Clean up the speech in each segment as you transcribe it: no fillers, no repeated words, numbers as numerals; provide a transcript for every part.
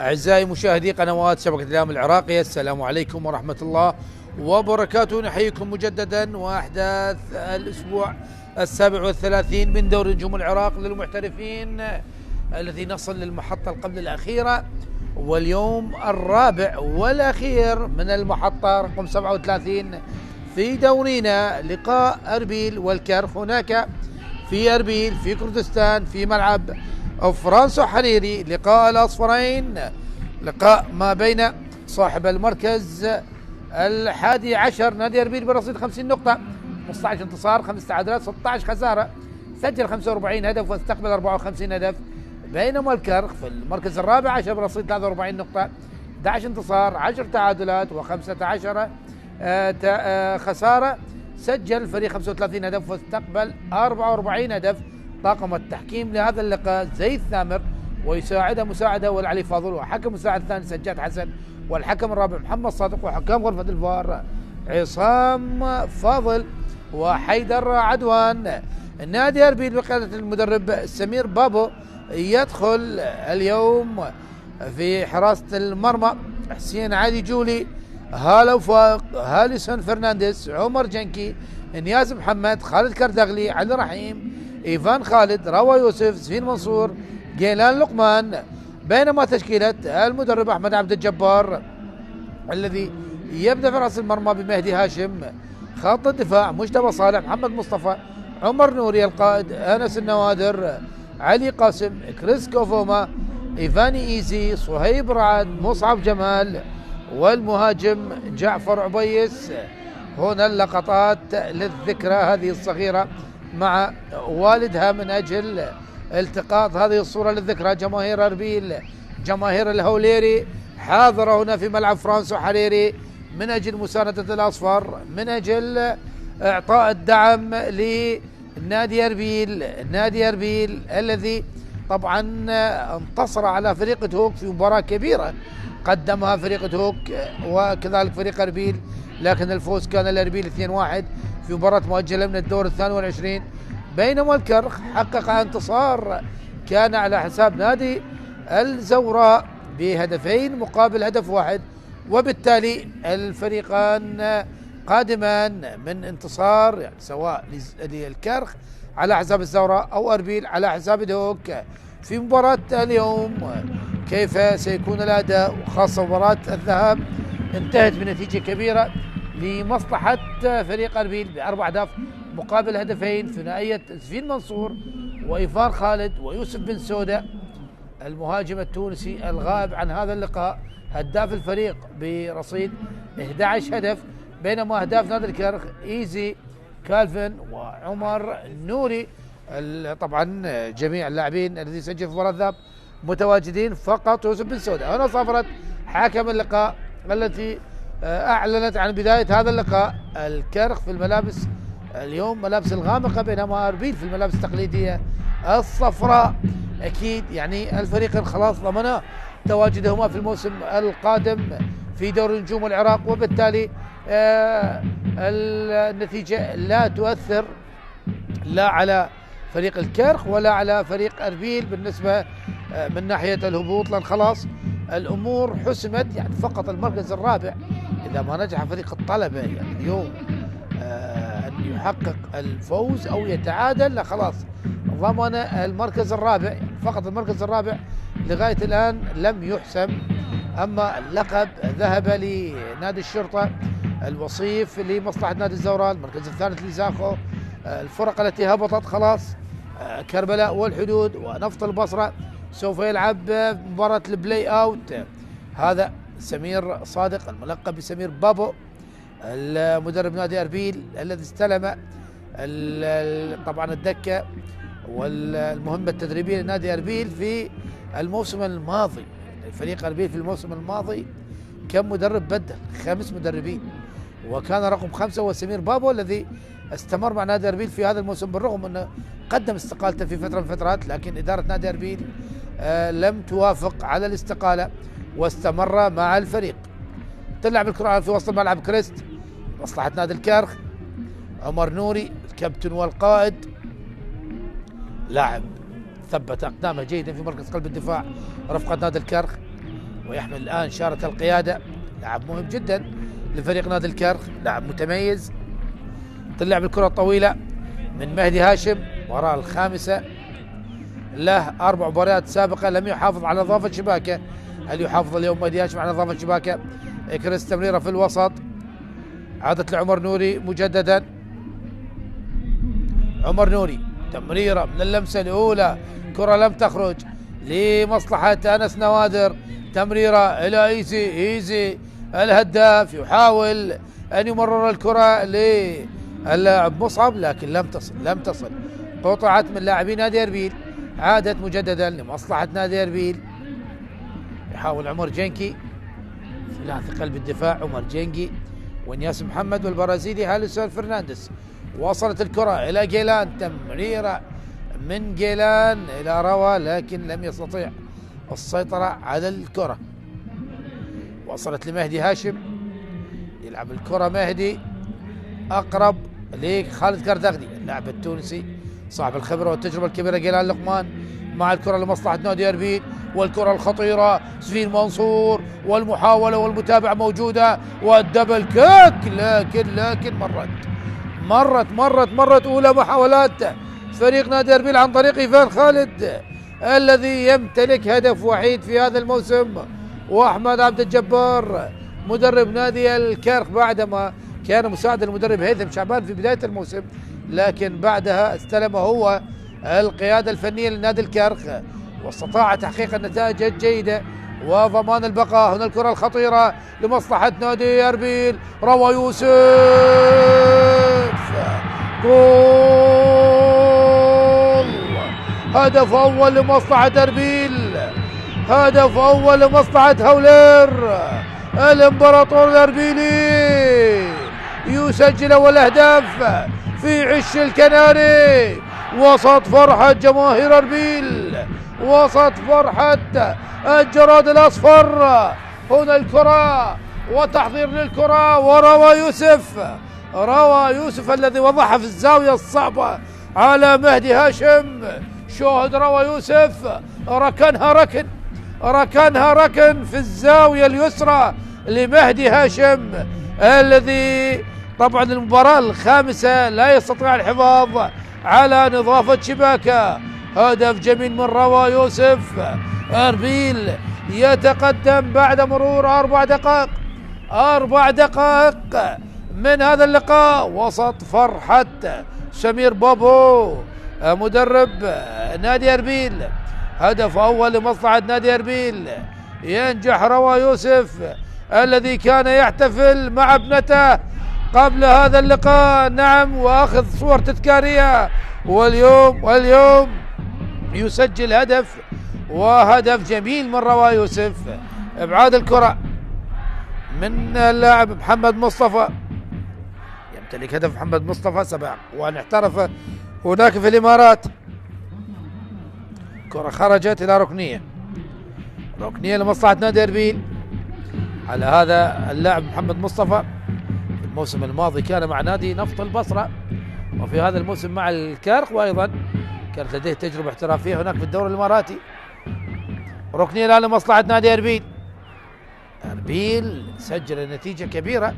أعزائي مشاهدي قنوات شبكة الإعلام العراقية، السلام عليكم ورحمة الله وبركاته. نحييكم مجددا وأحداث الأسبوع 37 من دوري نجوم العراق للمحترفين الذي نصل للمحطة قبل الأخيرة، واليوم الرابع والأخير من المحطة رقم 37 في دورينا. لقاء أربيل والكرخ هناك في أربيل في كردستان في ملعب فرانسو حريري. لقاء الأصفرين، لقاء ما بين صاحب المركز 11 نادي أربيل برصيد 50 نقطة، 15 انتصار 5 تعادلات 16 خسارة، سجل 45 هدف واستقبل 54 هدف. بينما الكرخ في المركز الرابع 10 برصيد 43 نقطة، 11 انتصار 10 تعادلات و15 خسارة، سجل الفريق 35 هدف واستقبل 44 هدف. طاقم التحكيم لهذا اللقاء زيد ثامر، ويساعده مساعده والعلي فاضل، وحكم مساعد الثاني سجاد حسن، والحكم الرابع محمد صادق، وحكام غرفة الفار عصام فاضل وحيدر عدوان. النادي أربيل بقيادة المدرب سمير بابو يدخل اليوم في حراسة المرمى حسين علي جولي، هالة وفاق، هاليسون فرنانديز، عمر جنكي، نياز محمد، خالد كردغلي، علي رحيم، إيفان خالد، روى يوسف، زفين منصور، جيلان لقمان. بينما تشكيلة المدرب أحمد عبد الجبار الذي يبدأ في رأس المرمى بمهدي هاشم، خط الدفاع مجتبى صالح، محمد مصطفى، عمر نوري، القائد أنس النوادر، علي قاسم، كريس كوفوما، إيفاني إيزي، صهيب رعد، مصعب جمال، والمهاجم جعفر عبيس. هنا اللقطات للذكرى هذه الصغيرة مع والدها من أجل التقاط هذه الصورة للذكرى. جماهير أربيل، جماهير الهوليري حاضرة هنا في ملعب فرانسو حريري من أجل مساندة الأصفر، من أجل إعطاء الدعم لنادي أربيل. نادي أربيل الذي طبعا انتصر على فريق دهوك في مباراة كبيرة قدمها فريق دهوك وكذلك فريق أربيل، لكن الفوز كان لأربيل 2-1 في مباراة مؤجلة من الدور 22. بينما الكرخ حقق انتصار كان على حساب نادي الزوراء بهدفين مقابل هدف واحد، وبالتالي الفريقان قادمان من انتصار، يعني سواء للكرخ على حساب الزوراء أو أربيل على حساب دهوك. في مباراة اليوم كيف سيكون الأداء، وخاصة مباراة الذهاب انتهت بنتيجة كبيرة لمصلحة فريق أربيل ب4 أهداف مقابل هدفين، ثنائية زفين منصور وإيفان خالد ويوسف بن سودة المهاجم التونسي الغائب عن هذا اللقاء، هداف الفريق برصيد 11 هدف. بينما أهداف نادي الكرخ إيزي، كالفن، وعمر نوري. طبعا جميع اللاعبين الذي سجل في مباراة الذهاب متواجدين، فقط يوسف بن سودة. هنا صافرت حكم اللقاء التي أعلنت عن بداية هذا اللقاء. الكرخ في الملابس اليوم ملابس الغامقة، بينما أربيل في الملابس التقليدية الصفراء. أكيد يعني الفريقين خلاص ضمنا تواجدهما في الموسم القادم في دوري نجوم العراق، وبالتالي النتيجة لا تؤثر لا على فريق الكرخ ولا على فريق أربيل بالنسبة من ناحية الهبوط، لأن خلاص الأمور حسمت. يعني فقط المركز الرابع إذا ما نجح فريق الطلبة يعني اليوم أن يحقق الفوز أو يتعادل، لا خلاص ضمن المركز الرابع. يعني فقط المركز الرابع لغاية الآن لم يحسم. أما اللقب ذهب لنادي الشرطة، الوصيف لمصلحة نادي الزوراء، المركز الثالث لزاخو. الفرق التي هبطت خلاص كربلاء والحدود ونفط البصرة سوف يلعب مباراة البلاي اوت. هذا سمير صادق الملقب بسمير بابو المدرب نادي أربيل الذي استلم طبعا الدكة والمهمة التدريبية لنادي أربيل في الموسم الماضي. فريق أربيل في الموسم الماضي كم مدرب بدل؟ 5 مدربين، وكان رقم 5 هو سمير بابو الذي استمر مع نادي أربيل في هذا الموسم، بالرغم أنه قدم استقالته في فترة من الفترات، لكن إدارة نادي أربيل لم توافق على الاستقالة واستمر مع الفريق. تلعب الكرة في وسط الملعب كريست مصلحة نادي الكرخ، عمر نوري الكابتن والقائد، لاعب ثبت أقدامه جيدا في مركز قلب الدفاع رفقة نادي الكرخ. ويحمل الآن شارة القيادة. لاعب مهم جدا لفريق نادي الكرخ، لاعب متميز. طلع بالكرة الطويلة من مهدي هاشم، وراء الخامسة له 4 مباريات سابقة لم يحافظ على نظافة شباكه. هل يحافظ اليوم مهدي هاشم على نظافة شباكه؟ إكريس تمريرة في الوسط، عادت لعمر نوري مجددا. عمر نوري تمريرة من اللمسة الأولى، كرة لم تخرج لمصلحة أنس نوادر. تمريرة إلى إيزي الهداف يحاول أن يمرر الكرة للاعب مصعب، لكن لم تصل. قطعت من لاعبي نادي أربيل، عادت مجددا لمصلحة نادي أربيل. يحاول عمر جنكي، ثلاثي قلب الدفاع عمر جنكي ونياس محمد والبرازيلي هاليسون فرنانديز. وصلت الكرة إلى جيلان، تمريرة من جيلان إلى روى، لكن لم يستطيع السيطرة على الكرة. وصلت لمهدي هاشم، يلعب الكرة مهدي أقرب لخالد كردغدي اللاعب التونسي صاحب الخبرة والتجربة الكبيرة. جيلان لقمان مع الكرة لمصلحة نادي أربيل، والكرة الخطيرة سفين منصور، والمحاولة والمتابعة موجودة، والدبل كيك، لكن مرت أولى محاولات فريق نادي أربيل عن طريق إيفان خالد الذي يمتلك هدف وحيد في هذا الموسم. وأحمد عبد الجبار مدرب نادي الكرخ بعدما كان مساعد المدرب هيثم شعبان في بداية الموسم، لكن بعدها استلم هو القيادة الفنية لنادي الكرخ واستطاع تحقيق النتائج الجيدة وضمان البقاء. هنا الكرة الخطيرة لمصلحة نادي أربيل، روى يوسف، جول! هدف أول لمصلحة أربيل، هدف أول لمصلحة هولير الإمبراطور الأربيلي، يسجل أول أهداف في عش الكناري وسط فرحة جماهير أربيل، وسط فرحة الجراد الأصفر. هنا الكرة وتحضير للكرة، وروى يوسف الذي وضعها في الزاوية الصعبة على مهدي هاشم. شاهد روى يوسف ركنها ركن في الزاوية اليسرى لمهدي هاشم الذي طبعا المباراة الخامسة لا يستطيع الحفاظ على نظافة شباكه. هدف جميل من روى يوسف. أربيل يتقدم بعد مرور 4 دقائق من هذا اللقاء وسط فرحة سمير بابو مدرب نادي أربيل. هدف أول لمصلحة نادي أربيل، ينجح روى يوسف الذي كان يحتفل مع ابنته قبل هذا اللقاء، نعم، وأخذ صور تذكارية، واليوم يسجل هدف، وهدف جميل من روى يوسف. ابعاد الكرة من اللاعب محمد مصطفى، يمتلك هدف محمد مصطفى سبق وأن احترف هناك في الإمارات. كرة خرجت إلى ركنية لمصلحة نادي أربيل على هذا اللاعب محمد مصطفى. في الموسم الماضي كان مع نادي نفط البصرة، وفي هذا الموسم مع الكرخ، وأيضا كانت لديه تجربة احترافية هناك في الدوري الإماراتي. ركنية الآن لمصلحة نادي أربيل سجل نتيجة كبيرة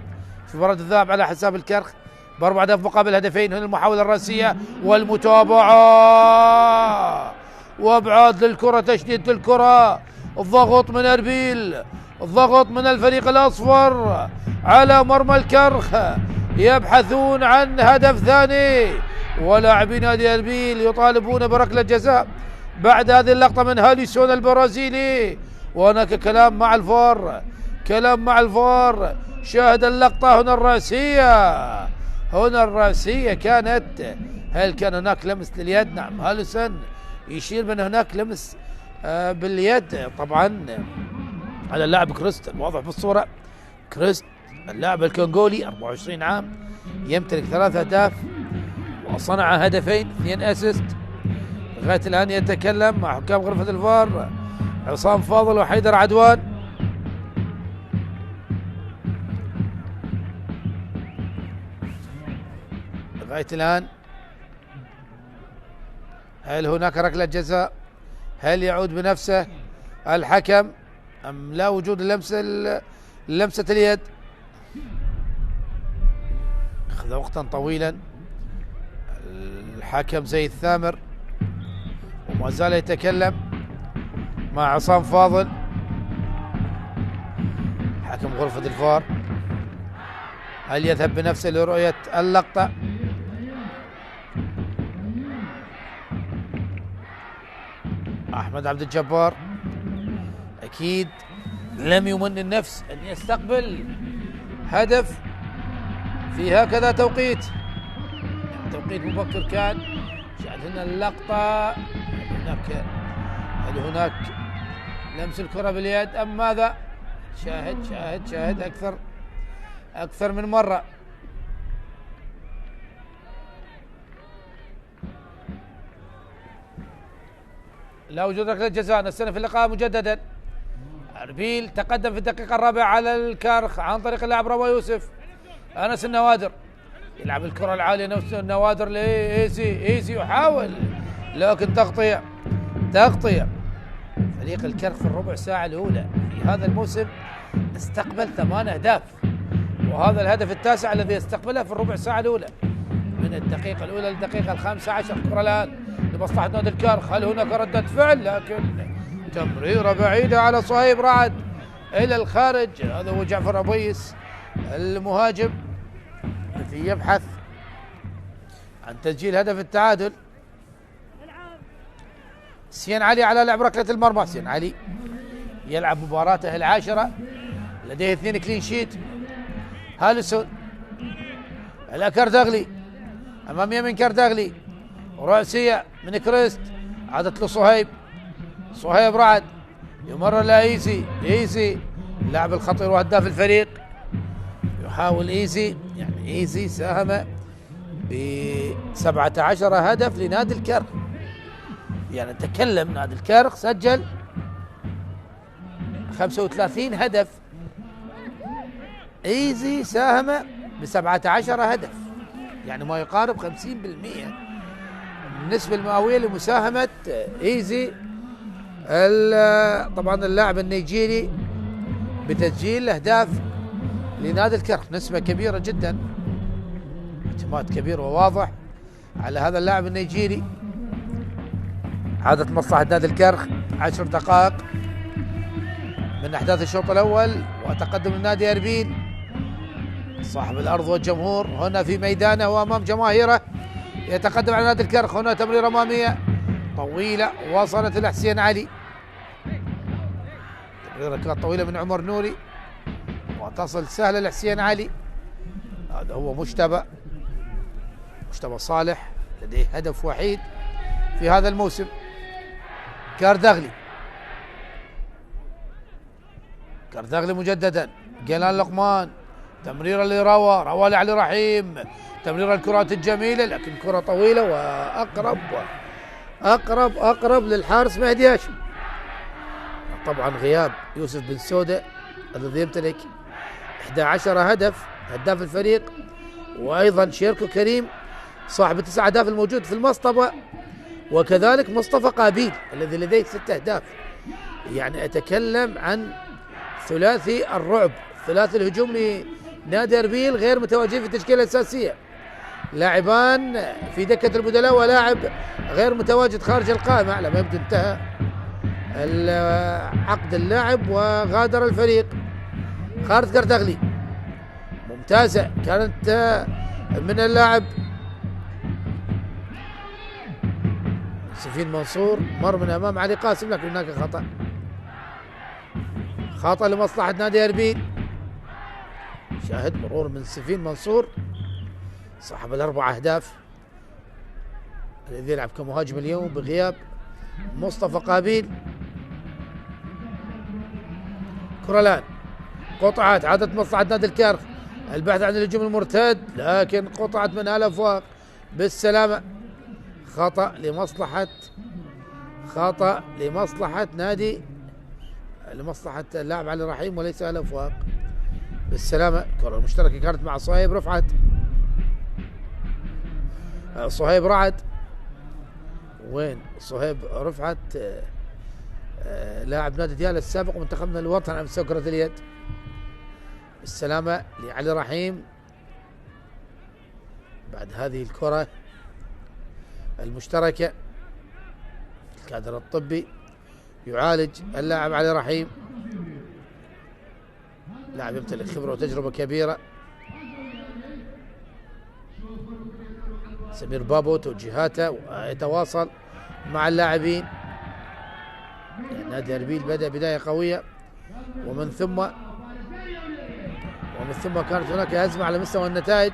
في مباراة الذهاب على حساب الكرخ ب4 أهداف مقابل هدفين. هنا المحاولة الرأسية والمتابعة وابعاد للكرة، تشديد للكرة، الضغط من أربيل، الضغط من الفريق الأصفر على مرمى الكرخ، يبحثون عن هدف ثاني، ولاعبي نادي أربيل يطالبون بركلة جزاء بعد هذه اللقطة من هاليسون البرازيلي. وهناك كلام مع الفار، شاهد اللقطة. هنا الرأسية كانت، هل كان هناك لمس لليد؟ نعم، هاليسون يشير من هناك لمس باليد طبعا على اللاعب كريست الواضح في الصورة. كريست اللاعب الكونغولي 24 عام، يمتلك 3 أهداف وصنع هدفين 2 أسيست. لغاية الآن يتكلم مع حكام غرفة الفار عصام فاضل وحيدر عدوان. لغاية الآن هل هناك ركلة جزاء؟ هل يعود بنفسه الحكم أم لا وجود لمسة اليد. أخذ وقتا طويلا الحكم زيد ثامر وما زال يتكلم مع عصام فاضل حكم غرفة الفار. هل يذهب بنفسه لرؤية اللقطة؟ أحمد عبد الجبار أكيد لم يمن النفس أن يستقبل هدف في هكذا توقيت، توقيت مبكر كان. شاهد هنا اللقطة، هل هناك لمس الكرة باليد أم ماذا؟ شاهد أكثر من مرة. لا وجود ركلة جزاء. نستأنف اللقاء مجددا. أربيل تقدم في الدقيقة الرابعة على الكرخ عن طريق اللاعب روى يوسف. أنس النوادر يلعب الكرة العالية، نفس النوادر لإيزي يحاول لكن تغطية. فريق الكرخ في الربع ساعة الأولى في هذا الموسم استقبل 8 أهداف، وهذا الهدف التاسع الذي استقبله في الربع ساعة الأولى من الدقيقة الأولى للدقيقة 15. كرة الآن لمصلحة نادي الكرخ. هل هناك ردة فعل؟ لكن تمريرة بعيدة على صهيب رعد إلى الخارج. هذا هو جعفر أبويس المهاجم الذي يبحث عن تسجيل هدف التعادل. سين علي على لعب ركلة المرمى. سين علي يلعب مباراته العاشرة، لديه 2 كلين شيت. هالسون على كردغلي، أمام يمين كردغلي، رأسية من كريست، عادت له صهيب رعد، يمرر لإيزي اللاعب الخطير وهداف الفريق. يحاول إيزي ساهم ب17 هدف لنادي الكرخ. يعني تكلم نادي الكرخ سجل 35 هدف، إيزي ساهم ب17 هدف، يعني ما يقارب 50% النسبة المئوية لمساهمة إيزي طبعا اللاعب النيجيري بتسجيل الأهداف لنادي الكرخ. نسبة كبيرة جدا، اعتماد كبير وواضح على هذا اللاعب النيجيري. عادت مصلحة نادي الكرخ 10 دقائق من أحداث الشوط الأول، وتقدم النادي أربيل صاحب الأرض والجمهور هنا في ميدانه وأمام جماهيره. يتقدم على نادي الكرخ. هنا تمريرة أمامية طويلة وصلت إلى حسين علي. تمريرة كانت طويلة من عمر نوري وتصل سهلة لحسين علي. هذا هو مجتبى صالح، لديه هدف وحيد في هذا الموسم. كاردغلي مجددا. جلال لقمان، تمريرة لروى لعلي رحيم، تمريرة الكرات الجميلة لكن كرة طويلة وأقرب للحارس مهدي هاشم. طبعا غياب يوسف بن سودة الذي يمتلك 11 هدف، هداف الفريق، وأيضا شيركو كريم صاحب 9 أهداف الموجود في المصطبة، وكذلك مصطفى قابيل الذي لديه 6 أهداف. يعني أتكلم عن ثلاثي الرعب، ثلاثي الهجوم لنادي أربيل غير متواجدين في التشكيلة الأساسية، لاعبان في دكة البدلاء ولاعب غير متواجد خارج القائمة. على ما يبدو انتهى عقد اللاعب وغادر الفريق. خالد كردغلي ممتازة كانت من اللاعب سفين منصور، مر من أمام علي قاسم لكن هناك خطأ لمصلحة نادي أربيل. شاهد مرور من سفين منصور صاحب ال4 أهداف الذي يلعب كمهاجم اليوم بغياب مصطفى قابيل. كرة الآن قطعت، عادت مصلحة نادي الكرخ البحث عن الهجوم المرتد لكن قطعت من آل أفواق بالسلامة. خطأ لمصلحة اللاعب علي رحيم وليس آل أفواق بالسلامة. كرة مشتركة كانت مع صهيب رفعت، صهيب رعد، وين صهيب رفعت لاعب نادي ديالا السابق منتخبنا الوطني على مستوى كرة اليد. السلامة لعلي رحيم بعد هذه الكرة المشتركة. الكادر الطبي يعالج اللاعب علي رحيم، لاعب يمتلك خبرة وتجربة كبيرة. سمير بابو توجيهاته ويتواصل مع اللاعبين. نادي اربيل بدأ بداية قوية ومن ثم كانت هناك أزمة على مستوى النتائج،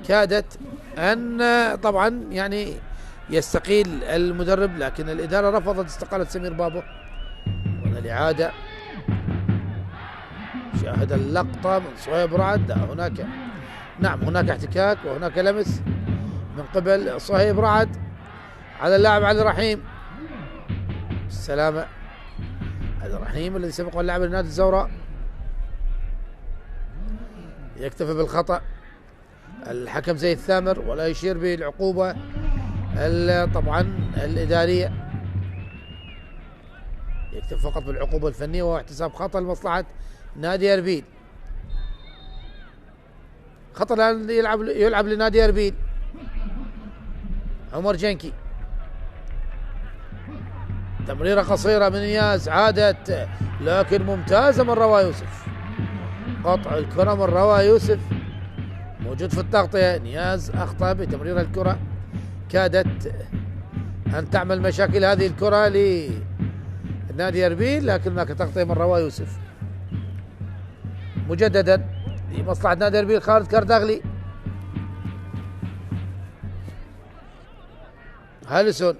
كادت أن طبعا يعني يستقيل المدرب، لكن الإدارة رفضت استقالة سمير بابو. هنا الإعادة، شاهد اللقطة من صهيب رعد. هناك احتكاك وهناك لمس من قبل صهيب رعد على اللاعب علي رحيم. السلامة علي رحيم الذي سبق اللاعب لنادي الزوراء يكتفي بالخطأ الحكم زيد ثامر ولا يشير بالعقوبة طبعا الإدارية، يكتفي فقط بالعقوبة الفنية وهو احتساب خطأ لمصلحة نادي اربيل. خطأ الآن يلعب لنادي اربيل. عمر جنكي، تمريرة قصيرة من نياز عادت لكن ممتازة من روا يوسف. قطع الكرة من روا يوسف موجود في التغطية. نياز أخطأ بتمرير الكرة، كادت أن تعمل مشاكل هذه الكرة لنادي اربيل، لكن هناك تغطية من روا يوسف. مجددا لمصلحة نادي اربيل خالد كرداغلي. هالسون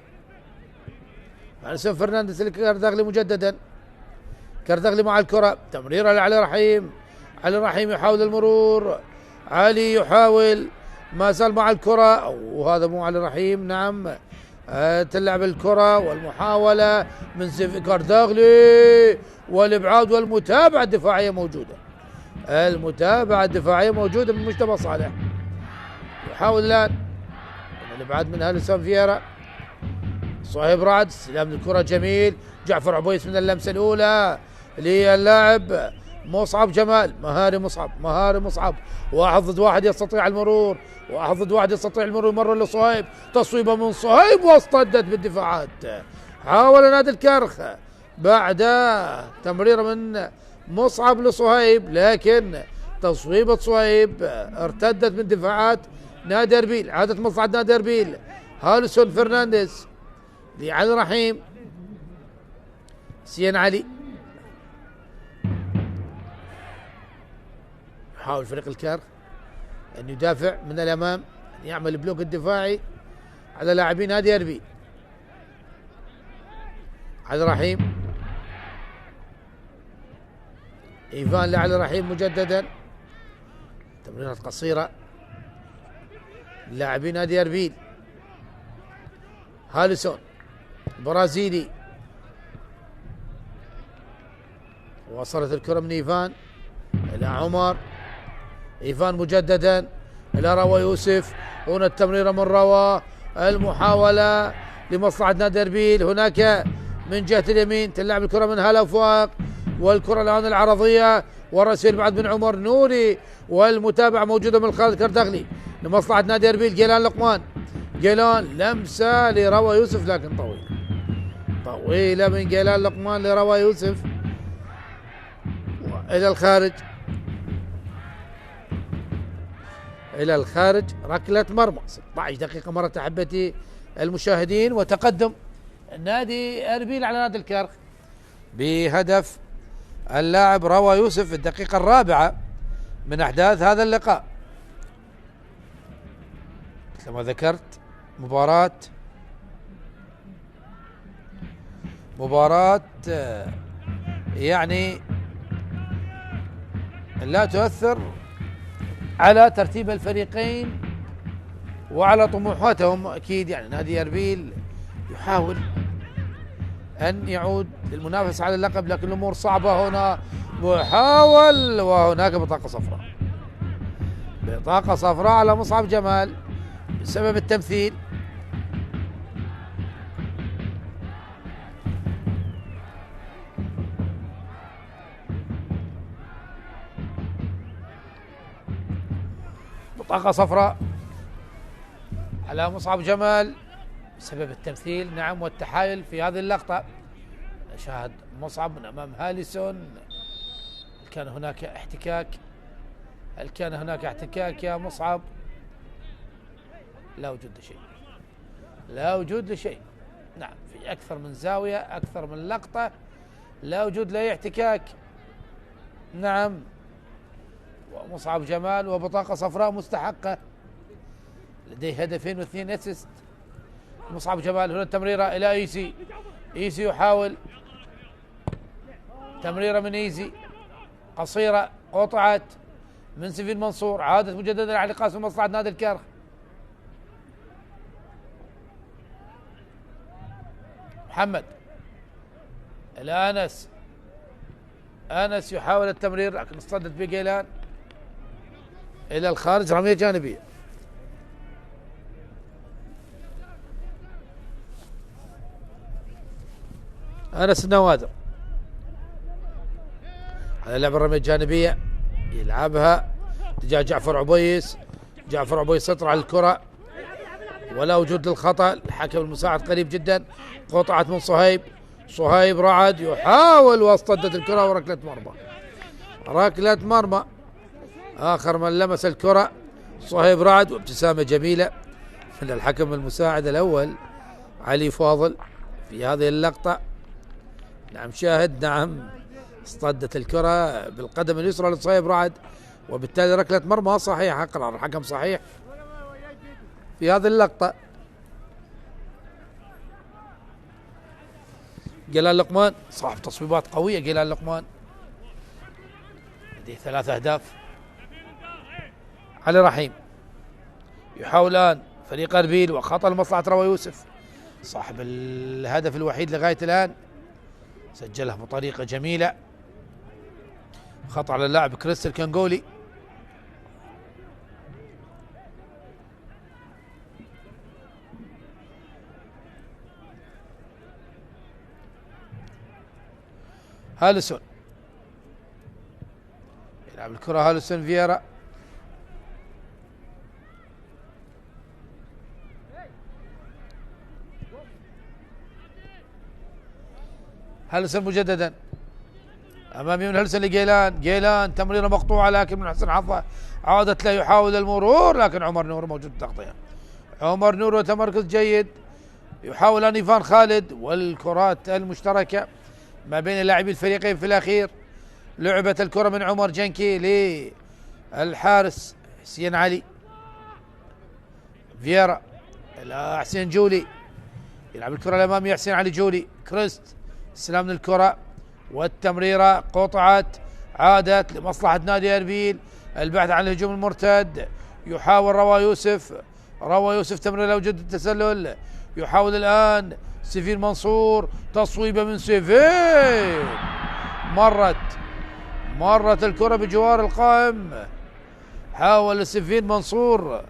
فرنانديز لكرداغلي مجددا. كرداغلي مع الكرة، تمريرة لعلي رحيم. علي رحيم يحاول المرور، علي يحاول، ما زال مع الكرة، وهذا مو علي رحيم. نعم تلعب الكرة والمحاولة من كرداغلي والابعاد والمتابعة الدفاعية موجودة. من مجتبى صالح. يحاول الآن الابعاد من هالسون فييرا. صهيب رعد استلام الكرة جميل. جعفر عبيس من اللمسة الأولى للاعب مصعب جمال. مهاري مصعب، واحد ضد واحد يستطيع المرور، يمر لصهيب. تصويبة من صهيب واصطدت بالدفاعات. حاول نادي الكرخ بعد تمريرة من مصعب لصهيب، لكن تصويبة صهيب ارتدت من دفاعات نادي اربيل. عادت مصلحة نادي اربيل. هالسون فرنانديز لعلي رحيم. سين علي، يحاول فريق الكرخ أن يدافع من الأمام، أن يعمل بلوك الدفاعي على لاعبين نادي اربيل. علي رحيم، إيفان لعلي رحيم مجددا. تمريرات قصيرة لاعبين نادي اربيل. هالسون برازيلي، وصلت الكرة من إيفان إلى عمر. إيفان مجددا إلى روا يوسف. هنا التمريرة من روا، المحاولة لمصلحة نادي اربيل. هناك من جهة اليمين تلعب الكرة من هلا فواق، والكرة الآن العرضية والرسيل بعد من عمر نوري، والمتابعة موجودة من خالد كرداغلي لمصلحة نادي اربيل. جيلان لقمان، لمسة لروا يوسف لكن طويلة من جيلان لقمان لروا يوسف إلى الخارج. ركلة مرمى. 16 دقيقة مرت أحبتي المشاهدين، وتقدم نادي اربيل على نادي الكرخ بهدف اللاعب روا يوسف في الدقيقة الرابعة من أحداث هذا اللقاء. مثل ما ذكرت مباراة يعني لا تؤثر على ترتيب الفريقين وعلى طموحاتهم. أكيد يعني نادي اربيل يحاول أن يعود للمنافسة على اللقب، لكن الأمور صعبة هنا. محاول، وهناك بطاقة صفراء على مصعب جمال بسبب التمثيل. بطاقة صفراء على مصعب جمال بسبب التمثيل نعم والتحايل في هذه اللقطة. شاهد مصعب من أمام هاليسون. هل كان هناك احتكاك؟ هل كان هناك احتكاك يا مصعب؟ لا وجود لشيء، لا وجود لشيء. نعم في أكثر من زاوية، أكثر من لقطة، لا وجود لأي احتكاك. نعم ومصعب جمال وبطاقة صفراء مستحقة، لديه هدفين واثنين اسيست. مصعب جمال هنا التمريرة إلى إيسي. إيسي يحاول تمريرة من إيسي قصيرة، قطعت من سفين منصور، عادت مجددا على قاسم مصلحة نادي الكرخ. محمد إلى أنس. أنس يحاول التمرير لكن اصطدت بجيلان إلى الخارج، رمية جانبية. أنس النوادر على لعب الرمية الجانبية يلعبها تجاه جعفر عبيس. جعفر عبيس يسيطر على الكرة ولا وجود للخطأ. الحكم المساعد قريب جدا. قطعت من صهيب. صهيب رعد يحاول واصطدت الكرة وركلة مرمى. ركلة مرمى. آخر من لمس الكرة صهيب رعد، وابتسامة جميلة من الحكم المساعد الأول علي فاضل في هذه اللقطة. نعم شاهد. نعم اصطدت الكرة بالقدم اليسرى لصهيب رعد، وبالتالي ركلة مرمى صحيحة. قرار الحكم صحيح في هذه اللقطة. جلال لقمان صاحب تصويبات قوية. جلال لقمان لديه 3 أهداف. علي رحيم يحاول الآن فريق أربيل وخطأ لمصلحة روى يوسف صاحب الهدف الوحيد لغاية الآن، سجله بطريقة جميلة. خطأ على اللاعب كريستال كانجولي. هالسون يلعب الكرة. هالسون فييرا. هالسون مجددا امام يمين. هالسون لجيلان. جيلان تمريره مقطوعه لكن من حسن حظه عادت له. يحاول المرور لكن عمر نور موجود التغطيه. عمر نور وتمركز جيد. يحاول ان ايفان خالد، والكرات المشتركه ما بين لاعبي الفريقين في الاخير. لعبت الكره من عمر جنكي للحارس حسين علي. فييرا الى حسين جولي. يلعب الكره الاماميه حسين علي جولي. كريست استلام الكره والتمريره قطعت، عادت لمصلحه نادي اربيل. البحث عن الهجوم المرتد. يحاول روى يوسف. روى يوسف تمريره وجد التسلل. يحاول الان سفين منصور. تصويبه من سفين. مرت الكره بجوار القائم. حاول سفين منصور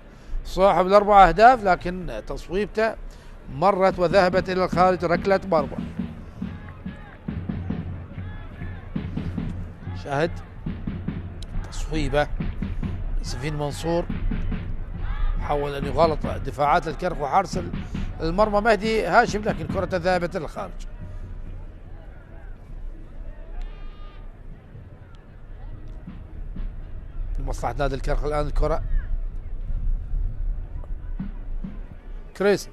صاحب ال4 أهداف لكن تصويبته مرت وذهبت الى الخارج، ركله مرمى. شاهد تصويبه سفين منصور. حاول ان يغالط دفاعات الكرخ وحارس المرمى مهدي هاشم لكن كرة ذهبت الى الخارج. لمصلحة نادي الكرخ الان الكرة. كريست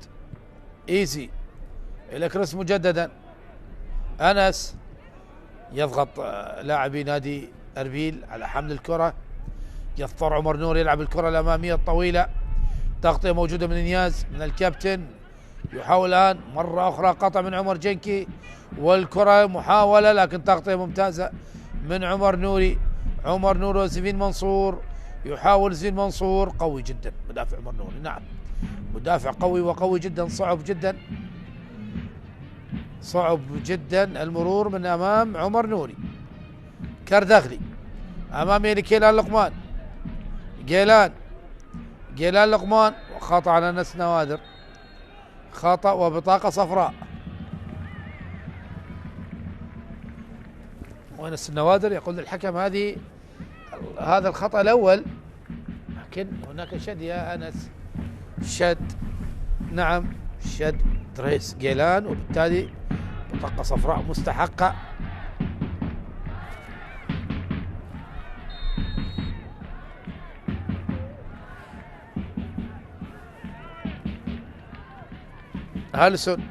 ايزي الى كريست مجددا. انس يضغط لاعبي نادي اربيل على حمل الكرة. يضطر عمر نور يلعب الكرة الامامية الطويلة. تغطية موجودة من انياز من الكابتن. يحاول الان مرة اخرى قطع من عمر جنكي، والكرة محاولة لكن تغطية ممتازة من عمر نوري. عمر نور وسفين منصور. يحاول سفين منصور. قوي جدا مدافع عمر نوري. نعم مدافع قوي وقوي جدا. صعب جدا المرور من امام عمر نوري. كردغلي امام كيلان لقمان. جيلان لقمان وخطأ على انس نوادر. خطأ وبطاقة صفراء. وانس النوادر يقول للحكم هذا الخطأ الاول لكن هناك شد يا أنس، شد، نعم شد دريس جيلان، وبالتالي بطاقة صفراء مستحقة. هالسون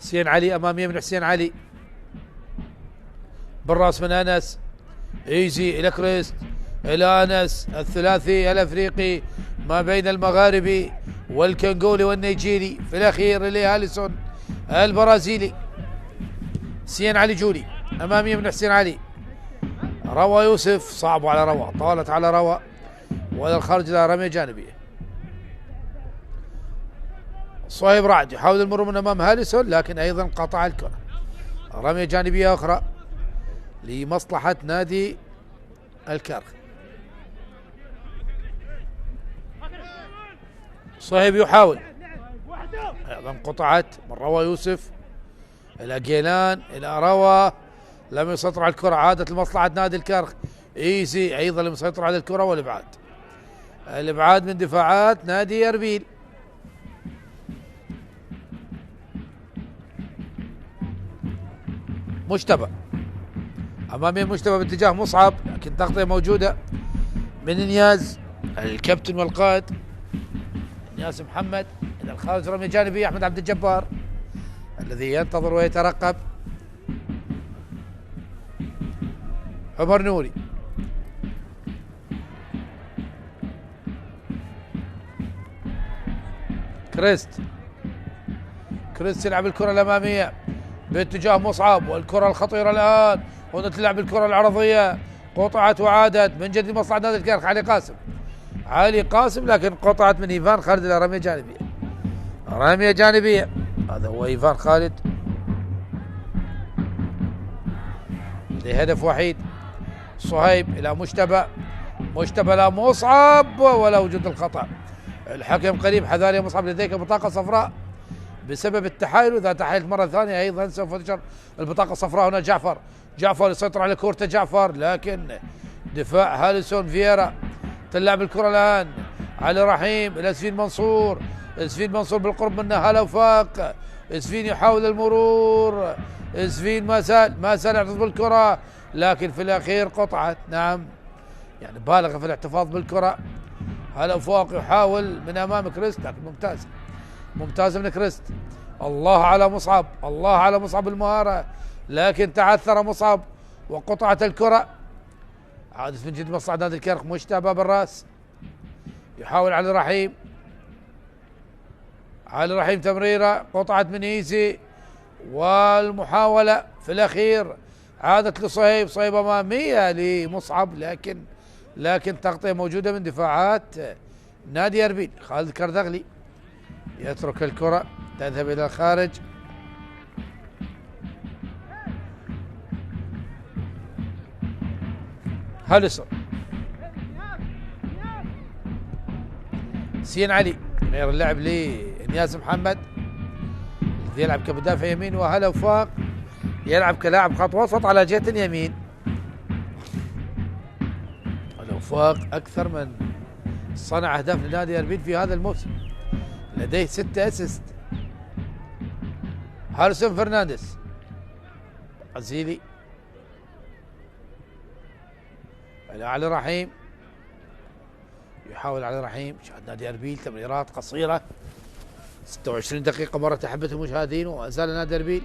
حسين علي امام يمين، حسين علي بالراس من انس، ايزي الى كريست الى انس، الثلاثي الافريقي ما بين المغاربي والكنغولي والنيجيري، في الاخير الى هالسون البرازيلي. حسين علي جولي امام يمين حسين علي، روى يوسف صعب على روى، طالت على روى والى الخارج الى رميه جانبيه. صهيب رعد يحاول المرور من امام هالسون لكن ايضا قطع الكره. رميه جانبيه اخرى لمصلحه نادي الكرخ. صهيب يحاول، ايضا قطعت من روى يوسف الى جيلان الى روى، لم يسيطر على الكره، عادت لمصلحه نادي الكرخ. ايزي ايضا لم يسيطر على الكره، والابعاد، الابعاد من دفاعات نادي اربيل. مجتبى امامي، مجتبى باتجاه مصعب لكن تغطيه موجوده من انياز الكابتن والقائد انياس محمد الى الخارج. رمي جانبي احمد عبد الجبار الذي ينتظر ويترقب. عمر نوري كريست يلعب الكره الاماميه باتجاه مصعب، والكره الخطيره الان هنا تلعب الكره العرضيه، قطعت وعادت من جديد مصلحه نادي الكرخ. علي قاسم لكن قطعت من ايفان خالد الى رميه جانبيه. هذا هو ايفان خالد لهدف وحيد. صهيب الى مجتبى لا مصعب ولا وجود الخطا. الحكم قريب، حذار يا مصعب لديك بطاقه صفراء بسبب التحايل، واذا تحايلت مره ثانيه ايضا سوف تشر البطاقه الصفراء. هنا جعفر يسيطر على كورته جعفر، لكن دفاع هالسون فييرا. تلعب الكره الان علي رحيم الى سفين منصور بالقرب منه. هلا وفاق، سفين يحاول المرور، سفين ما زال يحتفظ بالكره لكن في الاخير قطعت. نعم يعني بالغ في الاحتفاظ بالكره. هلا وفاق يحاول من امام كريست لكن ممتاز من كريست. الله على مصعب المهارة، لكن تعثر مصعب وقطعت الكرة. عادت من جد مصلحة نادي الكرخ. مجتبى بالراس يحاول علي رحيم تمريرة، قطعت من ايزي، والمحاولة في الاخير عادت صهيب امامية لمصعب لكن تغطية موجودة من دفاعات نادي اربيل. خالد كردغلي يترك الكرة تذهب إلى الخارج. هالسون حسين علي غير اللعب لإنياس محمد الذي يلعب كمدافع يمين، وهلا وفاق يلعب كلاعب خط وسط على جهة اليمين. هلا وفاق أكثر من صنع أهداف لنادي اربيل في هذا الموسم، لديه 6 اسيست. هالسون فرنانديز برازيلي علي رحيم، يحاول علي رحيم. شاهد نادي اربيل تمريرات قصيره 26 دقيقه مرت احبه المشاهدين، وما زال نادي اربيل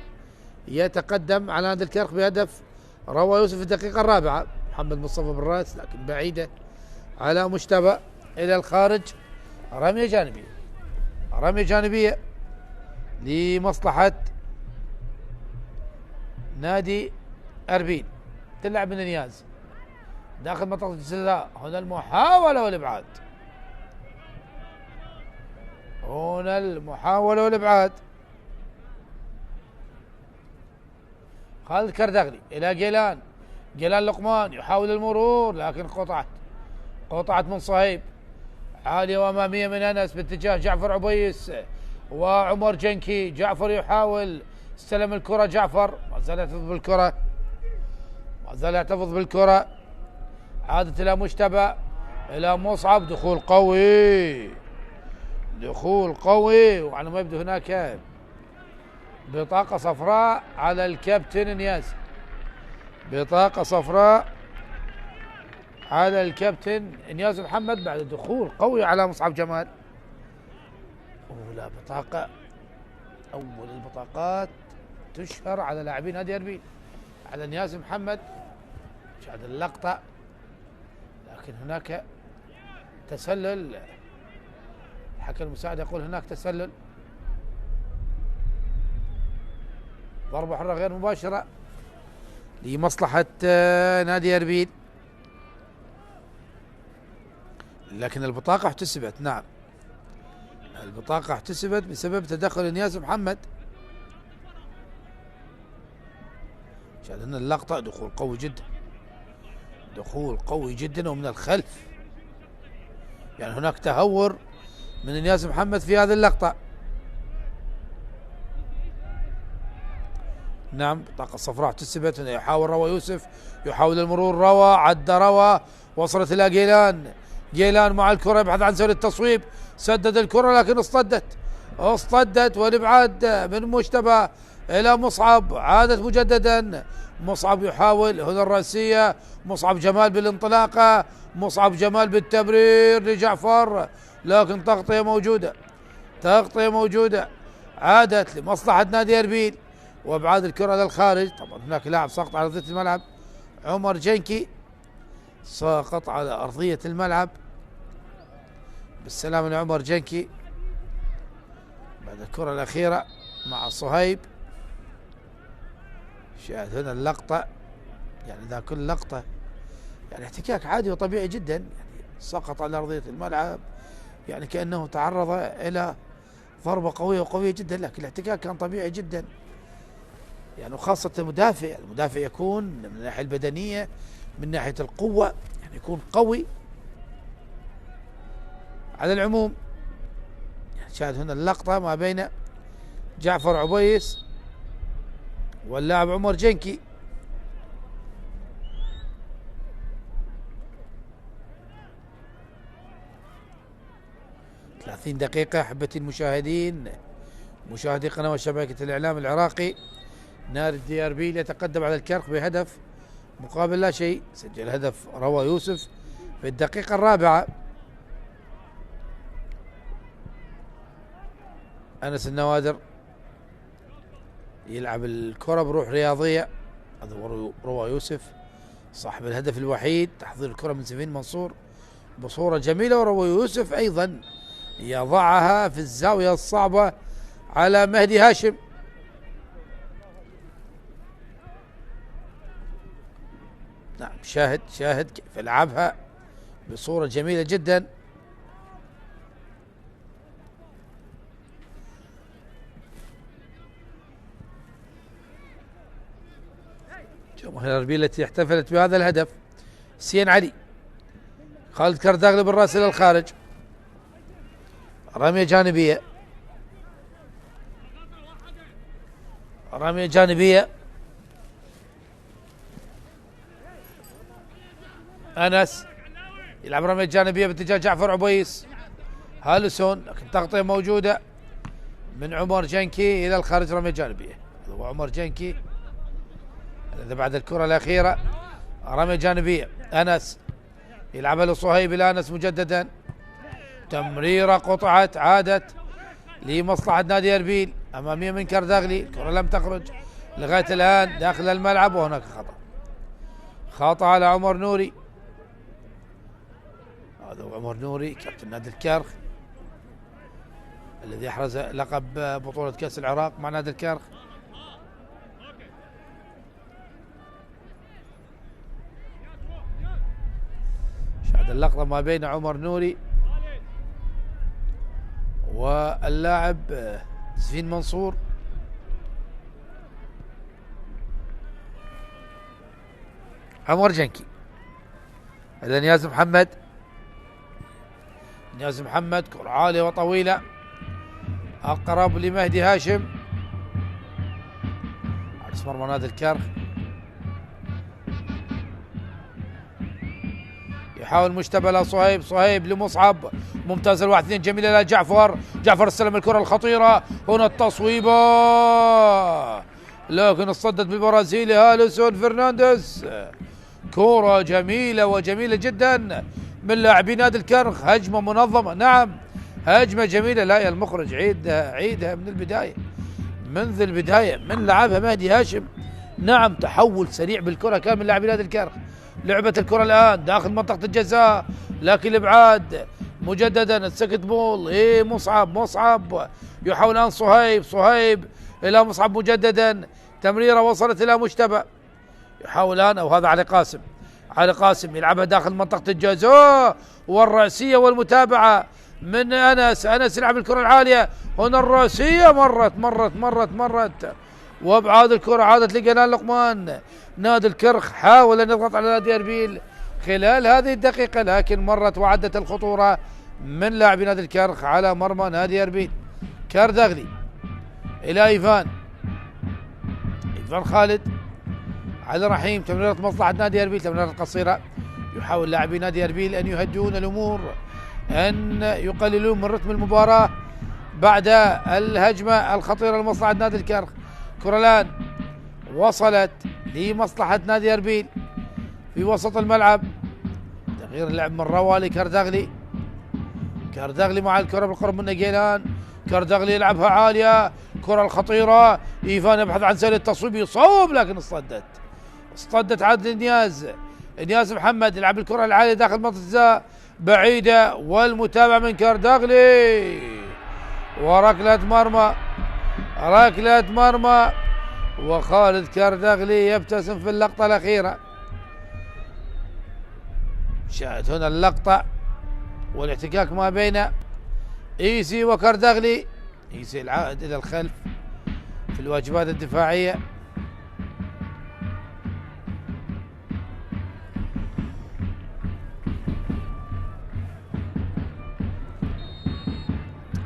يتقدم على نادي الكرخ بهدف. روى يوسف في الدقيقه الرابعه، محمد مصطفى بالراس لكن بعيده على مجتبى الى الخارج. رميه جانبيه لمصلحه نادي اربيل. تلعب من انياز داخل منطقه الجزاء. هنا المحاوله والابعاد. خالد كردغلي الى جيلان لقمان يحاول المرور لكن قطعت من صهيب. عاليه واماميه من انس باتجاه جعفر عبيس وعمر جنكي. جعفر يحاول، استلم الكرة جعفر، ما زال يحتفظ بالكرة، ما زال يحتفظ بالكرة، عادت إلى مجتبى، إلى مصعب، دخول قوي، دخول قوي، وعلى ما يبدو هناك بطاقة صفراء على الكابتن انياز، بطاقة صفراء على الكابتن انياز محمد بعد دخول قوي على مصعب جمال. أولى بطاقة، أول البطاقات تشهر على لاعبين نادي أربيل، على انياز محمد. شاهد اللقطة، لكن هناك تسلل، الحكم المساعد يقول هناك تسلل، ضربة حرة غير مباشرة لمصلحة نادي أربيل، لكن البطاقة احتسبت. نعم، البطاقة احتسبت بسبب تدخل انياس محمد. شاهدنا اللقطة، دخول قوي جدا، دخول قوي جدا ومن الخلف، يعني هناك تهور من انياس محمد في هذه اللقطة. نعم، بطاقة صفراء احتسبت. يحاول روى يوسف، يحاول المرور، روى عدى، روى وصلت إلى جيلان، جيلان مع الكرة يبحث عن سبيل التصويب، سدد الكرة لكن اصطدت والابعاد من مجتبى إلى مصعب، عادت مجددا، مصعب يحاول هنا الرأسية، مصعب جمال بالانطلاقة، مصعب جمال بالتمرير لجعفر، لكن تغطية موجودة عادت لمصلحة نادي أربيل، وابعاد الكرة للخارج. طبعا هناك لاعب سقط على ارضية الملعب، عمر جنكي سقط على ارضية الملعب، بالسلامة لعمر جنكي بعد الكرة الأخيرة مع صهيب. شاهد هنا اللقطة، يعني ذا كل لقطة يعني احتكاك عادي وطبيعي جدا، يعني سقط على ارضية الملعب، يعني كأنه تعرض إلى ضربة قوية جدا، لكن الاحتكاك كان طبيعي جدا، يعني وخاصة المدافع يكون من الناحية البدنية، من ناحية القوة، يعني يكون قوي على العموم. يعني شاهد هنا اللقطة ما بين جعفر عبيس واللاعب عمر جنكي. – 30 دقيقة أحبتي المشاهدين، مشاهدي قناة شبكة الإعلام العراقي. نادي أربيل يتقدم على الكرخ بهدف مقابل لا شيء، سجل هدف روى يوسف في الدقيقة الرابعة. أنس النوادر يلعب الكرة بروح رياضية، هذا روى يوسف صاحب الهدف الوحيد، تحضير الكرة من سفين منصور بصورة جميلة، وروى يوسف أيضا يضعها في الزاوية الصعبة على مهدي هاشم. نعم، شاهد كيف لعبها بصورة جميلة جدا. جماهير أربيل التي احتفلت بهذا الهدف. سين علي، خالد كرداغلي بالراس إلى الخارج، رمية جانبية، أنس يلعب رمية جانبية باتجاه جعفر عبيس، هالسون، لكن تغطية موجودة من عمر جنكي إلى الخارج، رمية جانبية، هو عمر جنكي الذي بعد الكرة الأخيرة، رمية جانبية، أنس يلعبها لصهيب، إلى أنس مجددا، تمريرة قطعت، عادت لمصلحة نادي أربيل، أمامية من كرداغلي، الكرة لم تخرج لغاية الآن داخل الملعب، وهناك خطأ على عمر نوري. هذا هو عمر نوري كابتن نادي الكرخ الذي أحرز لقب بطولة كأس العراق مع نادي الكرخ. شاهد اللقطة ما بين عمر نوري واللاعب سفين منصور. عمر جنكي، نياز محمد، كرة عالية وطويلة، أقرب لمهدي هاشم، حارس مرمى نادي الكرخ يحاول مجتبى لصهيب، صهيب لمصعب، ممتاز الواحد اثنين جميلة لجعفر، جعفر استلم الكرة الخطيرة، هنا التصويبة لكن اصطدت بالبرازيلي هاليسون فرنانديز. كرة جميلة وجميلة جدا من لاعبي نادي الكرخ، هجمة منظمة، نعم هجمة جميلة. لا يا المخرج عيدها من البداية، منذ البداية من لعبها مهدي هاشم. نعم تحول سريع بالكرة كان من لاعبي نادي الكرخ. لعبة الكرة الآن داخل منطقة الجزاء لكن الإبعاد مجددا السكت بول. مصعب يحاول الآن صهيب إلى مصعب مجددا، تمريرة وصلت إلى مجتبى، يحاول الآن وهذا علي قاسم يلعبها داخل منطقة الجزاء، والرأسية والمتابعة من أنس يلعب الكرة العالية، هنا الرأسية مرت وابعاد الكرة عادت لجنان لقمان. نادي الكرخ حاول أن يضغط على نادي أربيل خلال هذه الدقيقة لكن مرت وعدت الخطورة من لاعبي نادي الكرخ على مرمى نادي أربيل. كاردغلي إلى إيفان خالد، علي رحيم، تمريرة مصلحة نادي أربيل، تمريرة قصيرة، يحاول لاعبي نادي أربيل أن يهدئون الأمور، أن يقللون من رتم المباراة بعد الهجمة الخطيرة لمصلحة نادي الكرخ. كرة الآن وصلت لمصلحة نادي أربيل في وسط الملعب، تغيير اللعب من روى لكاردغلي مع الكرة بالقرب من جيلان، كاردغلي يلعبها عالية، كرة الخطيرة، إيفان يبحث عن سهل التصويب، يصوب لكن اصطدت عادل إنياس محمد يلعب الكرة العالية داخل منطقة الجزاء بعيدة، والمتابعة من كاردغلي وركلة مرمى وخالد كاردغلي يبتسم في اللقطة الأخيرة. شاهد هنا اللقطة والاحتكاك ما بين إيسي وكاردغلي، إيسي العائد إلى الخلف في الواجبات الدفاعية.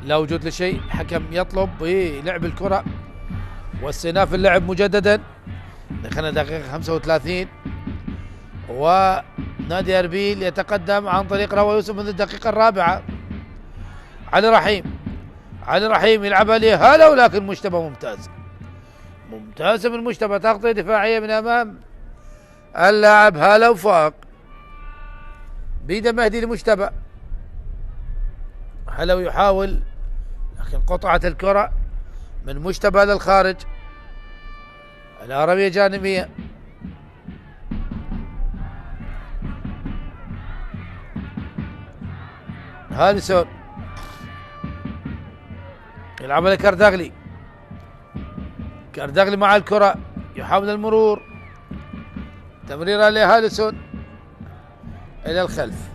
لا وجود لشيء، حكم يطلب بلعب الكرة واستئناف اللعب مجددا. دخلنا دقيقة 35 ونادي أربيل يتقدم عن طريق روى يوسف منذ الدقيقة الرابعة. علي رحيم يلعبها لهلا ولكن مجتبى ممتازة من مجتبى، تغطية دفاعية من أمام اللاعب هلا وفاق بيد مهدي لمجتبى. هلا يحاول لكن قطعت الكرة من مجتبى للخارج، العربية جانبية. هاليسون يلعب لكاردغلي، مع الكرة يحاول المرور، تمريرة لهاليسون إلى الخلف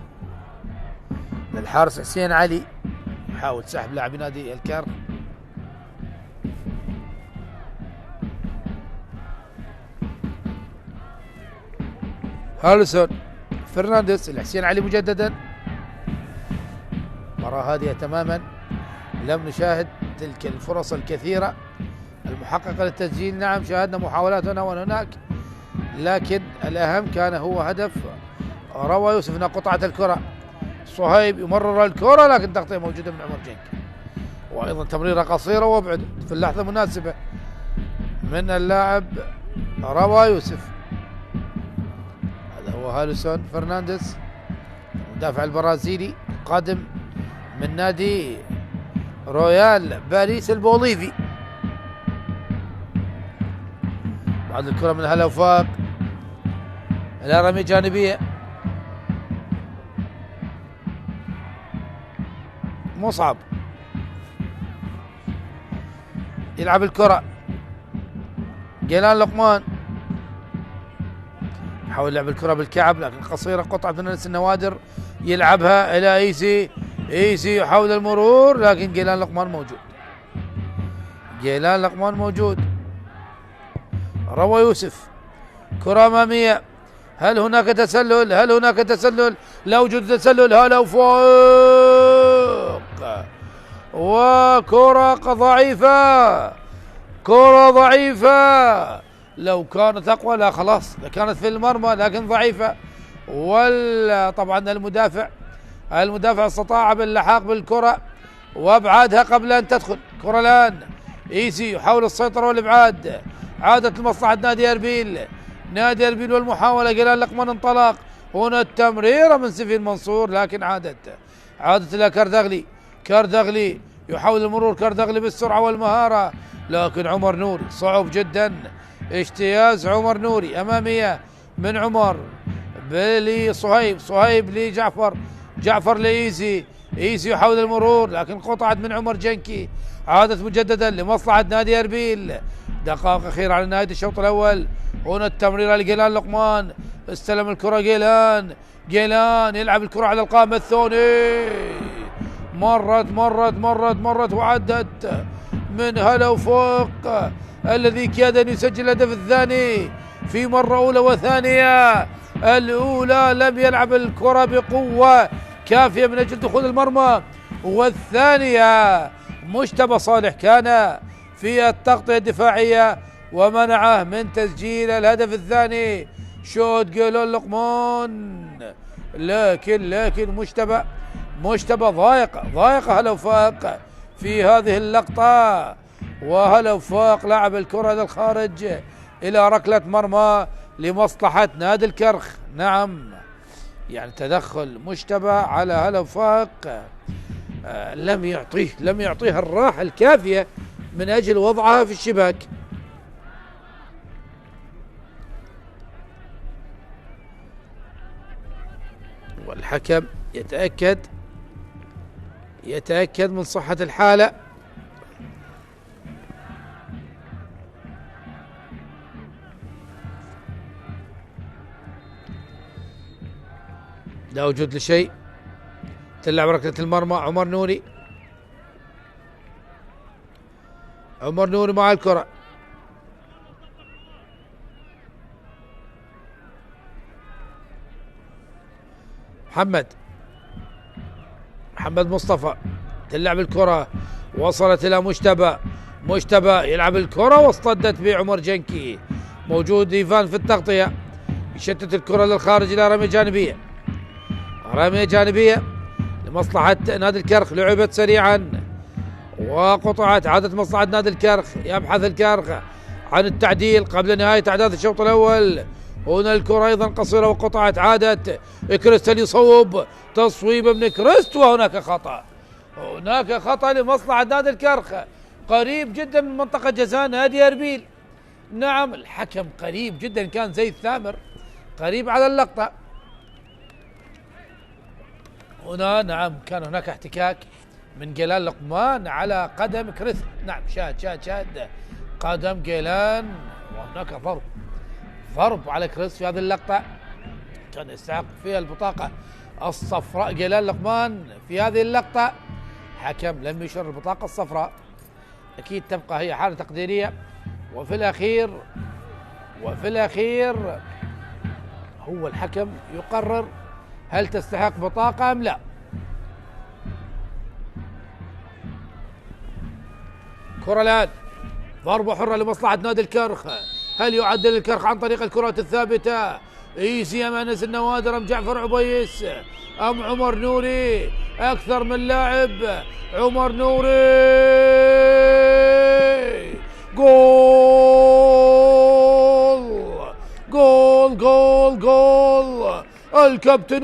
للحارس حسين علي، يحاول سحب لاعب نادي الكرخ. هاليسون فرنانديز الحسين علي مجددا، مباراة هادئة تماما، لم نشاهد تلك الفرص الكثيرة المحققة للتسجيل. نعم شاهدنا محاولات هنا وهناك لكن الأهم كان هو هدف روى يوسف. هنا قطعة الكرة، صهيب يمرر الكرة لكن تغطية موجودة من عمر جنك، وأيضا تمريرة قصيرة وابعد في اللحظة المناسبة من اللاعب روى يوسف. هذا هو هاليسون فرنانديز المدافع البرازيلي قادم من نادي رويال باريس البوليفي. بعد الكرة من هلا وفاق إلى رمي جانبية، مصعب يلعب الكرة، جيلان لقمان يحاول لعب الكرة بالكعب لكن قصيرة، قطعة من انس النوادر يلعبها إلى إيسي يحاول المرور لكن جيلان لقمان موجود. روى يوسف كرة أمامية، هل هناك تسلل؟ لا وجود تسلل، هلا وفوق، وكرة ضعيفة لو كانت أقوى لا خلاص كانت في المرمى لكن ضعيفة. طبعا المدافع استطاع باللحاق بالكرة وابعادها قبل ان تدخل. كرة الان ايزي يحاول السيطرة والابعاد، عادت لمصلحة نادي اربيل والمحاولة. جلال لقمان انطلق، هنا التمريرة من سفين منصور لكن عادت الى كردغلي يحاول المرور كردغلي بالسرعة والمهارة، لكن عمر نوري صعب جدا. اجتياز عمر نوري امامية من عمر صهيب جعفر لإيزي يحاول المرور لكن قطعت من عمر جنكي. عادت مجددا لمصلحة نادي اربيل، دقائق أخيرة على نهاية الشوط الأول. هنا التمريرة لجيلان لقمان، استلم الكرة جيلان يلعب الكرة على القائم الثاني، مرت وعدت من هلا وفوق الذي كاد أن يسجل الهدف الثاني في مرة أولى وثانية. الأولى لم يلعب الكرة بقوة كافية من أجل دخول المرمى، والثانية مجتبى صالح كان في التغطية الدفاعية ومنعه من تسجيل الهدف الثاني. شوت جيلان لقمان لكن مجتبى ضايق هلا وفاق في هذه اللقطة، وهلا وفاق لعب الكرة للخارج إلى ركلة مرمى لمصلحة نادي الكرخ. نعم، يعني تدخل مجتبى على هلا وفاق لم يعطيه الراحة الكافية من أجل وضعها في الشباك. والحكم يتأكد من صحة الحالة. لا وجود لشيء، تلعب ركلة المرمى. عمر نوري مع الكرة، محمد مصطفى تلعب الكرة، وصلت إلى مجتبى يلعب الكرة واصطدت بعمر جنكي. موجود إيفان في التغطية، يشتت الكرة للخارج إلى رمية جانبية لمصلحة نادي الكرخ. لعبت سريعا وقطعت، عادت مصلحة نادي الكرخ، يبحث الكرخ عن التعديل قبل نهاية أحداث الشوط الأول. هنا الكرة أيضا قصيرة وقطعت، عادت كريستال يصوب تصويب ابن كريست، وهناك خطأ لمصلحة نادي الكرخ قريب جدا من منطقة جزاء نادي اربيل. نعم، الحكم قريب جدا، كان زي الثامر قريب على اللقطة. هنا نعم كان هناك احتكاك من جيلان لقمان على قدم كريست. نعم، شاد قدم جيلان، وهناك ضرب على كريست في هذه اللقطة، كان يستحق فيها البطاقة الصفراء جيلان لقمان في هذه اللقطة. حكم لم يشر البطاقة الصفراء، أكيد تبقى هي حالة تقديرية، وفي الأخير هو الحكم يقرر هل تستحق بطاقة أم لا. كرة الآن ضربة حرة لمصلحة نادي الكرخ، هل يعدل الكرخ عن طريق الكرات الثابتة؟ ايزي ام انس النوادر ام جعفر عبيس ام عمر نوري؟ اكثر من لاعب. عمر نوري، جول الكابتن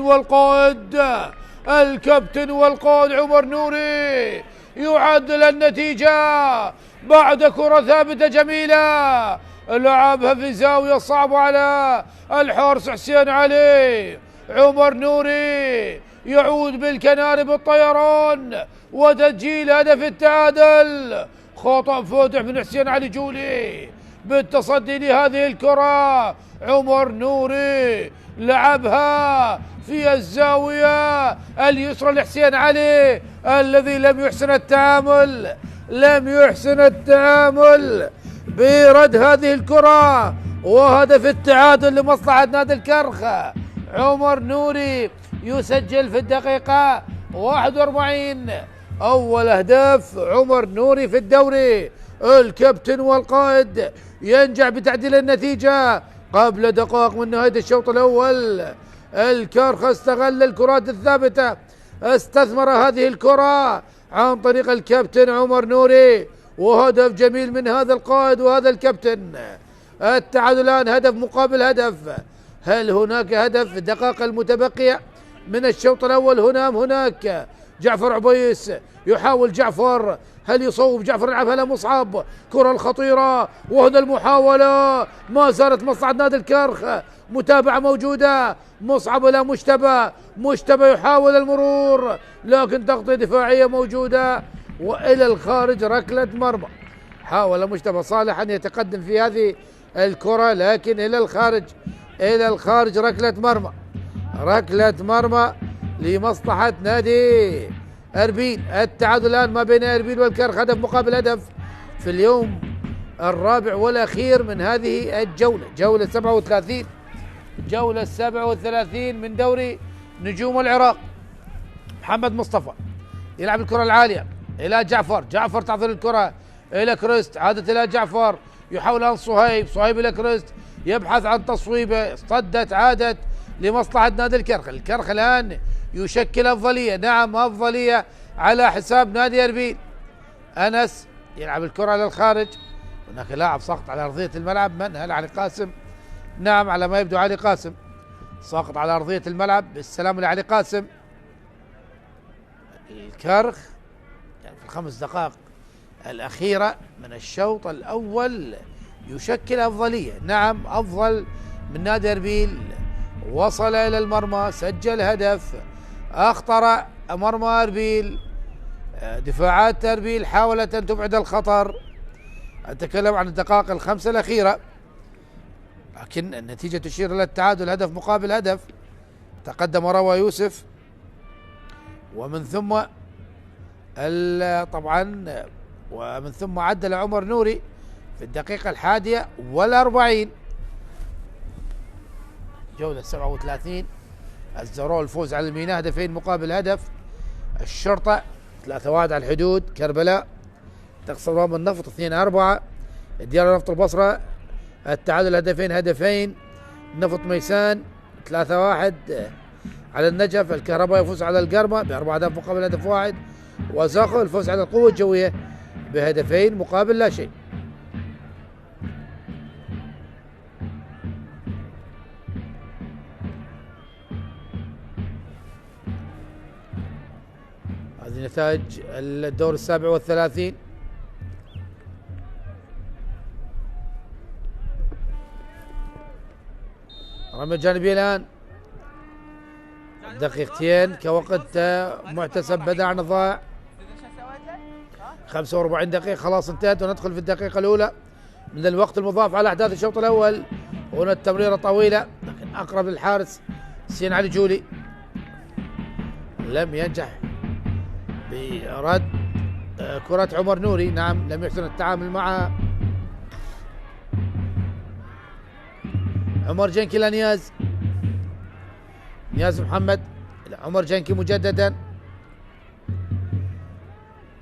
والقائد عمر نوري يعدل النتيجة بعد كرة ثابتة جميلة لعبها في زاوية صعبة على الحارس حسين علي. عمر نوري يعود بالكناري بالطيران وتسجيل هدف التعادل. خطأ فاتح من حسين علي جولي بالتصدي لهذه الكرة. عمر نوري لعبها في الزاوية اليسرى لحسين علي الذي لم يحسن التعامل برد هذه الكرة، وهدف التعادل لمصلحة نادي الكرخ. عمر نوري يسجل في الدقيقة 41 أول أهداف عمر نوري في الدوري. الكابتن والقائد ينجح بتعديل النتيجة قبل دقائق من نهاية الشوط الأول. الكرخ استغل الكرات الثابتة، استثمر هذه الكرة عن طريق الكابتن عمر نوري، وهدف جميل من هذا القائد وهذا الكابتن. التعادل الآن هدف مقابل هدف. هل هناك هدف في الدقائق المتبقية من الشوط الأول؟ هناك جعفر عبيس يحاول جعفر، هل يصوب جعفر؟ يلعبها لمصعب، كرة الخطيرة وهنا المحاولة، ما زالت مصلحة نادي الكرخ، متابعة موجودة، مصعب إلى مشتبه يحاول المرور لكن تغطية دفاعية موجودة وإلى الخارج ركلة مرمى. حاول مشتبه صالح أن يتقدم في هذه الكرة لكن إلى الخارج ركلة مرمى لمصلحة نادي أربيل. التعادل الآن ما بين أربيل والكرخ هدف مقابل هدف في اليوم الرابع والأخير من هذه الجولة، جولة 37 من دوري نجوم العراق. محمد مصطفى يلعب الكرة العالية إلى جعفر تعطي الكرة إلى كريست، عادت إلى جعفر، يحاول أن صهيب إلى كريست، يبحث عن تصويبه، صدت، عادت لمصلحة نادي الكرخ الآن يشكل أفضلية، نعم أفضلية على حساب نادي أربيل. أنس يلعب الكرة للخارج، هناك لاعب سقط على أرضية الملعب، من؟ هل علي قاسم؟ نعم على ما يبدو علي قاسم ساقط على أرضية الملعب. بالسلام لعلي قاسم. الكرخ يعني في الخمس دقائق الأخيرة من الشوط الأول يشكل أفضلية، نعم أفضل من نادي أربيل، وصل إلى المرمى، سجل هدف، أخطر مرمى أربيل، دفاعات أربيل حاولت أن تبعد الخطر. أتكلم عن الدقائق الخمسة الأخيرة، لكن النتيجة تشير إلى التعادل هدف مقابل هدف. تقدم روى يوسف ومن ثم عدل عمر نوري في الدقيقة 41. جولة 37 الزهراء الفوز على الميناء هدفين مقابل هدف. الشرطة 3-1 على الحدود. كربلاء تخسر امام النفط 2-4. ديار نفط البصرة التعادل هدفين. نفط ميسان 3-1 على النجف. الكهرباء يفوز على القرمة ب4 أهداف مقابل هدف واحد. وزاخو الفوز على القوة الجوية بهدفين مقابل لا شيء. هذه نتائج الدور 37. رمي جانبي الآن دقيقتين كوقت محتسب بدأ عن ضائع. 45 دقيقة خلاص انتهت، وندخل في الدقيقة الأولى من الوقت المضاف على أحداث الشوط الأول. هنا التمريرة طويلة لكن أقرب للحارس سين علي جولي، لم ينجح برد كرة عمر نوري، نعم لم يحسن التعامل معها. عمر جنكي لنياز، نياز محمد إلى عمر جنكي مجددا،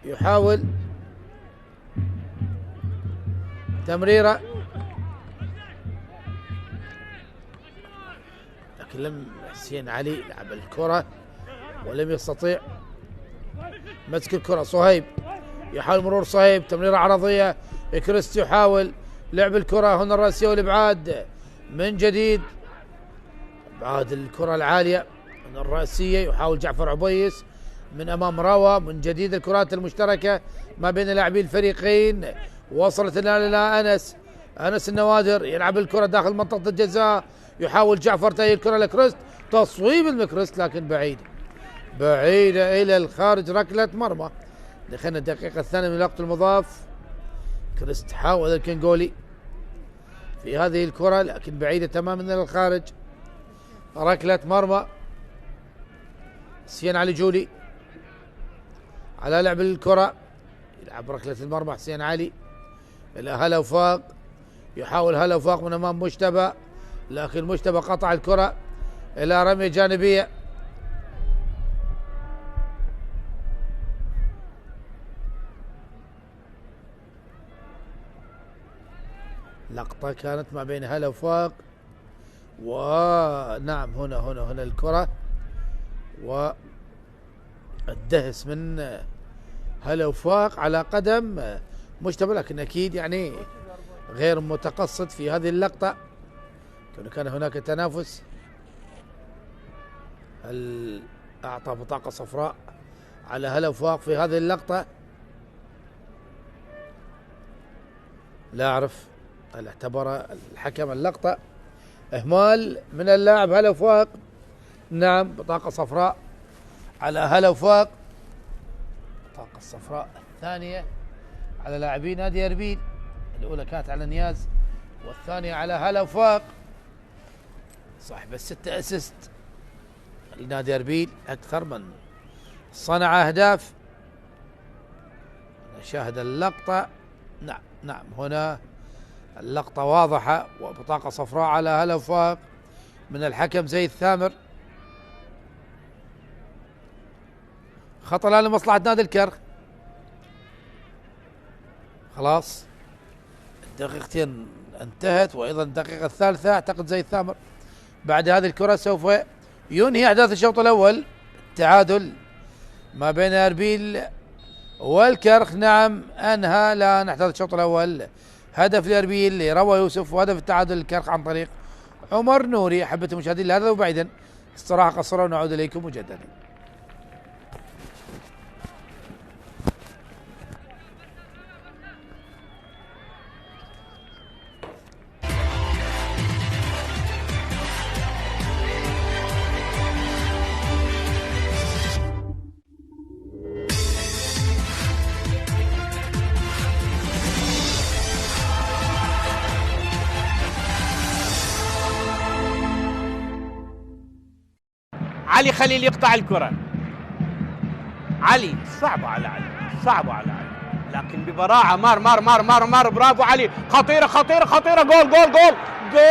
يحاول تمريرة لكن لم حسين علي لعب الكرة ولم يستطيع مسك الكرة. صهيب يحاول مرور صهيب، تمريرة عرضية. كريست يحاول لعب الكرة هنا الرأسية والإبعاد من جديد، بعد الكرة العالية من الرأسية. يحاول جعفر عبيس من أمام روى من جديد. الكرات المشتركة ما بين لاعبي الفريقين وصلت إلى أنس النوادر، يلعب الكرة داخل منطقة الجزاء. يحاول جعفر تهيئ الكرة لكريست، تصويب المكريست لكن بعيدة إلى الخارج، ركلة مرمى. دخلنا الدقيقة الثانية من الوقت المضاف. كريست حاول الكنغولي في هذه الكرة لكن بعيدة تماما إلى الخارج، ركلة مرمى. حسين علي جولي على لعب الكرة، يلعب ركلة المرمى حسين علي إلى هلا وفاق. يحاول هلا وفاق من أمام مشتبه لكن مشتبه قطع الكرة إلى رمية جانبية. لقطة كانت ما بين هلا وفاق، ونعم هنا الكرة والدهس من هلا وفاق على قدم مجتبى، لكن أكيد يعني غير متقصد في هذه اللقطة، كان هناك تنافس. هل أعطى بطاقة صفراء على هلا وفاق في هذه اللقطة؟ لا أعرف، هل اعتبر الحكم اللقطة إهمال من اللاعب هلا وفاق؟ نعم، بطاقة صفراء على هلا وفاق، البطاقة الصفراء الثانية على لاعبين نادي أربيل، الأولى كانت على نياز والثانية على هلا وفاق صاحب ال6 أسيست لنادي أربيل، أكثر من صنع أهداف. نشاهد اللقطة. نعم هنا اللقطة واضحة، وبطاقة صفراء على هلا وفاق من الحكم زيد ثامر. خطأ الآن لمصلحة نادي الكرخ. خلاص الدقيقتين انتهت، وأيضا الدقيقة الثالثة. أعتقد زيد ثامر بعد هذه الكرة سوف ينهي أحداث الشوط الأول، التعادل ما بين أربيل والكرخ. نعم أنهى الآن أحداث الشوط الأول، هدف لأربيل لروى يوسف، وهدف التعادل للكرخ عن طريق عمر نوري. أحبة المشاهدين لهذا وبعيدا استراحة قصيرة ونعود إليكم مجددا. علي خليل يقطع الكرة. علي صعبة على علي، صعبة على علي، لكن ببراعة مار مار مار مار مار. برافو علي، خطيرة خطيرة خطيرة. جول جول جول جول.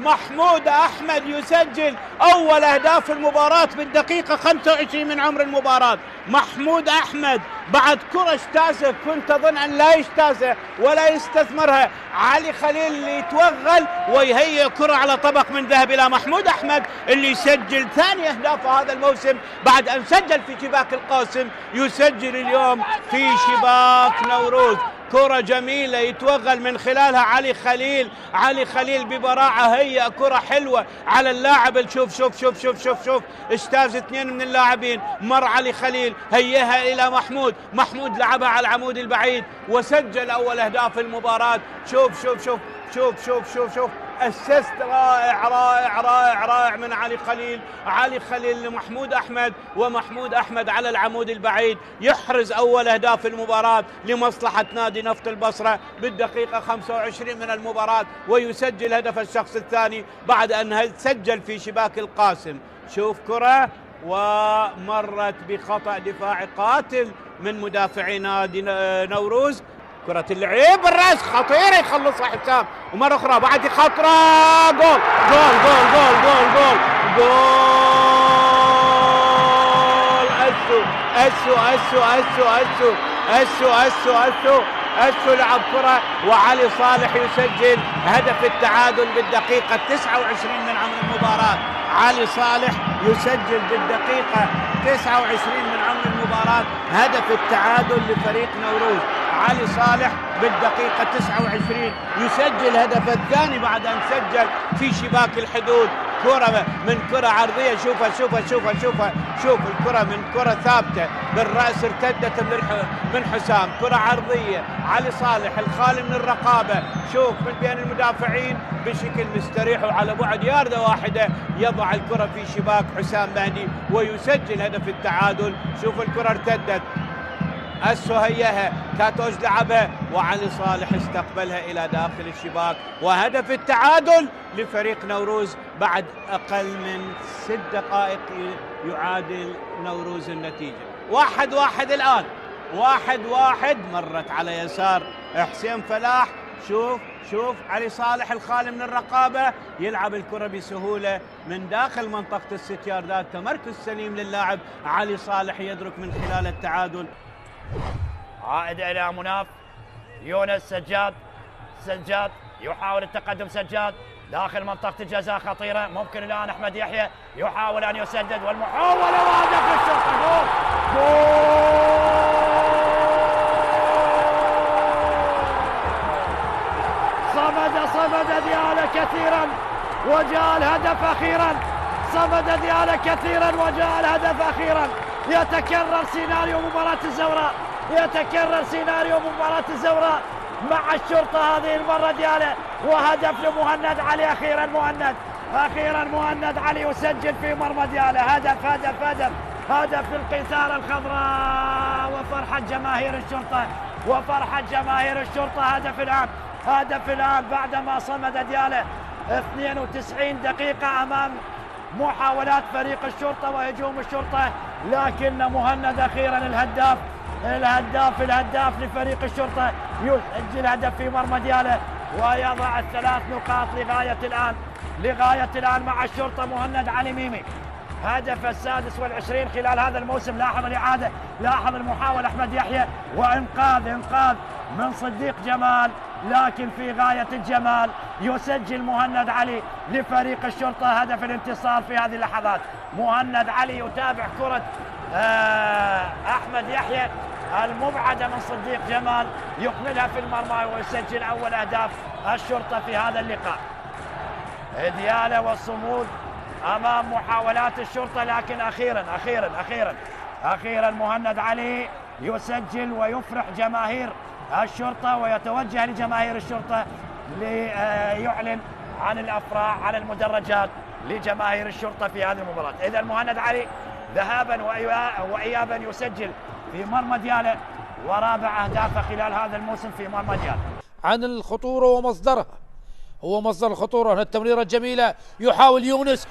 محمود أحمد يسجل أول أهداف المباراة بالدقيقة 25 من عمر المباراة. محمود أحمد بعد كرة اجتازه، كنت أظن أن لا يجتازه ولا يستثمرها. علي خليل اللي يتوغل ويهيئ كرة على طبق من ذهب إلى محمود أحمد اللي يسجل ثاني أهدافه هذا الموسم بعد أن سجل في شباك القاسم، يسجل اليوم في شباك نوروز. كرة جميلة يتوغل من خلالها علي خليل. علي خليل ببراعة هيئ كرة حلوة على اللاعب. شوف شوف شوف شوف شوف شوف اجتاز اثنين من اللاعبين، مر علي خليل هيئها إلى محمود. محمود لعبها على العمود البعيد وسجل أول أهداف المباراة. شوف شوف شوف شوف شوف شوف شوف اسيست رائع رائع رائع رائع من علي خليل. علي خليل لمحمود أحمد، ومحمود أحمد على العمود البعيد يحرز أول أهداف المباراة لمصلحة نادي نفط البصرة بالدقيقة 25 من المباراة، ويسجل هدف الشخص الثاني بعد أن سجل في شباك القاسم. شوف كرة ومرت بخطأ دفاعي قاتل من مدافعي نادي نوروز. كرة اللعيب بالراس خطيرة يخلصها حسام، ومرة أخرى بعد خطرة. جول جول جول جول جول جول جول. أسو أسو أسو أسو أسو أسو أسو أسو لعب كرة، وعلي صالح يسجل هدف التعادل بالدقيقة 29 من عمر المباراة. علي صالح يسجل بالدقيقة 29 من عمر المباراة هدف التعادل لفريق نوروز. علي صالح بالدقيقة 29 يسجل هدف الثاني بعد أن سجل في شباك الحدود. كرة من كرة عرضية، شوفها شوفها شوفها شوفها شوف الكرة من كرة ثابتة بالرأس ارتدت من حسام. كرة عرضية علي صالح الخالي من الرقابة، شوف من بين المدافعين بشكل مستريح وعلى بعد ياردة واحدة يضع الكرة في شباك حسام مهدي ويسجل هدف التعادل. شوف الكرة ارتدت، أسو هيها، كاتوج لعبها، وعلي صالح استقبلها إلى داخل الشباك، وهدف التعادل لفريق نوروز بعد أقل من 6 دقائق يعادل نوروز النتيجة. 1-1 الآن، 1-1. مرت على يسار حسين فلاح. شوف علي صالح الخالي من الرقابة يلعب الكرة بسهولة من داخل منطقة الست ياردات. تمركز سليم للاعب علي صالح يدرك من خلال التعادل. عائد إلى مناف، يونس. سجاد يحاول التقدم. سجاد داخل منطقة الجزاء خطيرة. ممكن الآن أحمد يحيى يحاول أن يسدد والمحاولة وهدف الشرطة. جول صمد ديالى كثيرا وجاء الهدف أخيرا. صمد ديالى كثيرا وجاء الهدف أخيرا. يتكرر سيناريو مباراة الزوراء مع الشرطة هذه المرة ديالى، وهدف لمهند علي. أخيرا مهند علي يسجل في مرمى ديالى. هدف للقيثارة الخضراء وفرحة جماهير الشرطة. هدف الآن بعدما صمد ديالى 92 دقيقة أمام محاولات فريق الشرطة وهجوم الشرطة، لكن مهند أخيرا الهداف لفريق الشرطة يسجل هدف في مرمى ديالى ويضع الثلاث نقاط لغاية الآن مع الشرطة. مهند علي ميمي هدف السادس والعشرين خلال هذا الموسم. لاحظ الإعادة، لاحظ المحاولة أحمد يحيى وإنقاذ من صديق جمال، لكن في غاية الجمال يسجل مهند علي لفريق الشرطة هدف الانتصار في هذه اللحظات. مهند علي يتابع كرة أحمد يحيى المبعدة من صديق جمال، يكملها في المرمى ويسجل أول أهداف الشرطة في هذا اللقاء. ديالى والصمود أمام محاولات الشرطة، لكن أخيرا مهند علي يسجل ويفرح جماهير الشرطة ويتوجه لجماهير الشرطة ليعلن عن الأفراح على المدرجات لجماهير الشرطة في هذه المباراة. إذا مهند علي ذهابا وإيابا يسجل في مرمى ديالى ورابع أهدافه خلال هذا الموسم في مرمى ديالى. عن الخطورة ومصدرها، هو مصدر الخطورة. هنا التمريرة الجميلة، يحاول يونس.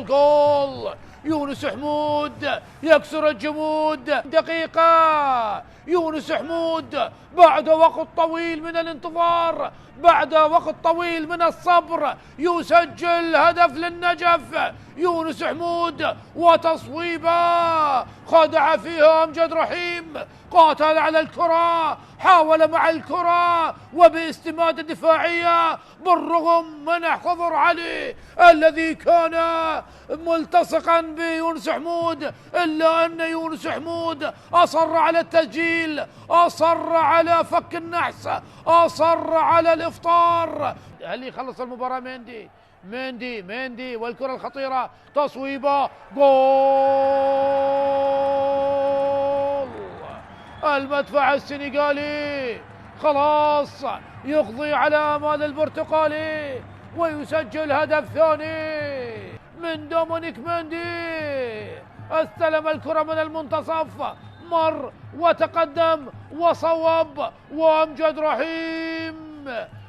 جول يونس حمود يكسر الجمود. دقيقة يونس حمود بعد وقت طويل من الانتظار، بعد وقت طويل من الصبر، يسجل هدف للنجف. يونس حمود وتصويبه خدع فيها أمجد رحيم، قاتل على الكرة، حاول مع الكرة وباستماتة دفاعية بالرغم من خضر علي الذي كان ملتصقا بيونس حمود، إلا أن يونس حمود أصر على التسجيل، أصر على فك النحس، أصر على الإفطار. هل يخلص المباراة مندي والكرة الخطيرة، تصويبه، جول. المدفع السنغالي خلاص يقضي على آمال البرتقالي ويسجل هدف ثاني من دومينيك مندي. استلم الكرة من المنتصف، مر وتقدم وصوب، وأمجد رحيم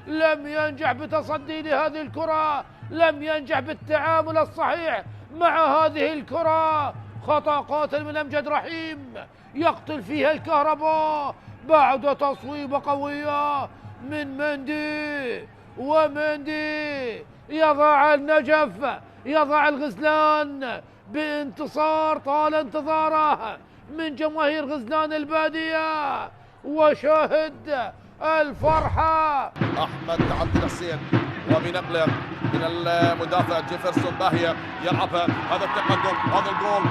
لم ينجح بتصدي لهذه الكرة، لم ينجح بالتعامل الصحيح مع هذه الكرة. خطأ قاتل من أمجد رحيم يقتل فيها الكهرباء بعد تصويبة قوية من مندي، ومندي يضع النجف، يضع الغزلان بانتصار طال انتظاره من جماهير غزلان البادية. وشاهد الفرحة أحمد عبد الحسين وبنقله من المدافع جيفرسون باهية يلعبها، هذا التقدم، هذا الجول،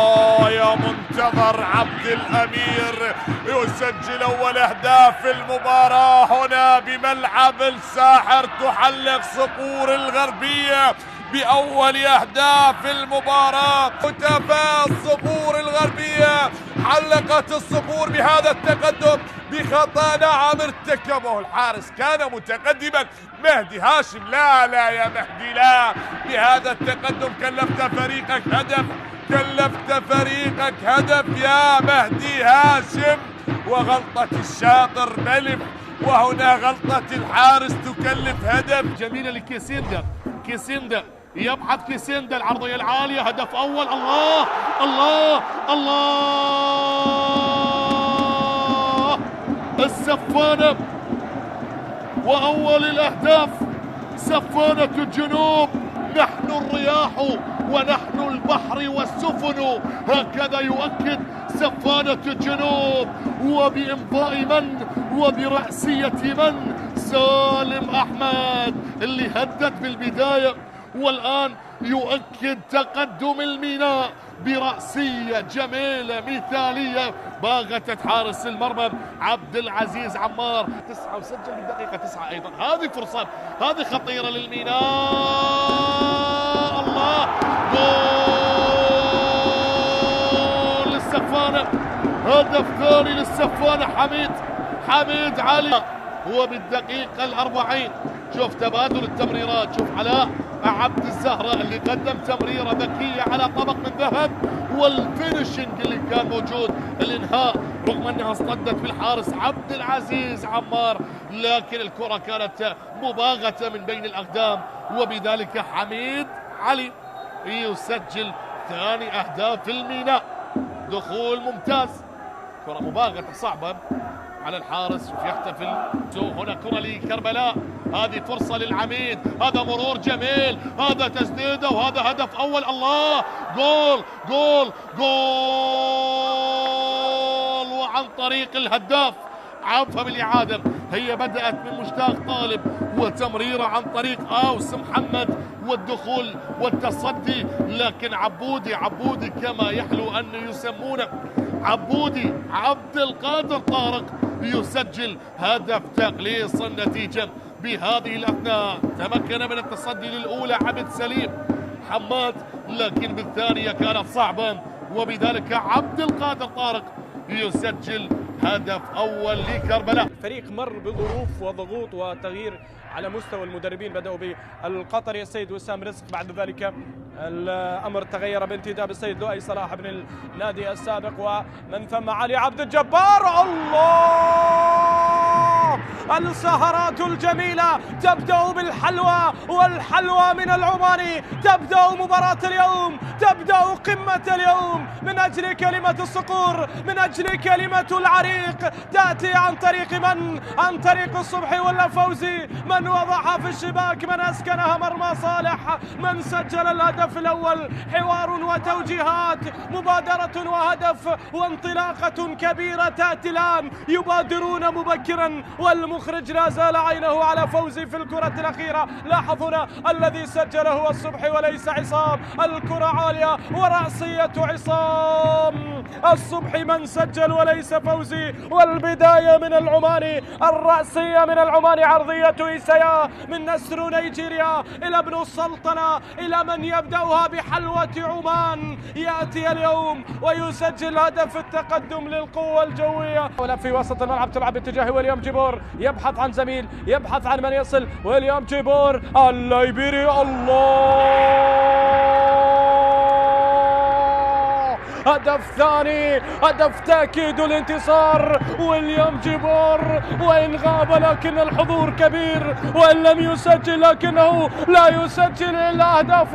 الله يا منتظر عبد الأمير يسجل أول أهداف المباراة هنا بملعب الساحر. تحلق صقور الغربية بأول أهداف المباراة. هتافات الصقور الغربية، حلقت الصقور بهذا التقدم بخطأ نعم ارتكبه الحارس، كان متقدما مهدي هاشم. لا يا مهدي لا، بهذا التقدم كلفت فريقك هدف يا مهدي هاشم. وغلطة الشاطر ملف، وهنا غلطة الحارس تكلف هدف. جميلة لكيسيندا، يبحث كيسيندا العرضية العالية، هدف أول. الله السفانة وأول الأهداف سفانة الجنوب، نحن الرياح ونحن البحر والسفن، هكذا يؤكد سفانة الجنوب. وبإمضاء من وبرأسية من؟ سالم أحمد اللي هدد بالبداية، والآن يؤكد تقدم الميناء برأسية جميلة مثالية باغتت حارس المرمى عبد العزيز عمار. 9 وسجل بالدقيقة 9 أيضا. هذه فرصة، هذه خطيرة للميناء. الله، جول للسفانة، هدف ثاني للسفانة. حميد علي هو بالدقيقة 40. شوف تبادل التمريرات، شوف علاء عبد الزهرة اللي قدم تمريرة ذكية على طبق من ذهب، والفينشنج اللي كان موجود، الانهاء رغم انها اصطدت بالحارس عبد العزيز عمار، لكن الكرة كانت مباغتة من بين الأقدام، وبذلك حميد علي يسجل ثاني أهداف الميناء. دخول ممتاز، كرة مباغتة صعبة على الحارس، شوف يحتفل. هنا كرة لكربلاء، هذه فرصة للعميد، هذا مرور جميل، هذا تسديده، وهذا هدف أول. الله، جول جول جول، وعن طريق الهداف. عفوا بالإعادة، هي بدأت من مشتاق طالب وتمريرة عن طريق أوس محمد والدخول والتصدي، لكن عبودي كما يحلو أن يسمونه، عبودي عبد القادر طارق يسجل هدف تقليص النتيجة. بهذه الأثناء تمكن من التصدي للأولى عبد سليم حماد، لكن بالثانية كانت صعبة، وبذلك عبد القادر طارق يسجل هدف أول لكربلاء. الفريق مر بظروف وضغوط وتغيير على مستوى المدربين، بدأوا بالقطري السيد وسام رزق، بعد ذلك الأمر تغير بانتداب السيد لؤي صلاح بن النادي السابق، ومن ثم علي عبد الجبار. الله، السهرات الجميلة تبدأ بالحلوى، والحلوى من العماني. تبدأ مباراة اليوم، تبدأ قمة اليوم من أجل كلمة الصقور، من أجل كلمة العريق، تأتي عن طريق من؟ عن طريق الصبحي ولا فوزي؟ من وضعها في الشباك؟ من أسكنها مرمى صالح؟ من سجل الهدف الأول؟ حوار وتوجيهات، مبادرة وهدف وانطلاقة كبيرة تأتي الآن. يبادرون مبكرا، والمخرج لا زال عينه على فوزي في الكرة الأخيرة. لاحظ هنا الذي سجل هو الصبحي وليس عصام. الكرة عالية ورأسية عصام. الصبحي من سجل وليس فوزي، والبداية من العماني، الرأسية من العماني، عرضية إيسايا من نسر نيجيريا إلى ابن السلطنة، إلى من يبدأها بحلوة عمان. يأتي اليوم ويسجل هدف التقدم للقوة الجوية. ولا في وسط الملعب، تلعب باتجاه ويليام جيبور، يبحث عن زميل، يبحث عن من يصل. ويليام جيبور الليبيري. الله، هدف ثاني، هدف تأكيد الانتصار. ويليام جيبور وإن غاب لكن الحضور كبير، وإن لم يسجل لكنه لا يسجل إلا أهداف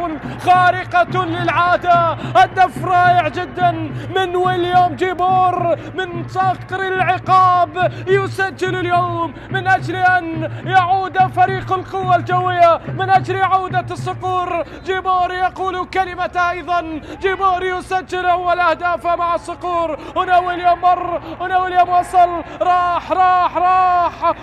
خارقة للعادة. هدف رائع جدا من ويليام جيبور من صقر العقاب، يسجل اليوم من أجل أن يعود فريق القوة الجوية، من أجل عودة الصقور. جيبور يقول كلمة أيضا، جيبور يسجل أول أهدافه مع الصقور. هنا ويليام مر، هنا ويليام وصل، راح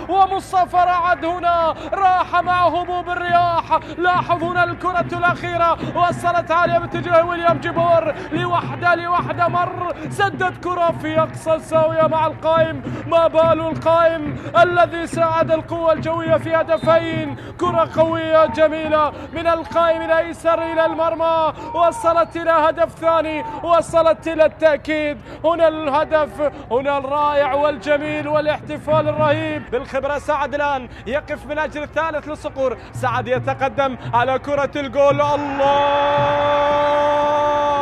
ومصطفى رعد هنا راح مع هبوب الرياح. لاحظ هنا الكرة الأخيرة وصلت عالية باتجاه ويليام جيبور، لوحده مر، سدد كرة في أقصى الزاوية مع القائم. ما بال القائم الذي ساعد القوة الجوية في هدفين. كرة قوية جميلة من القائم الأيسر إلى المرمى، وصلت إلى هدف ثاني، وصلت إلى التأكيد. هنا الهدف، هنا الرائع والجميل والاحتفال الرهيب بالخبرة. سعد الآن يقف من أجل الثالث للصقور، سعد يتقدم على كرة الجول. الله،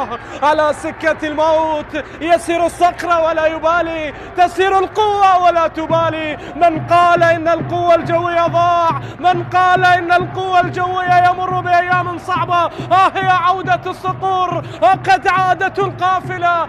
الله على سكة الموت، يسير الصقر ولا يبالي، تسير القوة ولا تبالي. من قال إن القوة الجوية ضاع، من قال إن القوة الجوية يمر بأيام صعبة، هي عودة الصقور، قد عادت القافلة،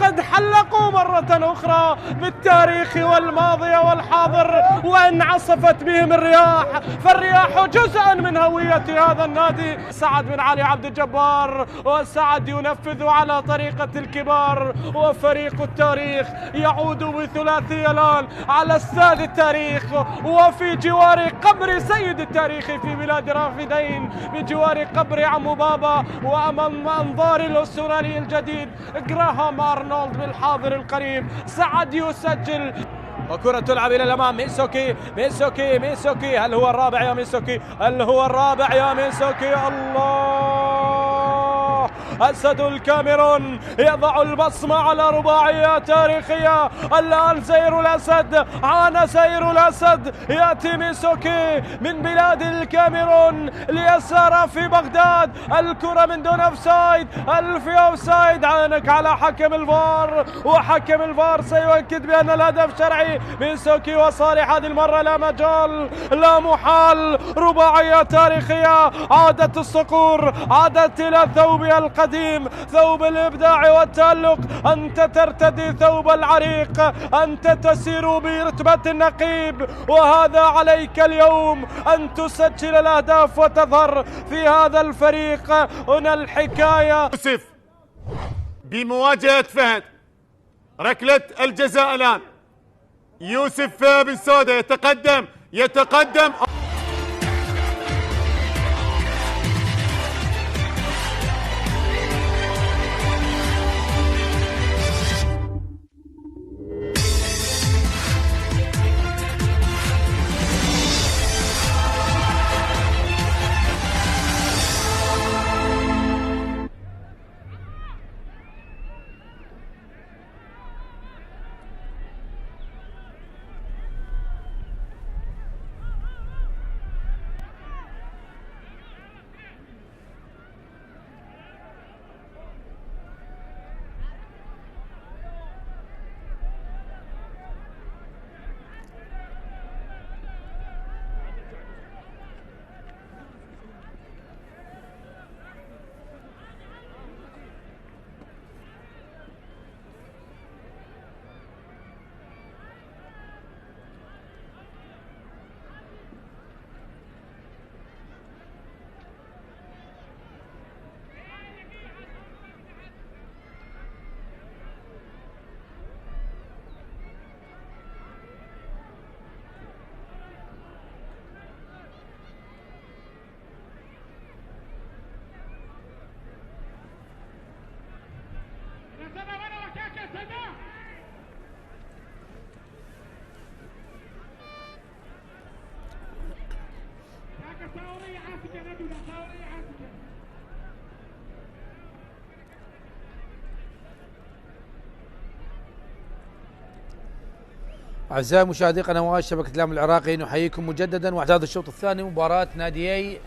قد حلقوا مرة أخرى بالتاريخ والماضي والحاضر. وإن عصفت بهم الرياح فالرياح جزء من هوية هذا النادي. سعد بن علي عبد الجبار، وسعد ينفذ على طريقة الكبار، وفريق التاريخ يعود بثلاثي الآن على استاد التاريخ وفي جوار قبر سيد التاريخ في بلاد رافدين، بجوار قبر عمو بابا، وأمام أنظار الأسترالي الجديد جراهام أرنولد بالحاضر القريب. سعد يسجل، وكرة تلعب إلى الأمام. ميسوكي ميسوكي ميسوكي، هل هو الرابع يا ميسوكي؟ هل هو الرابع يا ميسوكي؟ الله، أسد الكاميرون يضع البصمة على رباعية تاريخية. الآن سير الأسد، عانى سير الأسد، يأتي ميسوكي من بلاد الكاميرون ليسار في بغداد. الكرة من دون أوفسايد، في أوفسايد، عانك على حكم الفار، وحكم الفار سيؤكد بأن الهدف شرعي. ميسوكي وصالح هذه المرة لا مجال لا محال، رباعية تاريخية. عادت الصقور، عادت إلى ثوبها القديم، ثوب الإبداع والتألق. أنت ترتدي ثوب العريق، أنت تسير برتبة النقيب، وهذا عليك اليوم أن تسجل الأهداف وتظهر في هذا الفريق. هنا الحكاية. يوسف بمواجهة فهد، ركلة الجزاء الآن. يوسف بن سودة يتقدم. أعزائي مشاهدي قنوات شبكة الإعلام العراقي، نحييكم مجددا. واعتاد الشوط الثاني مباراة ناديي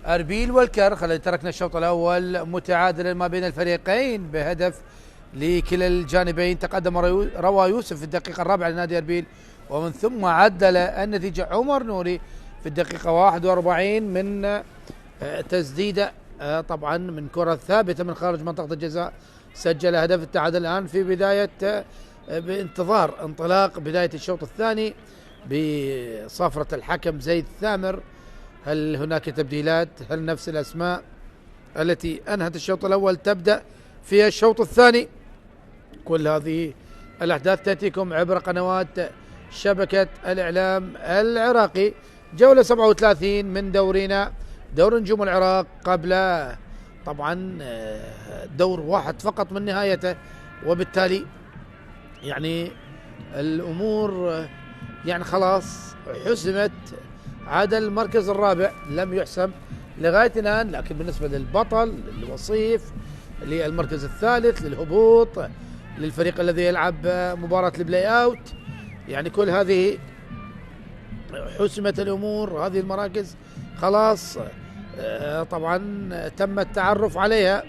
أربيل والكرخ الذي تركنا الشوط الأول متعادلا ما بين الفريقين بهدف لكلا الجانبين. تقدم روى يوسف في الدقيقة الرابعة لنادي أربيل، ومن ثم عدل النتيجة عمر نوري في الدقيقة 41 من تسديدة طبعا من كرة ثابتة من خارج منطقة الجزاء، سجل هدف التعادل. الآن في بداية بانتظار انطلاق بداية الشوط الثاني بصفرة الحكم زيد ثامر. هل هناك تبديلات؟ هل نفس الأسماء التي أنهت الشوط الأول تبدأ في الشوط الثاني؟ كل هذه الأحداث تأتيكم عبر قنوات شبكة الإعلام العراقي. جولة 37 من دورنا، دور نجوم العراق، قبل طبعا دور واحد فقط من نهايته، وبالتالي يعني الأمور يعني خلاص حسمت. عاد المركز الرابع لم يحسم لغاية الآن، لكن بالنسبة للبطل الوصيف للمركز الثالث للهبوط للفريق الذي يلعب مباراة البلاي اوت، يعني كل هذه حسمت الأمور. هذه المراكز خلاص طبعا تم التعرف عليها.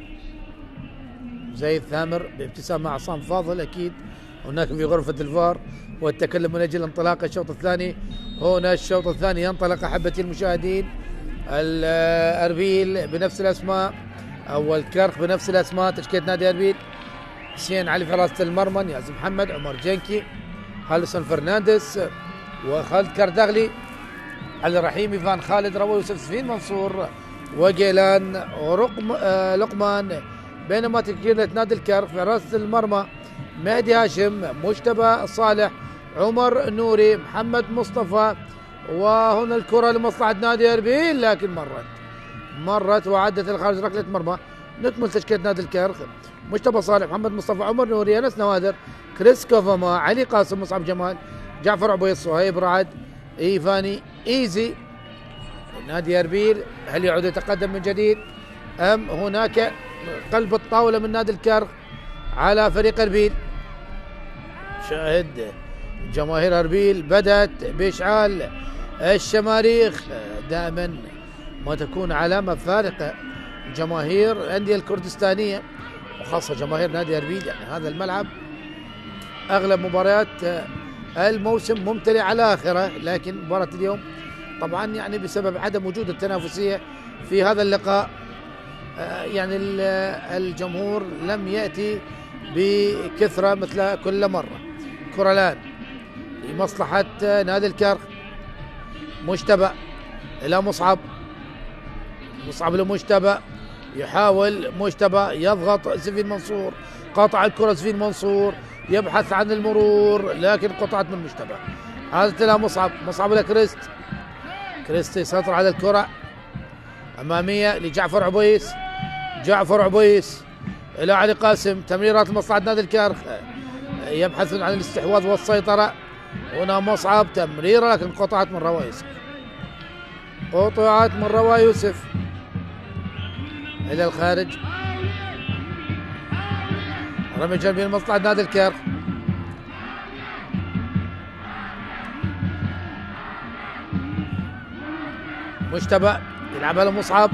زيد ثامر بابتسام مع عصام فاضل. اكيد هناك في غرفة الفار والتكلم من اجل انطلاق الشوط الثاني. هنا الشوط الثاني ينطلق احبتي المشاهدين. الاربيل بنفس الاسماء او الكرخ بنفس الاسماء، تشكيله نادي اربيل: حسين علي في حراسه المرمى، نياز محمد، عمر جنكي، هالسون فرنانديز، وخالد كردغلي، علي رحيمي، فان خالد، روى، يوسف سفين منصور، وجيلان لقمان. بينما تشكيله نادي الكرخ في حراسه المرمى: مهدي هاشم، مجتبى صالح، عمر نوري، محمد مصطفى. وهنا الكرة لمصلحة نادي اربيل لكن مرت وعدت الخارج ركلة مرمى. نكمل تشكيلة نادي الكرخ: مجتبى صالح، محمد مصطفى، عمر نوري، انس نوادر، كريس كوفما، علي قاسم، مصعب جمال، جعفر عبيد، صهيب رعد، ايفاني ايزي. نادي اربيل هل يعود يتقدم من جديد ام هناك قلب الطاولة من نادي الكرخ على فريق اربيل؟ شاهد جماهير اربيل بدأت بإشعال الشماريخ. دائما ما تكون علامة فارقة جماهير الأندية الكردستانية وخاصة جماهير نادي اربيل. يعني هذا الملعب أغلب مباريات الموسم ممتلئ على آخره، لكن مباراة اليوم طبعا يعني بسبب عدم وجود التنافسية في هذا اللقاء يعني الجمهور لم يأتي بكثرة مثل كل مرة. كرة الآن لمصلحة نادي الكرخ: مجتبى إلى مصعب لمجتبى، يحاول مجتبى يضغط سفين منصور، قاطع الكرة سفين منصور، يبحث عن المرور لكن قطعت من مجتبى. عادت إلى مصعب إلى كريست يسيطر على الكرة أمامية لجعفر عبيس إلى علي قاسم، تمريرات لمصلحة نادي الكرخ، يبحثون عن الاستحواذ والسيطرة. هنا مصعب، تمريرة لكن قطعت من روا يوسف إلى الخارج. رمي جانبي لمصلحة نادي الكرخ. مجتبى يلعبها لمصعب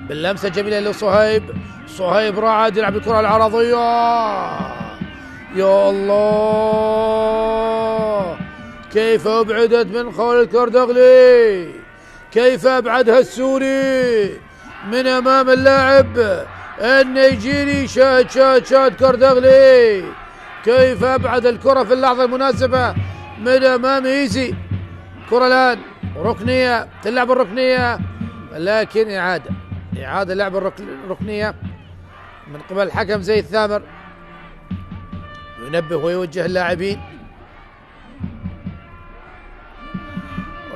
باللمسة الجميلة لصهيب رعد، يلعب الكرة العرضية. يا الله كيف أبعدت من خالد كردغلي، كيف أبعدها السوري من أمام اللاعب النيجيري. شاد كردغلي كيف أبعد الكرة في اللحظة المناسبة من أمام إيزي. كرة الآن ركنية، تلعب الركنية لكن إعادة لعب الركنية من قبل الحكم زيد ثامر، ينبه ويوجه اللاعبين.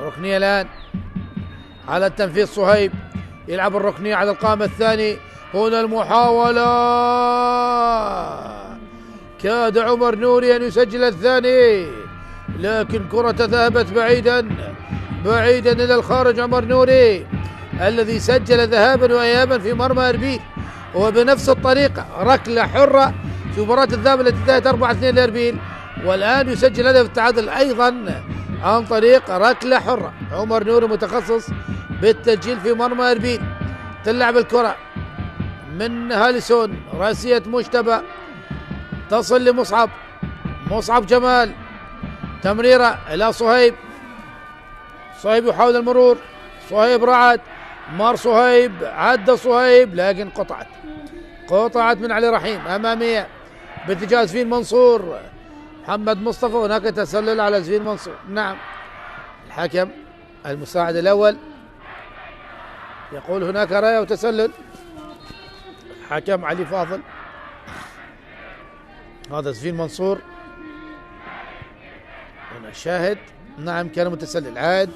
ركنية الآن على التنفيذ، صهيب يلعب الركنية على القائم الثاني. هنا المحاولة، كاد عمر نوري أن يسجل الثاني لكن كرة ذهبت بعيدا إلى الخارج. عمر نوري الذي سجل ذهابا وإيابا في مرمى اربيل، وبنفس الطريقة ركلة حرة في مباراة الذهاب التي انتهت 4-2 لاربيل، والآن يسجل هدف التعادل أيضا عن طريق ركلة حرة. عمر نوري متخصص بالتسجيل في مرمى اربيل. تلعب الكرة من هالسون، راسية مجتبى تصل مصعب جمال، تمريرة إلى صهيب يحاول المرور، صهيب رعد، مار صهيب، عدى صهيب لكن قطعت من علي رحيم أمامية باتجاه سفين منصور. محمد مصطفى، هناك تسلل على سفين منصور. نعم، الحكم المساعد الأول يقول هناك راية وتسلل. حكم علي فاضل، هذا سفين منصور، هنا الشاهد. نعم كان متسلل، عاد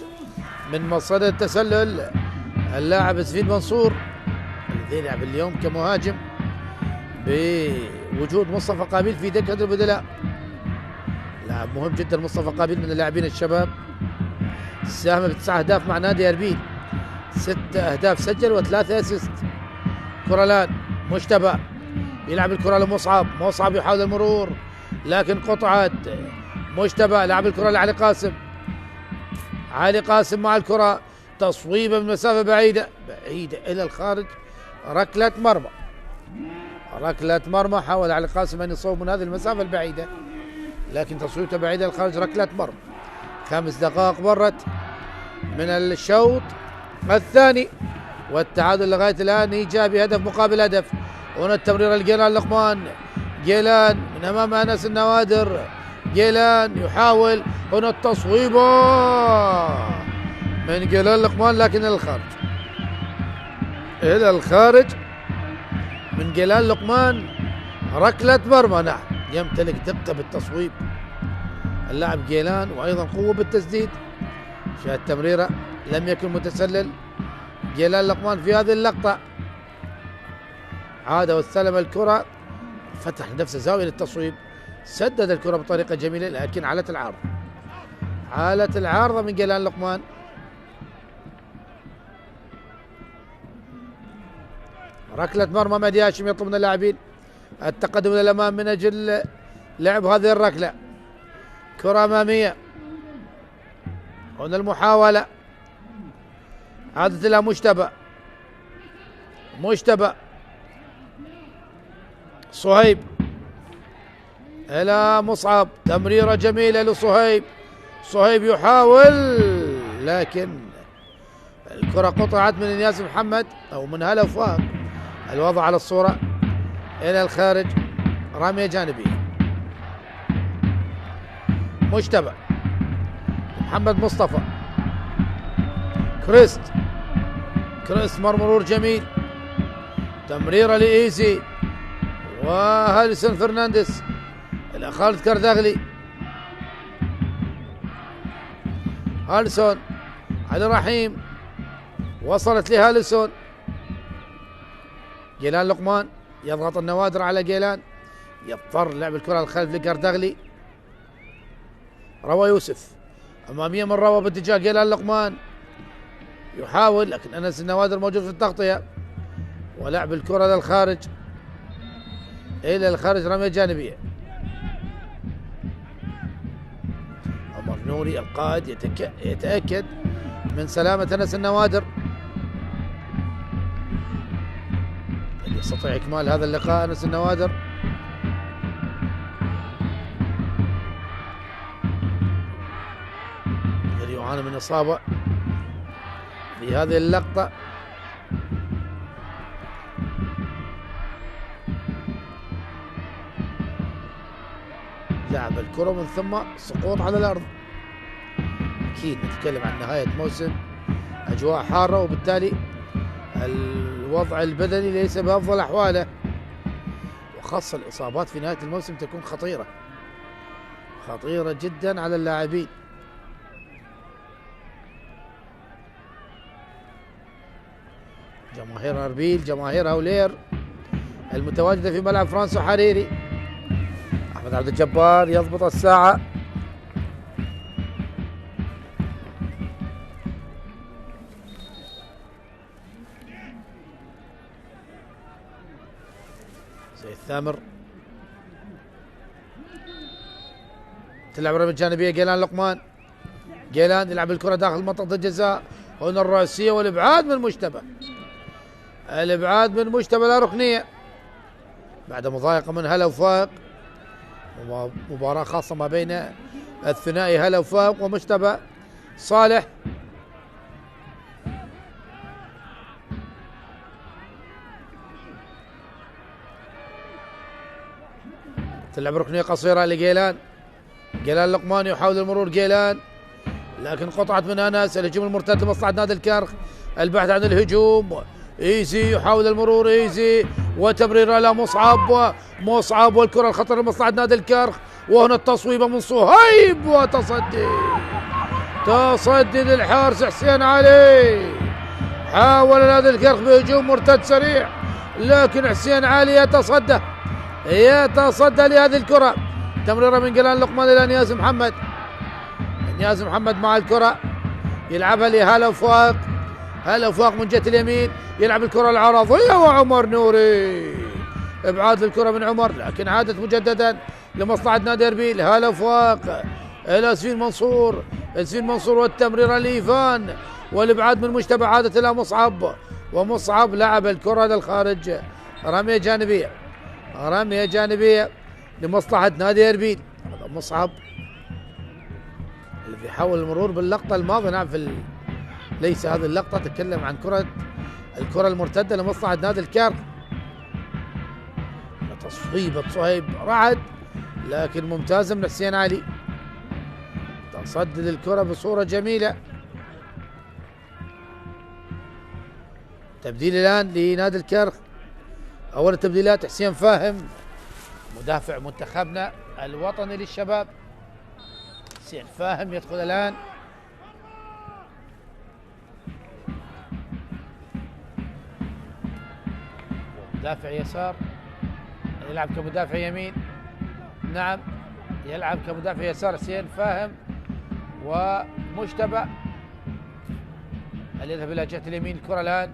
من مصيدة التسلل اللاعب سفين منصور الذي يلعب اليوم كمهاجم بوجود مصطفى قابيل في دكة البدلاء. لاعب مهم جدا مصطفى قابيل من اللاعبين الشباب، ساهم ب9 أهداف مع نادي اربيل، 6 أهداف سجل و3 اسيست. كرة الآن مجتبى يلعب الكرة لمصعب يحاول المرور لكن قطعت. مجتبى لعب الكرة لعلي قاسم مع الكرة، تصويبة من مسافة بعيدة إلى الخارج، ركلة مرمى. ركلة مرمى. حاول علي قاسم أن يصوب من هذه المسافة البعيدة لكن تصويبته بعيدة للخارج. ركلة مرمى. 5 دقائق مرت من الشوط الثاني والتعادل لغاية الآن إيجابي، هدف مقابل هدف. هنا التمريرة لجيلان لقمان. جيلان من أمام أنس النوادر. جيلان يحاول هنا التصويبة من جيلان لقمان لكن إلى الخارج من جيلان لقمان. ركلة مرمى. نعم يمتلك دقة بالتصويب اللاعب جيلان وأيضا قوة بالتسديد. شاهد التمريرة لم يكن متسلل جيلان لقمان في هذه اللقطة. عاد واستلم الكرة، فتح نفسه زاوية للتصويب، سدد الكرة بطريقة جميلة لكن علت العارضة. علت العارضة من جيلان لقمان. ركلة مرمى. مهدي هاشم يطلب من اللاعبين التقدم إلى الأمام من أجل لعب هذه الركلة. كرة أمامية. هنا المحاولة عادت إلى مجتبى. صهيب إلى مصعب. تمريرة جميلة لصهيب. صهيب يحاول لكن الكرة قطعت من انياس محمد أو من هلا وفاق. الوضع على الصورة إلى الخارج. رمية جانبية. مجتبى. محمد مصطفى. كريست مرمرور جميل. تمريرة لإيزي وهاليسون فرنانديز إلى خالد كردغلي. هاليسون علي رحيم وصلت لهاليسون. جيلان لقمان يضغط النوادر على جيلان، يضطر لعب الكرة الخلف لكردغلي. روى يوسف أمامية من روى باتجاه جيلان لقمان، يحاول لكن أنس النوادر موجود في التغطية ولعب الكرة للخارج إلى الخارج. رمية جانبية. عمر نوري القائد يتأكد من سلامة أنس النوادر. يستطيع إكمال هذا اللقاء أنس النوادر. يعاني من إصابة في هذه اللقطة. لعب الكرة من ثم سقوط على الأرض. أكيد نتكلم عن نهاية موسم، أجواء حارة وبالتالي الوضع البدني ليس بأفضل أحواله، وخاصة الإصابات في نهاية الموسم تكون خطيرة جدا على اللاعبين. جماهير أربيل، جماهير هولير المتواجدة في ملعب فرانسو حريري. أحمد عبد الجبار يضبط الساعة. زي الثامر تلعب رمية جانبية. جيلان لقمان. جيلان يلعب الكرة داخل منطقة الجزاء. هنا الرأسية والإبعاد من مجتبى. الإبعاد من مجتبى لا ركنية بعد مضايقة من هلا وفاق. مباراة خاصة ما بين الثنائي هلا وفاق ومجتبى صالح. تلعب ركنية قصيرة لجيلان. جيلان لقمان يحاول المرور. جيلان لكن قطعت من أنس. الهجوم المرتد لمصلحة نادي الكرخ. البحث عن الهجوم. ايزي يحاول المرور. ايزي وتمرير على مصعب والكرة الخطرة لمصلحة نادي الكرخ. وهنا التصويبة من صهيب تصدي للحارس حسين علي. حاول نادي الكرخ بهجوم مرتد سريع لكن حسين علي يتصدى لهذه الكرة. تمريرة من جيلان لقمان إلى انياس محمد. انياس محمد مع الكرة يلعبها لهلا وفاق. هلا وفاق من جهة اليمين يلعب الكرة العرضية وعمر نوري. ابعاد للكرة من عمر لكن عادت مجددا لمصلحة نادي اربيل. هلا وفاق الى سفين منصور والتمريرة لإيفان والابعاد من مجتبى. عادت الى مصعب ومصعب لعب الكرة للخارج. رمية جانبية. رمية جانبية لمصلحة نادي أربيل. هذا مصعب الذي حاول المرور باللقطة الماضية. نعم ليس هذه اللقطة، تكلم عن الكرة المرتدة لمصلحة نادي الكرخ. تصويبة صهيب رعد لكن ممتازة من حسين علي، تصدد الكرة بصورة جميلة. تبديل الآن لنادي الكرخ. أول التبديلات حسين فاهم مدافع منتخبنا الوطني للشباب. حسين فاهم يدخل الآن. مدافع يسار يلعب كمدافع يمين. نعم يلعب كمدافع يسار حسين فاهم ومجتبى. هل يذهب إلى جهة اليمين الكرة الآن؟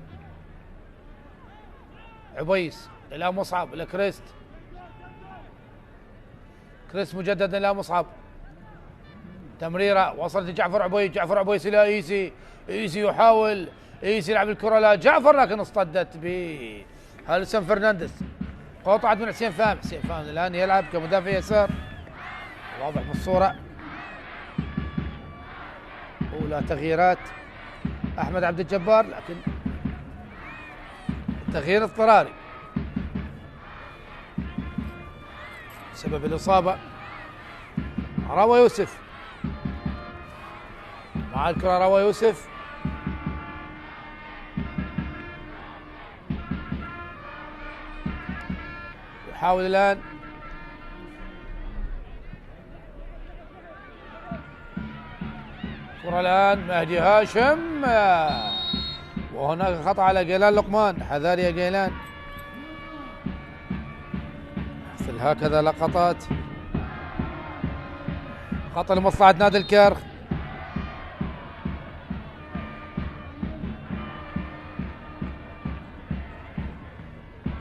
عبيس إلى مصعب إلى كريست. كريست مجددا إلى مصعب. تمريرة وصلت لجعفر عبيس. جعفر عبيس إلى إيسي. إيسي يحاول. إيسي يلعب الكرة لا جعفر لكن اصطدت بهالسن فرنانديز. قطعت من حسين فاهم. حسين فاهم الآن يلعب كمدافع يسار واضح بالصورة. أولى تغييرات أحمد عبد الجبار لكن تغيير اضطراري بسبب الإصابة. روى يوسف مع الكرة. روى يوسف يحاول الآن كرة الآن مهدي هاشم وهناك خطأ على جيلان لقمان. حذار يا جيلان، مثل هكذا لقطات خطأ لمصلحة نادي الكرخ.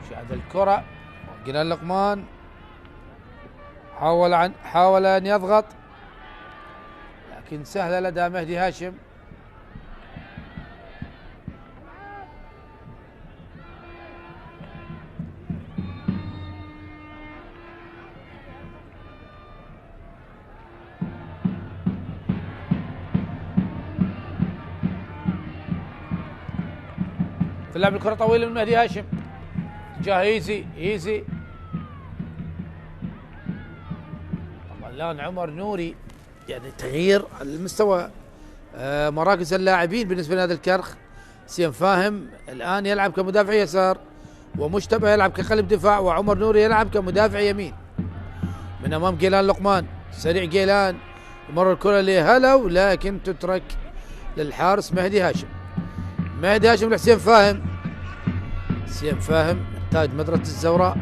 شاهد الكرة جيلان لقمان حاول أن يضغط لكن سهلة لدى مهدي هاشم. تلعب الكرة طويلة من مهدي هاشم تجاه ايزي. طبعا الآن عمر نوري يعني تغيير المستوى مراكز اللاعبين بالنسبة لنادي الكرخ. حسين فاهم الآن يلعب كمدافع يسار ومجتبى يلعب كقلب دفاع وعمر نوري يلعب كمدافع يمين من أمام جيلان لقمان. سريع جيلان يمر الكرة لهلو لكن تترك للحارس مهدي هاشم. مهدي هاشم لحسين فاهم. حسين فاهم تاج مدرسة الزوراء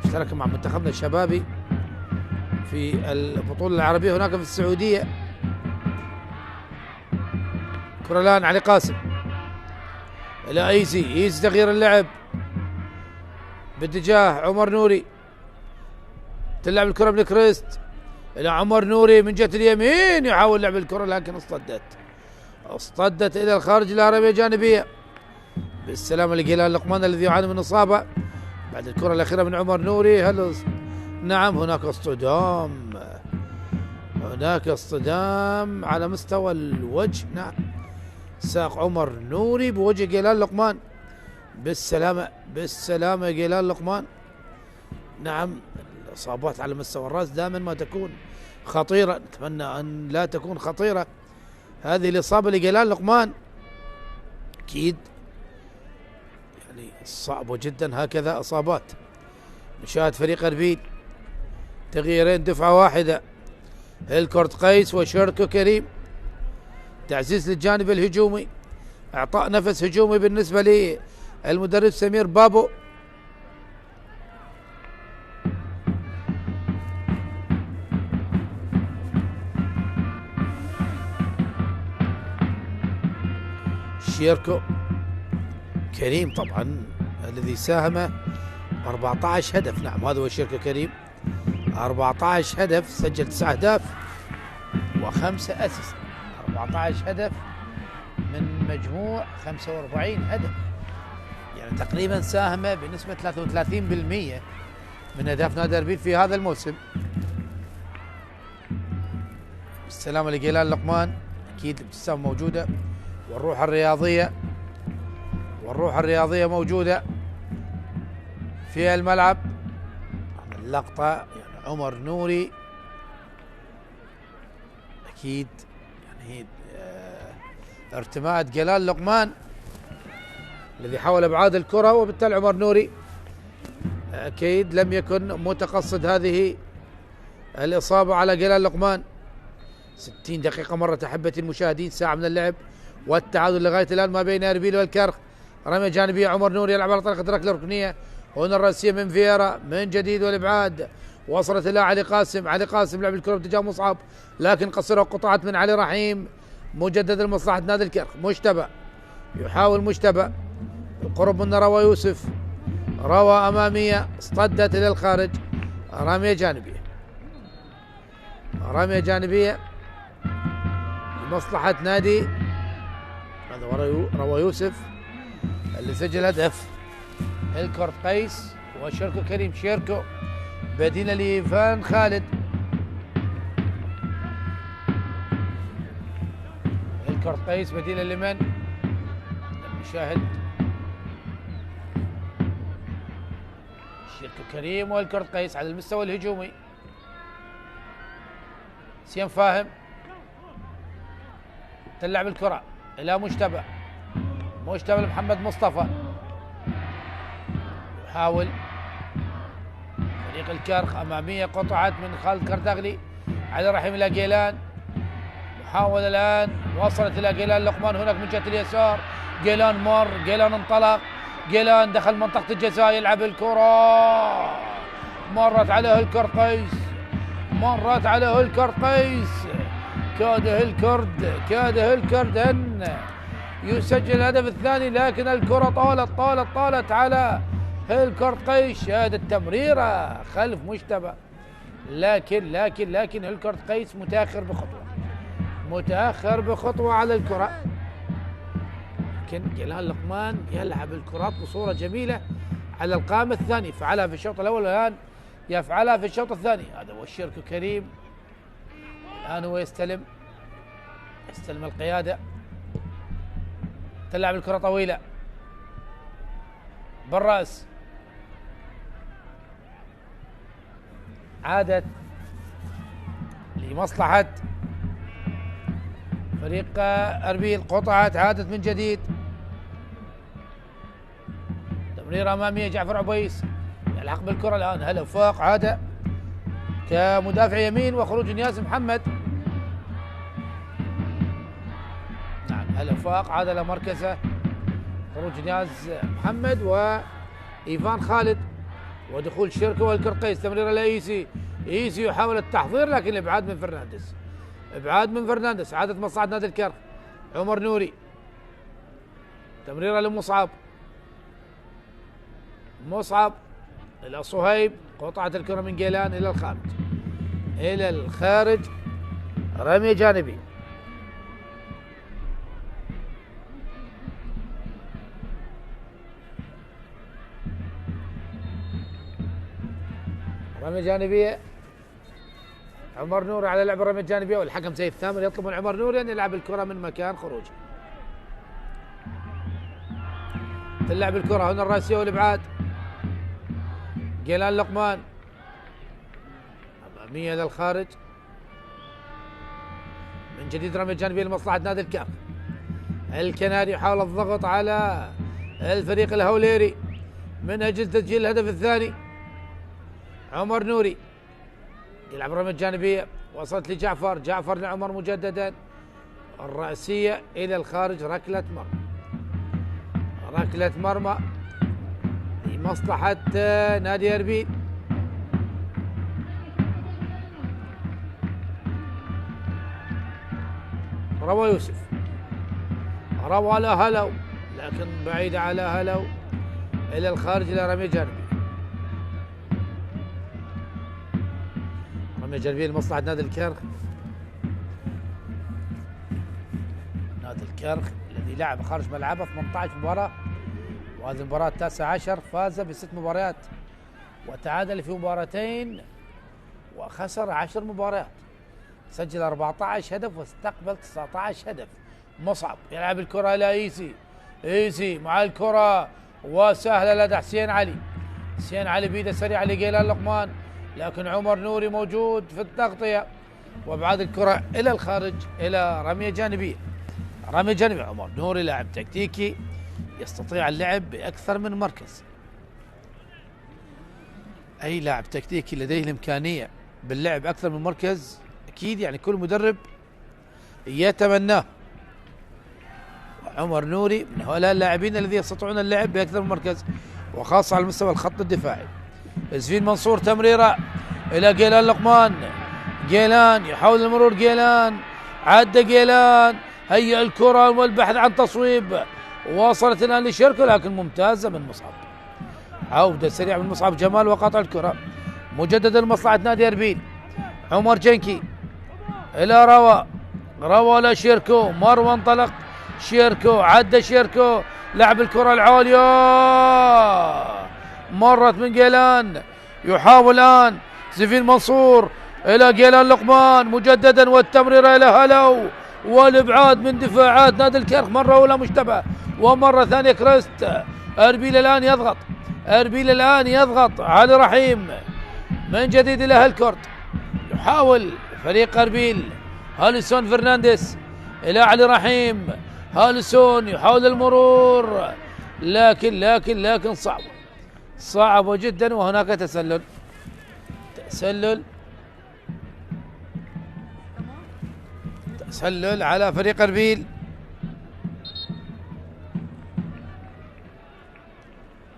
اشترك مع منتخبنا الشبابي في البطولة العربية هناك في السعودية. كرة الآن علي قاسم إلى ايزي تغيير اللعب باتجاه عمر نوري. تلعب الكرة من كريست إلى عمر نوري من جهة اليمين يحاول لعب الكرة لكن اصطدت إلى الخارج إلى رمية جانبية. بالسلامة لجيلان لقمان الذي يعاني من إصابة بعد الكرة الأخيرة من عمر نوري. نعم هناك اصطدام على مستوى الوجه. نعم ساق عمر نوري بوجه جيلان لقمان. بالسلامة جيلان لقمان. نعم الإصابات على مستوى الرأس دائما ما تكون خطيرة، نتمنى أن لا تكون خطيرة هذه الإصابة لجيلان لقمان. أكيد يعني صعبة جدا هكذا إصابات. نشاهد فريق أربيل تغييرين دفعة واحدة. هيلكورت قيس وشيركو كريم تعزيز للجانب الهجومي، إعطاء نفس هجومي بالنسبة للمدرب سمير بابو. شيركو كريم طبعا الذي ساهم 14 هدف. نعم هذا هو شيركو كريم 14 هدف، سجل 9 أهداف و5 أسيست. 14 هدف من مجموع 45 هدف، يعني يعني تقريبا ساهمة بنسبة 33% من أهداف نادي أربيل في هذا الموسم. السلامة لجيلان لقمان، أكيد الابتسامة موجودة والروح الرياضية موجودة في الملعب. اللقطة يعني عمر نوري أكيد يعني ارتماء جلال لقمان الذي حاول ابعاد الكرة، وبالتالي عمر نوري اكيد لم يكن متقصد هذه الاصابة على جلال لقمان. 60 دقيقة مرت احبتي المشاهدين، ساعة من اللعب والتعادل لغاية الان ما بين اربيل والكرخ. رمية جانبية عمر نوري يلعب على طريقة ركلة ركنية، هنا الرأسية من فييرا من جديد والابعاد، وصلت الى علي قاسم لعب الكرة باتجاه مصعب لكن قصرها وقطعت من علي رحيم مجددا لمصلحة نادي الكرخ. مجتبى يحاول مجتبى القرب من روى يوسف، روى أمامية اصطدت إلى الخارج. رمية جانبية لمصلحة نادي، هذا روى يوسف اللي سجل هدف. الكرت قيس وشيركو كريم، شيركو بديل لإيفان خالد. الكرت قيس بديل لمن؟ نشاهد شيركو كريم والكرت قيس على المستوى الهجومي. سيم فاهم تلعب الكرة إلى مجتبى لمحمد مصطفى، يحاول فريق الكرخ أمامية قطعت من خالد كردغلي علي رحيم إلى جيلان، محاولة الآن وصلت إلى جيلان لقمان هناك من جهة اليسار. جيلان مر، جيلان انطلق، جيلان دخل منطقة الجزاء يلعب الكرة، مرت عليه الكرت قيس، كاده الكرد أن يسجل الهدف الثاني، لكن الكرة طالت على الكرت قيس. شاهد التمريرة خلف مجتبى، لكن الكرت قيس متأخر بخطوة على الكرة. لكن جلال لقمان يلعب الكرات بصورة جميلة على القائم الثاني، فعلها في الشوط الأول والآن يفعلها في الشوط الثاني. هذا هو الشيركو كريم، الآن هو يستلم القيادة، تلعب الكرة طويلة بالرأس، عادت لمصلحة فريق أربيل، قطعت عادت من جديد. تمريرة أمامية جعفر عبيس يلحق بالكرة الآن، هلا فاق عادة كمدافع يمين وخروج نياس محمد. نعم هلا فاق عاد لمركزه، خروج نياز محمد وإيفان خالد ودخول شيركو والكرت قيس. تمريرة لإيسي، إيسي يحاول التحضير لكن الإبعاد من فرنانديز، عادت مصلحة نادي الكرخ. عمر نوري، تمريرة لمصعب، مصعب إلى صهيب، قطعت الكرة من جيلان إلى الخارج. رمية جانبي، رمية جانبية عمر نوري على لعب الرمية الجانبية، والحكم سيف ثامر يطلب من عمر نوري أن يلعب الكرة من مكان خروجه. تلعب الكرة هنا الرأسية والإبعاد، جيلان لقمان أمامية للخارج من جديد. رمية جانبية لمصلحة نادي الكرخ. الكناري يحاول الضغط على الفريق الهوليري من أجل تسجيل الهدف الثاني. عمر نوري يلعب رمية جانبية، وصلت لجعفر لعمر مجددا، الرأسية إلى الخارج، ركلة مرمى لمصلحة نادي أربيل. روى يوسف، روى لهلو لكن بعيدة على هلو إلى الخارج إلى رمية جانبية. رمية جانبية لمصلحة نادي الكرخ. نادي الكرخ الذي لعب خارج ملعبه 18 مباراة وهذه المباراة التاسعة عشر، فاز ب6 مباريات وتعادل في مباراتين وخسر 10 مباريات، سجل 14 هدف واستقبل 19 هدف. مصعب يلعب الكرة إلى إيسي مع الكرة وسهلة لدى حسين علي بيده سريع لجيلان لقمان، لكن عمر نوري موجود في التغطية وابعاد الكرة إلى الخارج إلى رمية جانبية. عمر نوري لاعب تكتيكي يستطيع اللعب بأكثر من مركز. أي لاعب تكتيكي لديه الإمكانية باللعب أكثر من مركز أكيد يعني كل مدرب يتمناه. عمر نوري من هؤلاء اللاعبين الذين يستطيعون اللعب بأكثر من مركز وخاصة على مستوى الخط الدفاعي. زفين منصور تمريرة إلى جيلان لقمان، جيلان يحاول المرور، جيلان عدى، جيلان هيئ الكرة والبحث عن تصويب، وصلت الآن لشيركو لكن ممتازة من مصعب. عودة سريعة من مصعب جمال وقطع الكرة مجددا لمصلحة نادي أربيل. عمر جنكي إلى روى لشيركو، مروى انطلق شيركو، عدى شيركو، لعب الكرة العالية مرت من جيلان، يحاول الآن زفين منصور إلى جيلان لقمان مجددا والتمريرة إلى هلو والإبعاد من دفاعات نادي الكرخ، مرة أولى مشتبه ومرة ثانية كريست. أربيل الآن يضغط علي رحيم من جديد إلى هالكورت، يحاول فريق أربيل هاليسون فرنانديز إلى علي رحيم، هاليسون يحاول المرور لكن صعب جدا، وهناك تسلل على فريق أربيل.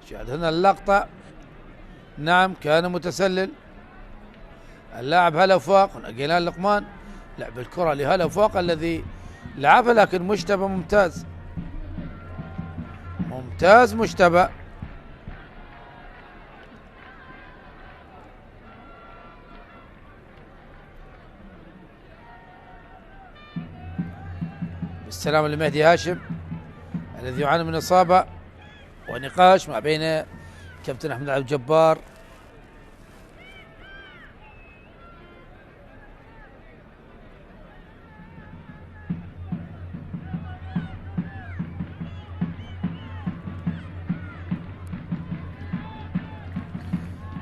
شاهدنا اللقطة، نعم كان متسلل اللاعب هلا وفاق. هنا جيلان لقمان لعب الكرة لهلا وفاق الذي لعبها لكن مشتبه ممتاز مشتبه. بالسلامة لمهدي هاشم الذي يعاني من إصابة، ونقاش ما بين كابتن أحمد عبد الجبار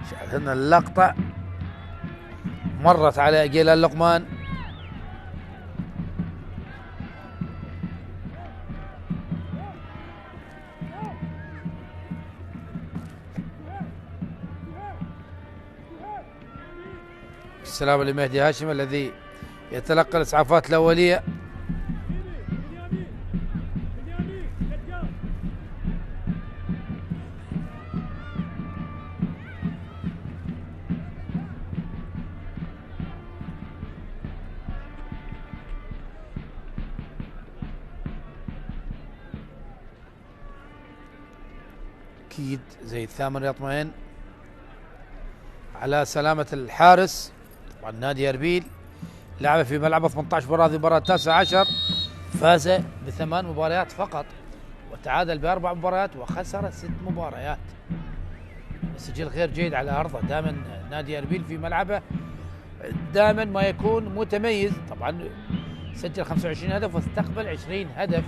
شاهدنا اللقطة مرت على جيلان لقمان، السلام لمهدي هاشم الذي يتلقى الإسعافات الأولية. أكيد زي الثامن يطمئن على سلامة الحارس. طبعا نادي أربيل لعب في ملعبه 18 مباراة، هذه المباراة التاسعة عشر، فاز ب8 مباريات فقط وتعادل ب4 مباريات وخسر 6 مباريات. سجل غير جيد على أرضه. دائما نادي أربيل في ملعبه دائما ما يكون متميز. طبعا سجل 25 هدف واستقبل 20 هدف،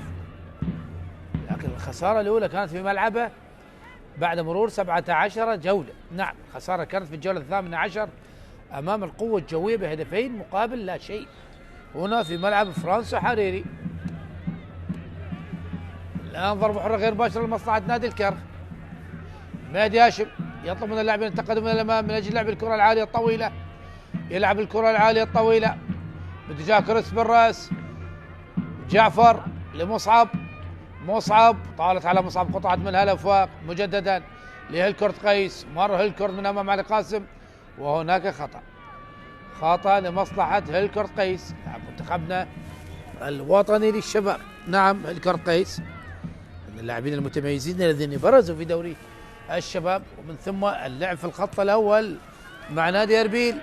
لكن الخسارة الأولى كانت في ملعبه بعد مرور 17 جولة. نعم الخسارة كانت في الجولة 18 أمام القوة الجوية بهدفين مقابل لا شيء هنا في ملعب فرانسو حريري. الآن ضربة حرة غير مباشرة لمصلحة نادي الكرخ. مهدي هاشم يطلب من اللاعبين التقدم من الأمام من أجل لعب الكرة العالية الطويلة، يلعب الكرة العالية الطويلة باتجاه كريس بالراس. جعفر لمصعب، مصعب طالت على مصعب، قطعت من هلا وفاق مجددا لهلكورت قيس، مر هلكورت من أمام علي قاسم، وهناك خطأ لمصلحة هلكورت قيس لاعب منتخبنا الوطني للشباب. نعم هلكورت قيس من اللاعبين المتميزين الذين برزوا في دوري الشباب، ومن ثم اللعب في الخط الأول مع نادي أربيل.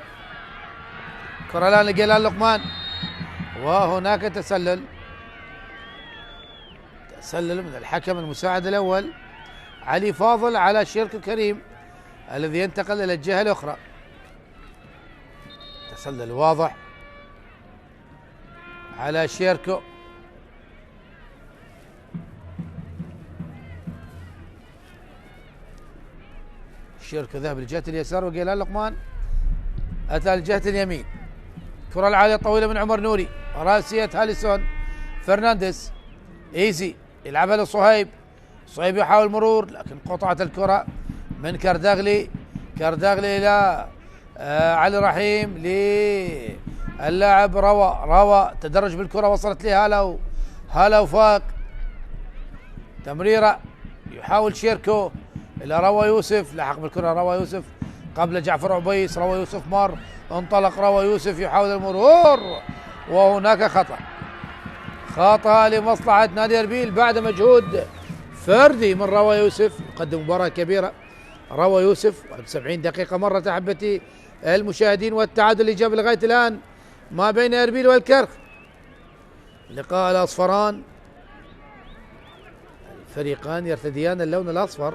كرة الآن لجيلان لقمان، وهناك تسلل من الحكم المساعد الأول علي فاضل على شيركو كريم الذي ينتقل إلى الجهة الأخرى. تسلل واضح على شيركو، شيركو ذهب لجهة اليسار وقيلان لقمان أتى لجهة اليمين. كرة العالية طويلة من عمر نوري، راسية هاليسون فرنانديز، ايزي يلعبها لصهيب، صهيب يحاول مرور لكن قطعت الكرة من كرداغلي، كرداغلي إلى علي رحيم للاعب روى تدرج بالكرة وصلت لهالا، هالا وفاق تمريرة يحاول شيركو إلى روى يوسف، لحق بالكرة روى يوسف قبل جعفر عبيس، روى يوسف مر انطلق روى يوسف يحاول المرور وهناك خطأ لمصلحة نادي أربيل بعد مجهود فردي من روى يوسف. يقدم مباراة كبيرة روى يوسف، 71 دقيقة مرت أحبتي المشاهدين، والتعادل اللي جاب لغاية الآن ما بين أربيل والكرخ. لقاء الأصفران، الفريقان يرتديان اللون الأصفر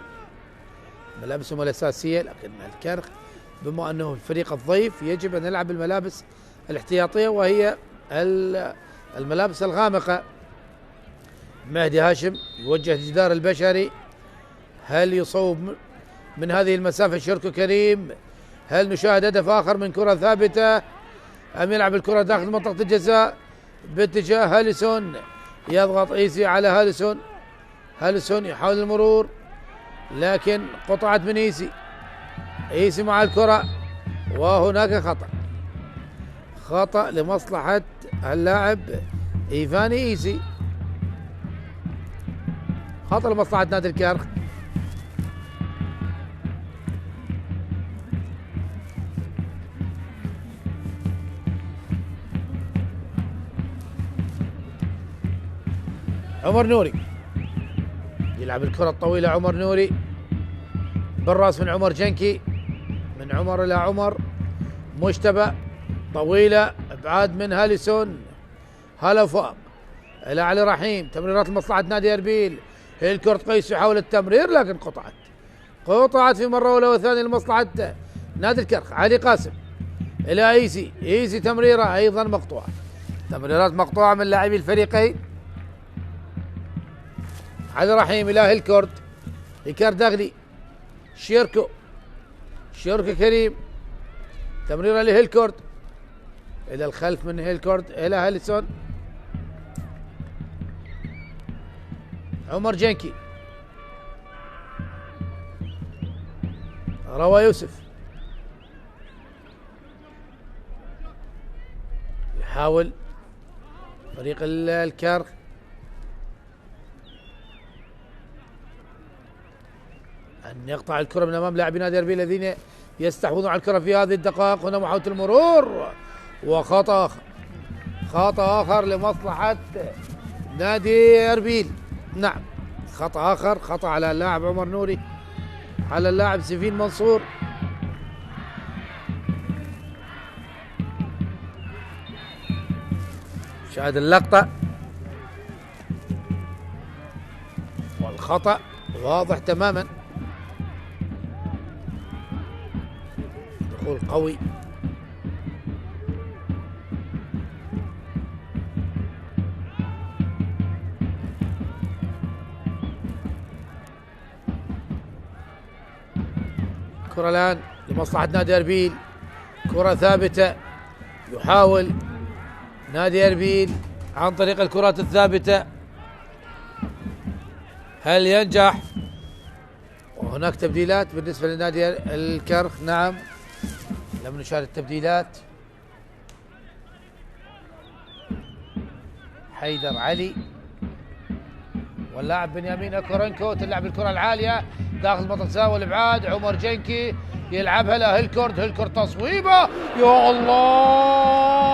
ملابسهم الأساسية، لكن الكرخ بما أنه الفريق الضيف يجب أن يلعب بالملابس الاحتياطية وهي الملابس الغامقة. مهدي هاشم يوجه الجدار البشري، هل يصوب من هذه المسافة شيركو كريم؟ هل نشاهد هدف آخر من كرة ثابتة أم يلعب الكرة داخل منطقة الجزاء باتجاه هاليسون؟ يضغط ايزي على هاليسون، هاليسون يحاول المرور لكن قطعت من ايزي مع الكرة، وهناك خطأ لمصلحة اللاعب ايفاني ايزي، خطأ لمصلحة نادي الكرخ. عمر نوري يلعب الكرة الطويلة، عمر نوري بالراس من عمر جنكي، من عمر إلى عمر مجتبى، طويلة ابعاد من هاليسون، هلا فاق إلى علي رحيم، تمريرات لمصلحة نادي أربيل، هيلكورت قيس يحاول التمرير لكن قطعت في مرة أولى وثانية لمصلحة نادي الكرخ. علي قاسم إلى ايزي تمريرة أيضا مقطوعة، تمريرات مقطوعة من لاعبي الفريقين. علي رحيم إلى هيلكورت، كرداغلي، شيركو كريم، تمريرة لهيلكورت إلى الخلف من هيلكورت إلى هاليسون، عمر جنكي، روى يوسف يحاول فريق الكرخ أن يقطع الكرة من أمام لاعبي نادي أربيل الذين يستحوذون على الكرة في هذه الدقائق. هنا محاولة المرور وخطأ آخر لمصلحة نادي أربيل. نعم خطأ آخر، خطأ على اللاعب عمر نوري، على اللاعب سيفين منصور. شاهد اللقطة والخطأ واضح تماما، دخول قوي كرة الآن لمصلحة نادي أربيل، كرة ثابتة يحاول نادي أربيل عن طريق الكرات الثابتة، هل ينجح؟ وهناك تبديلات بالنسبة لنادي الكرخ. نعم لم نشاهد التبديلات، حيدر علي واللاعب بنيامين أكورنكو تلعب الكرة العالية داخل منطقة والابعاد، عمر جنكي يلعبها لهيلكورت، هيلكورت تصويبه يا الله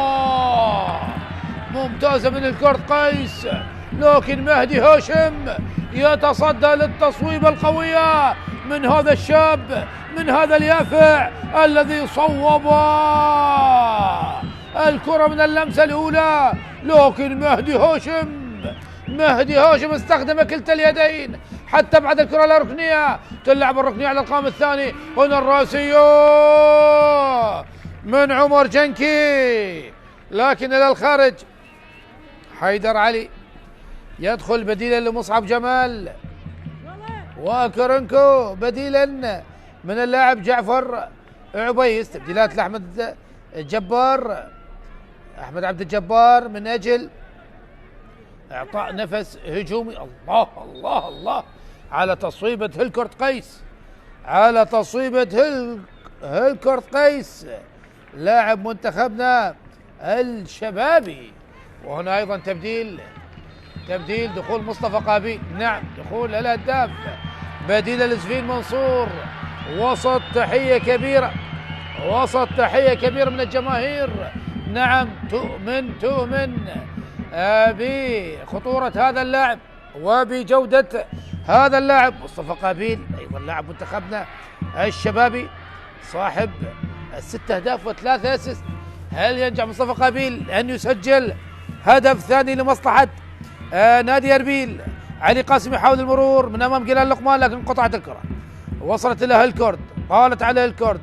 ممتازة من هيلكورت قيس، لكن مهدي هاشم يتصدى للتصويبة القوية من هذا الشاب، من هذا اليافع الذي صوب الكرة من اللمسة الأولى، لكن مهدي هاشم استخدم كلتا اليدين حتى بعد الكرة الركنية، تلعب الركنية على القائم الثاني. هنا الراسية من عمر جنكي لكن إلى الخارج. حيدر علي يدخل بديلا لمصعب جمال، وكرنكو بديلا من اللاعب جعفر عبيس. تبديلات لأحمد الجبار، أحمد عبد الجبار من أجل إعطاء نفس هجومي. الله الله الله على تصويبة هيلكورت قيس، على تصويبة هيلكورت قيس لاعب منتخبنا الشبابي. وهنا أيضا تبديل دخول مصطفى قابيل. نعم دخول الهداف بديل لزفين منصور. وسط تحية كبيرة، وسط تحية كبيرة من الجماهير. نعم تؤمن بخطورة هذا اللاعب وبجودة هذا اللاعب. مصطفى قابيل أيضا لاعب منتخبنا الشبابي صاحب 6 أهداف و3 أسيست. هل ينجح مصطفى قابيل أن يسجل هدف ثاني لمصلحة نادي أربيل؟ علي قاسم يحاول المرور من أمام جلال لقمان لكن قطعت الكرة، وصلت إلى هيلكورد، طالت على هيلكورد.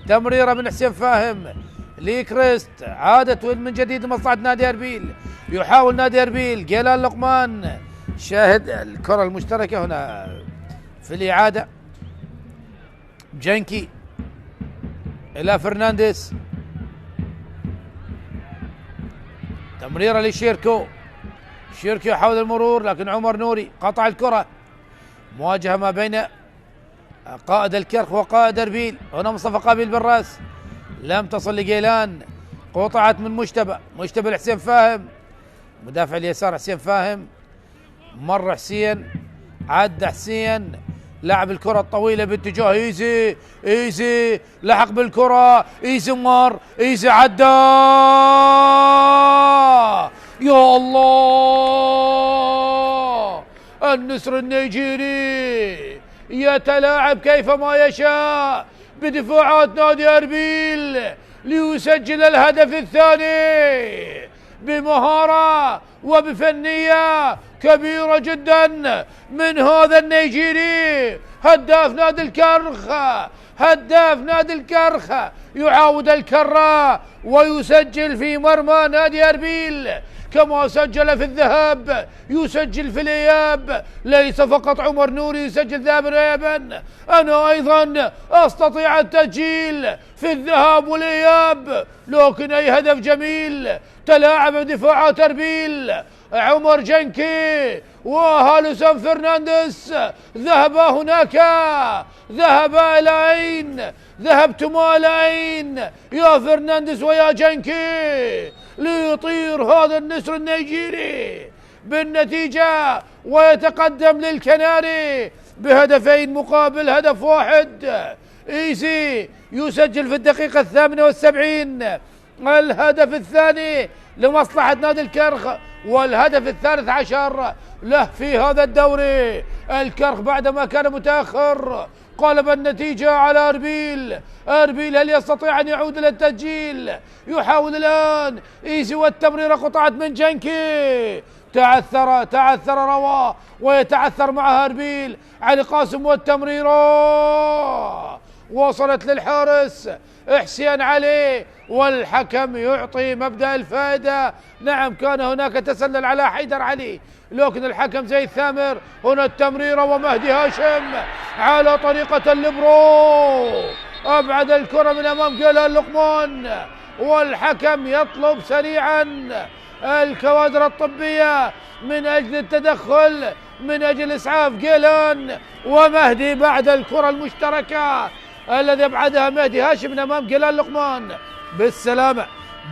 تمريرة من حسين فاهم لكريست، عادت من جديد لمصلحة نادي أربيل. يحاول نادي أربيل، جلال لقمان شاهد الكرة المشتركة هنا في الإعادة. جنكي إلى فرنانديز، تمريرة لشيركو، شيركو يحاول المرور لكن عمر نوري قطع الكرة. مواجهة ما بين قائد الكرخ وقائد أربيل. هنا مصطفى قابيل بالراس، لم تصل لجيلان، قطعت من مجتبى لحسين فاهم، مدافع اليسار حسين فاهم. مر حسين، عد حسين، لعب الكرة الطويلة باتجاه ايزي لحق بالكرة، ايزي مر، ايزي عدى. يا الله، النسر النيجيري يتلاعب كيفما يشاء بدفاعات نادي أربيل ليسجل الهدف الثاني بمهارة وبفنية كبيرة جدا من هذا النيجيري هداف نادي الكرخ. يعاود الكرة ويسجل في مرمى نادي أربيل كما سجل في الذهاب يسجل في الإياب. ليس فقط عمر نوري يسجل ذهابا وإيابا، أنا أيضا أستطيع التسجيل في الذهاب والإياب. لكن أي هدف جميل تلاعب بدفاعات أربيل. عمر جنكي وهالوسام فرنانديز ذهبا هناك، ذهبا إلى أين؟ ذهبتما إلى أين يا فرنانديز ويا جنكي ليطير هذا النسر النيجيري بالنتيجة ويتقدم للكناري بهدفين مقابل هدف واحد؟ ايزي يسجل في الدقيقة 78 الهدف الثاني لمصلحة نادي الكرخ والهدف الثالث عشر له في هذا الدوري. الكرخ بعدما كان متأخر قلب النتيجة على أربيل هل يستطيع أن يعود إلى التسجيل؟ يحاول الآن إيزي والتمريرة قطعت من جنكي، تعثر رواه ويتعثر معها أربيل. علي قاسم والتمريرة وصلت للحارس حسين علي والحكم يعطي مبدأ الفائدة. نعم كان هناك تسلل على حيدر علي لكن الحكم زيد ثامر. هنا التمريرة ومهدي هاشم على طريقة الليبرو أبعد الكرة من أمام جلال لقمان، والحكم يطلب سريعا الكوادر الطبية من أجل التدخل من أجل إسعاف جيلان ومهدي بعد الكرة المشتركة الذي أبعدها مهدي هاشم من أمام جلال لقمان.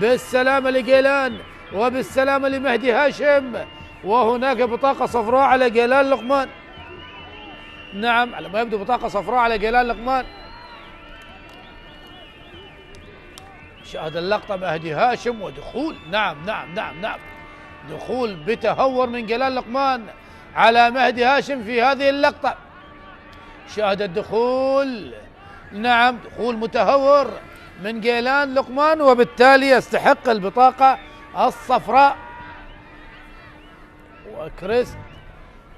بالسلامة لجيلان وبالسلامة لمهدي هاشم. وهناك بطاقة صفراء على جلال لقمان. نعم على ما يبدو بطاقة صفراء على جلال لقمان. شاهد اللقطة مهدي هاشم ودخول نعم دخول بتهور من جلال لقمان على مهدي هاشم في هذه اللقطة. شاهد الدخول نعم دخول متهور من جيلان لقمان وبالتالي يستحق البطاقة الصفراء. وكريست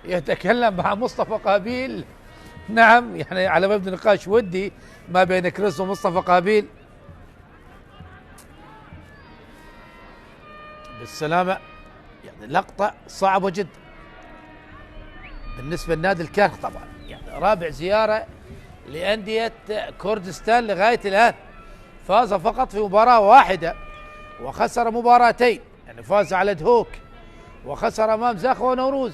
يتكلم مع مصطفى قابيل. نعم، يعني على ما يبدو نقاش ودي ما بين كريس ومصطفى قابيل. بالسلامة. يعني لقطة صعبة جدا بالنسبة لنادي الكرخ طبعا، يعني رابع زيارة لأندية كردستان لغاية الآن، فاز فقط في مباراة واحدة وخسر مباراتين، يعني فاز على دهوك وخسر أمام زاخو ونوروز.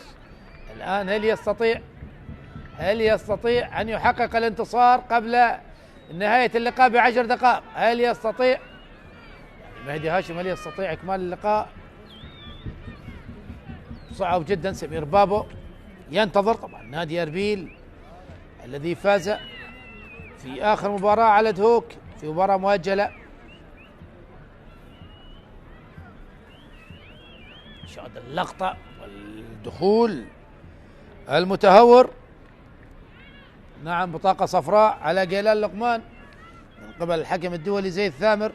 الآن هل يستطيع أن يحقق الانتصار قبل نهاية اللقاء ب10 دقائق؟ هل يستطيع مهدي هاشم؟ هل يستطيع إكمال اللقاء؟ صعب جدا. سمير بابو ينتظر طبعا نادي أربيل الذي فاز في آخر مباراة على دهوك في مباراة مؤجلة. شاهد اللقطة والدخول المتهور. نعم، بطاقة صفراء على جيلان لقمان من قبل الحكم الدولي زيد ثامر.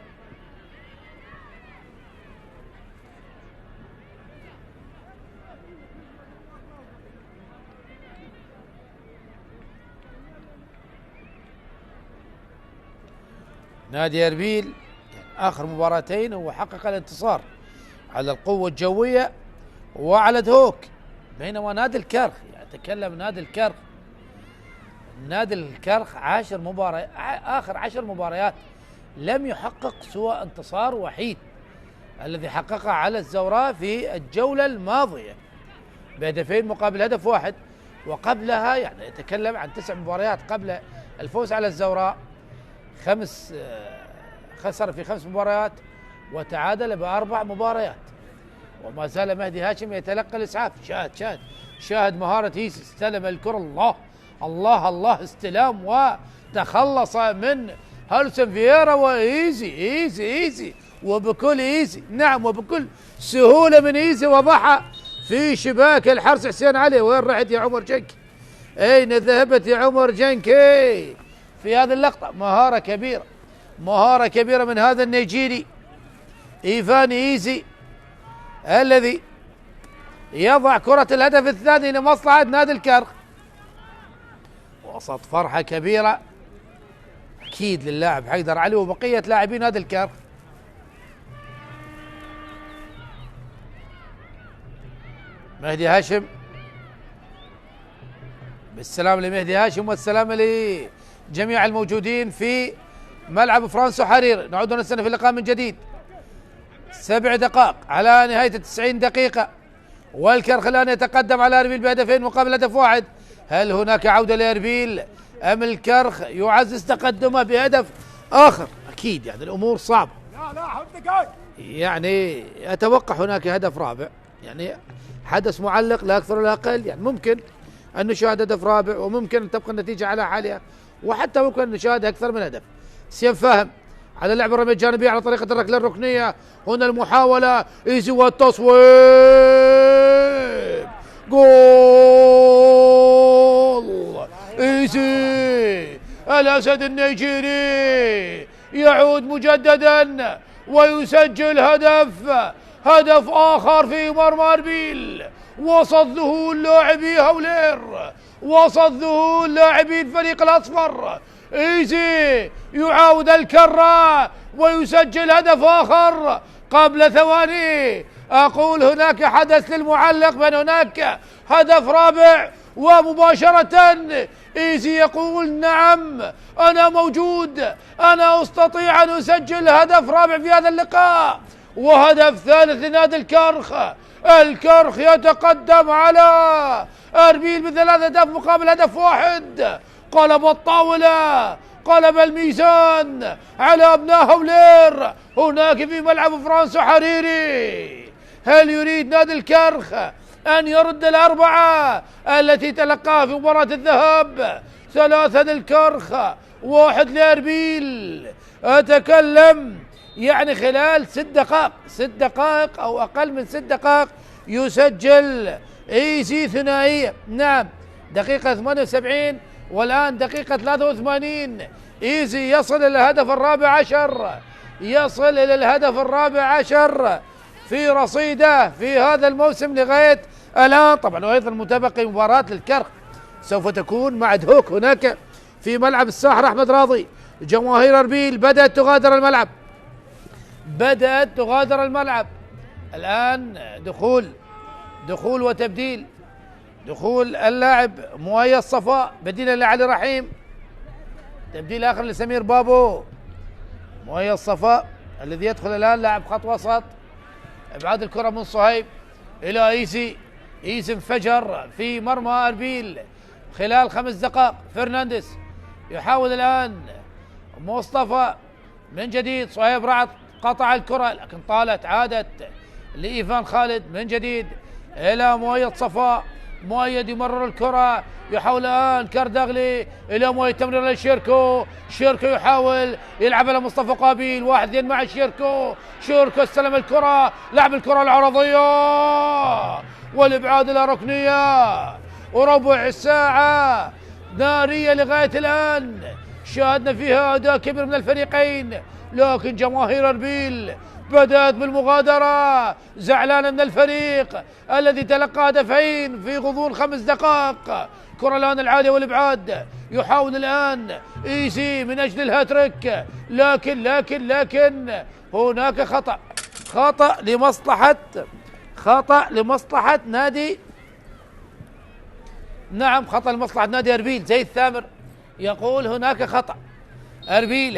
نادي أربيل يعني آخر مباراتين هو حقق الانتصار على القوة الجوية وعلى دهوك، بينما نادي الكرخ يعني تكلم نادي الكرخ آخر 10 مباريات لم يحقق سوى انتصار وحيد الذي حققه على الزوراء في الجولة الماضية بهدفين مقابل هدف واحد، وقبلها يعني يتكلم عن 9 مباريات قبل الفوز على الزوراء، خسر في 5 مباريات وتعادل ب4 مباريات. وما زال مهدي هاشم يتلقى الإسعاف. شاهد مهارة إيزي، استلم الكرة، الله استلام وتخلص من هالسن فييرا، وإيزي وبكل إيزي، نعم وبكل سهولة من إيزي وضعها في شباك الحرس حسين علي. وين رحت يا عمر جنكي؟ أين ذهبت يا عمر جنكي في هذه اللقطة؟ مهارة كبيرة من هذا النيجيري إيفان إيزي الذي يضع كرة الهدف الثاني لمصلحة نادي الكرخ وسط فرحة كبيرة أكيد للاعب حيدر علي وبقية لاعبين نادي الكرخ. مهدي هاشم، بالسلام لمهدي هاشم والسلام لجميع الموجودين في ملعب فرانسو حريري. نعود ونستأنف اللقاء من جديد. 7 دقائق على نهاية 90 دقيقة، والكرخ الآن يتقدم على أربيل بهدفين مقابل هدف واحد. هل هناك عودة لأربيل أم الكرخ يعزز تقدمه بهدف آخر؟ أكيد يعني الأمور صعبة، يعني أتوقع هناك هدف رابع، يعني حدث معلق لا أكثر ولا أقل. يعني ممكن أن نشاهد هدف رابع وممكن أن تبقى النتيجة على حالها، وحتى ممكن أن نشاهد أكثر من هدف. سيف فهم على لعب الرمية الجانبية على طريقة الركلة الركنية. هنا المحاولة، إيزي والتصويب، جول إيزي. الأسد النيجيري يعود مجددا ويسجل هدف آخر في مرمى أربيل وسط ذهول لاعبي هولير، وسط ذهول لاعبي الفريق الأصفر. إيزي يعاود الكرة ويسجل هدف آخر قبل ثواني. أقول هناك حدث للمعلق بأن هناك هدف رابع، ومباشرة إيزي يقول نعم أنا موجود، أنا أستطيع أن أسجل هدف رابع في هذا اللقاء وهدف ثالث لنادي الكرخ. الكرخ يتقدم على أربيل ب3 أهداف مقابل هدف واحد. قلب الطاولة، قلب الميزان على أبناء هولير هناك في ملعب فرانسو حريري. هل يريد نادي الكرخ أن يرد الأربعة التي تلقاها في مباراة الذهاب؟ 3 للكرخ 1 لأربيل. أتكلم يعني خلال 6 دقائق أو أقل من 6 دقائق يسجل إيزي ثنائية. نعم، دقيقة 78 والآن دقيقة 83. إيزي يصل إلى الهدف الرابع عشر في رصيده في هذا الموسم لغاية الآن طبعا وأيضا متبقي مباراة للكرخ سوف تكون مع دهوك هناك في ملعب الساحر أحمد راضي. جماهير أربيل بدأت تغادر الملعب، الآن دخول وتبديل. دخول اللاعب مؤيد صفاء بديلا لعلي رحيم، تبديل آخر لسمير بابو. مؤيد صفاء الذي يدخل الآن لاعب خط وسط. ابعاد الكرة من صهيب الى ايسي انفجر في مرمى اربيل خلال 5 دقائق. فرنانديز يحاول الان، مصطفى من جديد، صهيب رعد قطع الكرة لكن طالت، عادت لإيفان خالد من جديد الى مؤيد صفاء. مؤيد يمرر الكرة، يحاول الآن كردغلي إلى مؤيد، تمرير للشيركو. شيركو يحاول يلعب على مصطفى قابيل، 1-2 مع شيركو استلم الكرة، لعب الكرة العرضية والإبعاد إلى ركنية، وربع ساعة نارية لغاية الآن شاهدنا فيها أداء كبير من الفريقين. لكن جماهير أربيل بدأت بالمغادرة، زعلانة من الفريق الذي تلقى هدفين في غضون 5 دقائق. كرة الآن العالية والإبعاد، يحاول الآن إيسي من أجل الهاتريك، لكن هناك خطأ لمصلحة نادي، نعم خطأ لمصلحة نادي أربيل. زي الثامر يقول هناك خطأ. أربيل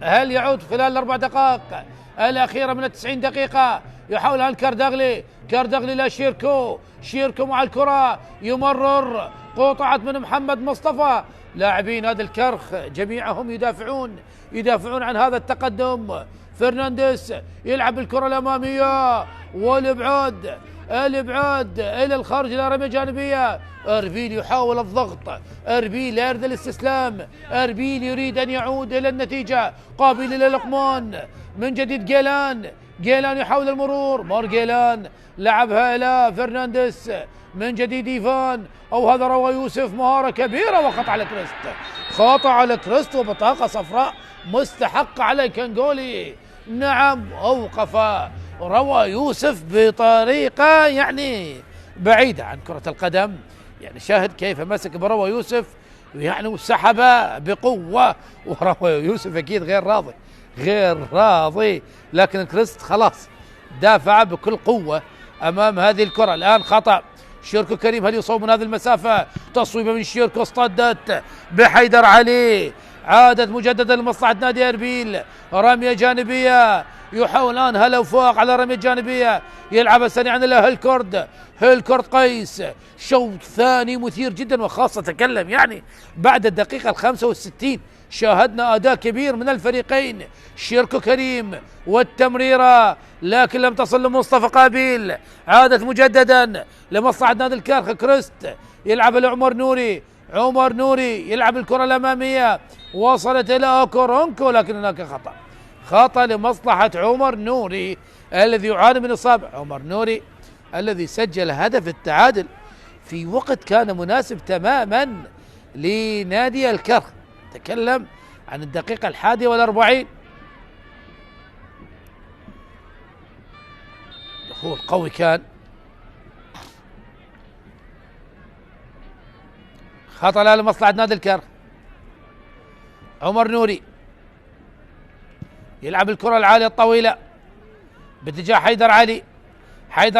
هل يعود خلال 4 دقائق الأخيرة من 90 دقيقة؟ يحاول الآن كاردغلي لشيركو، شيركو مع الكرة يمرر، قطعت من محمد مصطفى. لاعبين هذا الكرخ جميعهم يدافعون عن هذا التقدم. فرنانديز يلعب الكرة الأمامية والإبعاد إلى الخارج إلى رمية جانبية. أربيل يحاول الضغط، أربيل لا يرضى الاستسلام، أربيل يريد أن يعود إلى النتيجة. قابل إلى لقمان من جديد، جيلان يحاول المرور، مار جيلان لعبها إلى فرنانديز من جديد، إيفان أو هذا روى يوسف، مهارة كبيرة وخطأ على كريست وبطاقة صفراء مستحقة على كانجولي. نعم أوقف روى يوسف بطريقة يعني بعيدة عن كرة القدم، يعني شاهد كيف مسك بروى يوسف يعني وسحب بقوة، وروى يوسف أكيد غير راضي لكن كريست خلاص دافع بكل قوة أمام هذه الكرة. الآن خطأ شيركو كريم، هل يصوب من هذه المسافة؟ تصويبة من شيركو اصطدت بحيدر علي، عادت مجددا لمصلحة نادي أربيل. رمية جانبية، يحاول الآن هلا فوق على رمية جانبية، يلعب سريعا إلى هيلكورد قيس. شوط ثاني مثير جدا، وخاصة تكلم يعني بعد الدقيقة 65 شاهدنا أداء كبير من الفريقين. شيركو كريم والتمريرة لكن لم تصل لمصطفى قابيل، عادت مجددا لمصلحة نادي الكرخ. كريست يلعب لعمر نوري يلعب الكرة الأمامية، وصلت إلى أوكورونكو لكن هناك خطأ لمصلحة عمر نوري الذي يعاني من إصابة. عمر نوري الذي سجل هدف التعادل في وقت كان مناسب تماما لنادي الكرخ، تكلم عن الدقيقة 41. دخول قوي كان، خطأ لمصلحة نادي الكرخ. عمر نوري يلعب الكرة العالية الطويلة باتجاه حيدر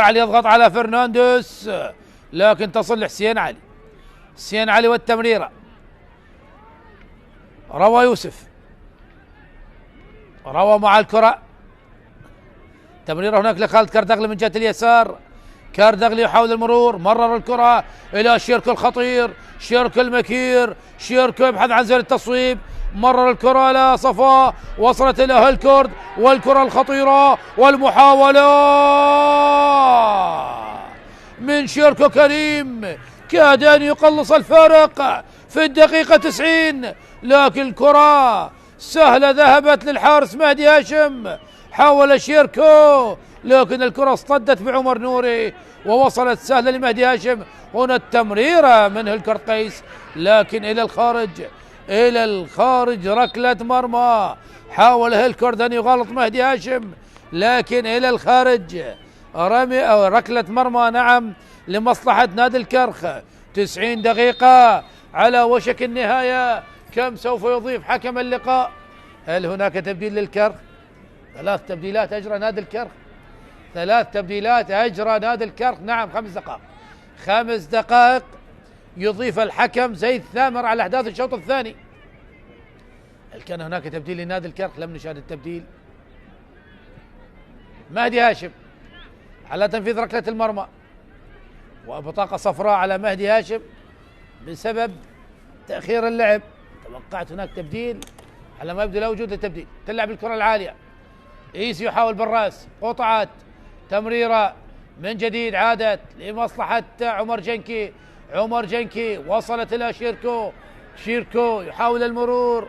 علي يضغط على فرنانديز لكن تصل لحسين علي والتمريرة. روى يوسف مع الكرة، تمريرة هناك لخالد كاردغلي من جهة اليسار. كاردغلي يحاول المرور، مرر الكرة إلى شيركو الخطير، شيركو المكير، شيركو يبحث عن زر التصويب، مرر الكرة إلى صفاء، وصلت إلى هيلكورد، والكرة الخطيرة والمحاولة من شيركو كريم، كاد أن يقلص الفارق في الدقيقة 90 لكن الكرة سهلة ذهبت للحارس مهدي هاشم. حاول شيركو لكن الكرة اصطدت بعمر نوري ووصلت سهلة لمهدي هاشم. هنا التمريرة من هيلكورد قيس لكن إلى الخارج ركلة مرمى. حاول هيلكورد أن يغلط مهدي هاشم لكن إلى الخارج، رمي أو ركلة مرمى نعم لمصلحة نادي الكرخ. 90 دقيقة على وشك النهاية، كم سوف يضيف حكم اللقاء؟ هل هناك تبديل للكرخ؟ 3 تبديلات أجرى نادي الكرخ، 3 تبديلات أجرى نادي الكرخ. نعم 5 دقائق، 5 دقائق يضيف الحكم زيد ثامر على أحداث الشوط الثاني. هل كان هناك تبديل لنادي الكرخ؟ لم نشاهد التبديل. مهدي هاشم على تنفيذ ركلة المرمى، وبطاقة صفراء على مهدي هاشم بسبب تأخير اللعب. توقعت هناك تبديل، على ما يبدو لا وجود للتبديل. تلعب الكرة العالية، إيسي يحاول بالراس، قطعت تمريرة من جديد عادت لمصلحة عمر جنكي. عمر جنكي وصلت إلى شيركو، شيركو يحاول المرور،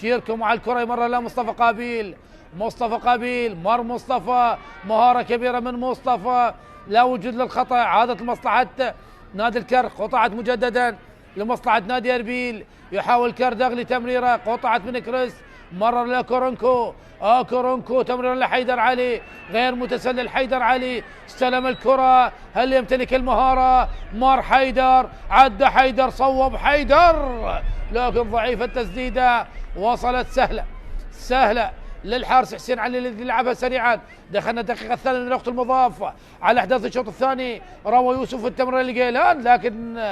شيركو مع الكرة يمر إلى مصطفى قابيل، مصطفى قابيل مر مصطفى، مهارة كبيرة من مصطفى، لا وجود للخطأ. عادت لمصلحة نادي الكرخ، قطعت مجددا لمصلحة نادي أربيل، يحاول كردغلي تمريرة، قطعت من كريس، مرر لكورونكو، كورونكو تمرير لحيدر علي، غير متسلل حيدر علي، استلم الكرة، هل يمتلك المهارة؟ مر حيدر، عدى حيدر، صوب حيدر، لكن ضعيفة التسديدة، وصلت سهلة للحارس حسين علي الذي لعبها سريعا. دخلنا الدقيقة الثانية من الوقت المضاف على أحداث الشوط الثاني. روى يوسف التمرير لجيلان، لكن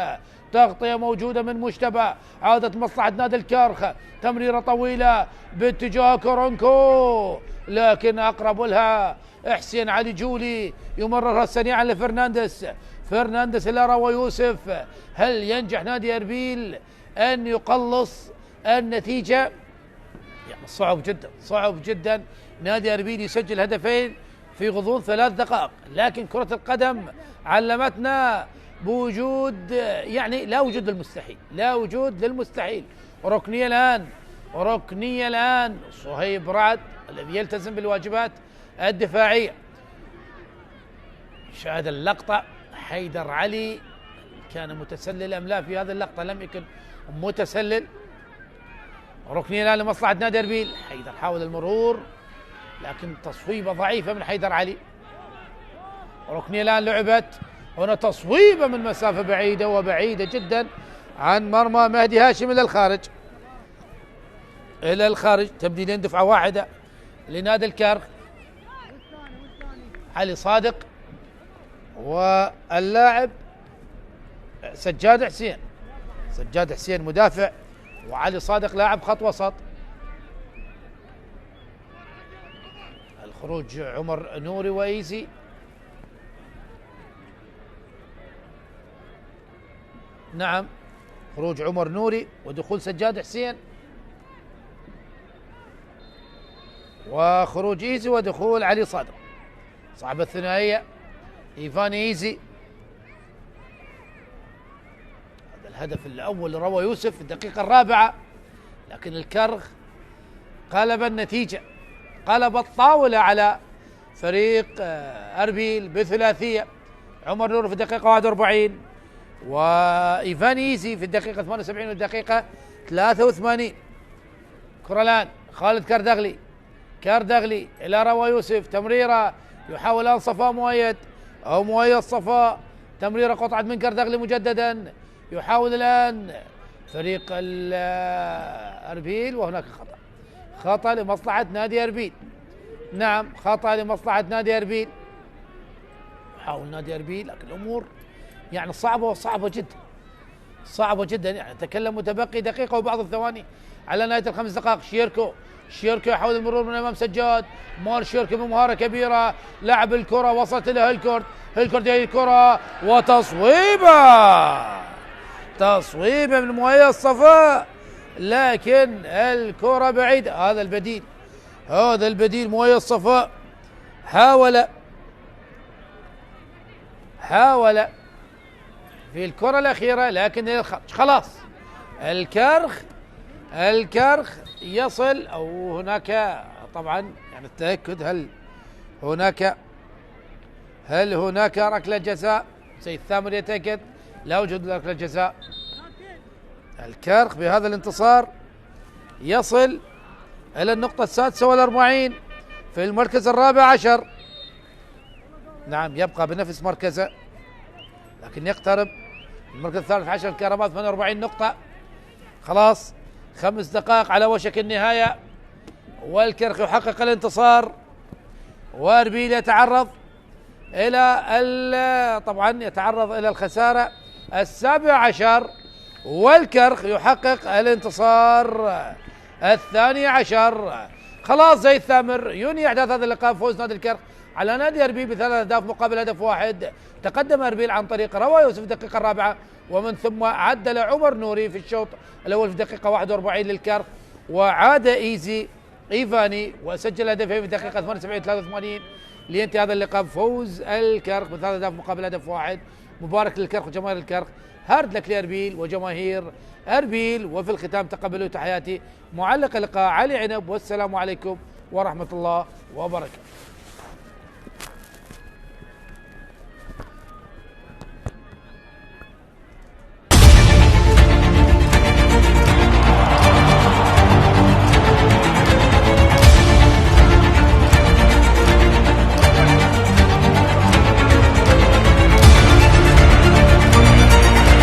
تغطية موجودة من مجتبى. عادت مصلحة نادي الكرخ، تمريرة طويلة باتجاه كورونكو، لكن أقرب لها حسين علي جولي، يمررها سريعا لفرنانديز، فرنانديز إلى روى يوسف. هل ينجح نادي أربيل أن يقلص النتيجة؟ يعني صعب جدا نادي أربيل يسجل هدفين في غضون 3 دقائق، لكن كرة القدم علمتنا بوجود، يعني لا وجود للمستحيل. ركنية الآن صهيب رعد الذي يلتزم بالواجبات الدفاعية. شاهد اللقطة، حيدر علي كان متسلل أم لا؟ في هذه اللقطة لم يكن متسلل. ركنية الآن لمصلحة نادي أربيل، حيدر حاول المرور لكن تصويبة ضعيفة من حيدر علي. ركنية الآن لعبت، هنا تصويبة من مسافة بعيدة وبعيدة جدا عن مرمى مهدي هاشم إلى الخارج. تبديلين دفعة واحدة لنادي الكرخ، علي صادق واللاعب سجاد حسين مدافع، وعلي صادق لاعب خط وسط. الخروج عمر نوري وإيزي، نعم خروج عمر نوري ودخول سجاد حسين، وخروج إيزي ودخول علي صادق. صاحب الثنائية إيفان إيزي. هذا الهدف الأول لروى يوسف في الدقيقة الرابعة، لكن الكرخ قلب النتيجة، قلب الطاولة على فريق أربيل بثلاثية. عمر نور في الدقيقة 41 وإيفان إيزي في الدقيقة 78 والدقيقة 83. كرة الآن خالد كاردغلي إلى روى يوسف، تمريرة يحاول الآن صفاء مؤيد صفاء، تمريرة قطعت من كاردغلي مجددا، يحاول الآن فريق أربيل، وهناك خطأ لمصلحة نادي أربيل. نعم خطأ لمصلحة نادي أربيل، يحاول نادي أربيل، لكن الأمور يعني صعبة جدا. يعني تكلم متبقي دقيقة وبعض الثواني على نهاية ال5 دقائق. شيركو يحاول المرور من أمام سجاد، مار شيركو بمهارة كبيرة، لعب الكرة وصلت إلى هيلكورت هي الكرة تصويبة من مؤيد صفاء، لكن الكرة بعيدة. هذا البديل مؤيد صفاء حاول في الكرة الأخيرة لكن إلى الخارج. خلاص الكرخ يصل، أو هناك طبعا يعني التأكد هل هناك ركلة جزاء. سيد ثامر يتأكد لا وجود ركلة جزاء. الكرخ بهذا الانتصار يصل إلى النقطة 46 في المركز 14. نعم يبقى بنفس مركزه لكن يقترب المركز الثالث عشر الكهرباء 48 نقطة. خلاص 5 دقائق على وشك النهاية، والكرخ يحقق الانتصار، واربيل يتعرض إلى طبعا يتعرض إلى الخسارة 17، والكرخ يحقق الانتصار 12. خلاص زي الثامر ينهي احداث هذا اللقاء فوز نادي الكرخ على نادي اربيل ب3 أهداف مقابل هدف واحد. تقدم اربيل عن طريق روى يوسف في الدقيقة الرابعة، ومن ثم عدل عمر نوري في الشوط الاول في الدقيقة 41 للكرخ، وعاد ايفاني وسجل هدفين في الدقيقة 78 لينتهي هذا اللقاء بفوز الكرخ ب3 أهداف مقابل هدف واحد. مبارك للكرخ وجماهير الكرخ، هارد لك لاربيل وجماهير اربيل. وفي الختام تقبلوا تحياتي معلق اللقاء علي عنب، والسلام عليكم ورحمة الله وبركاته.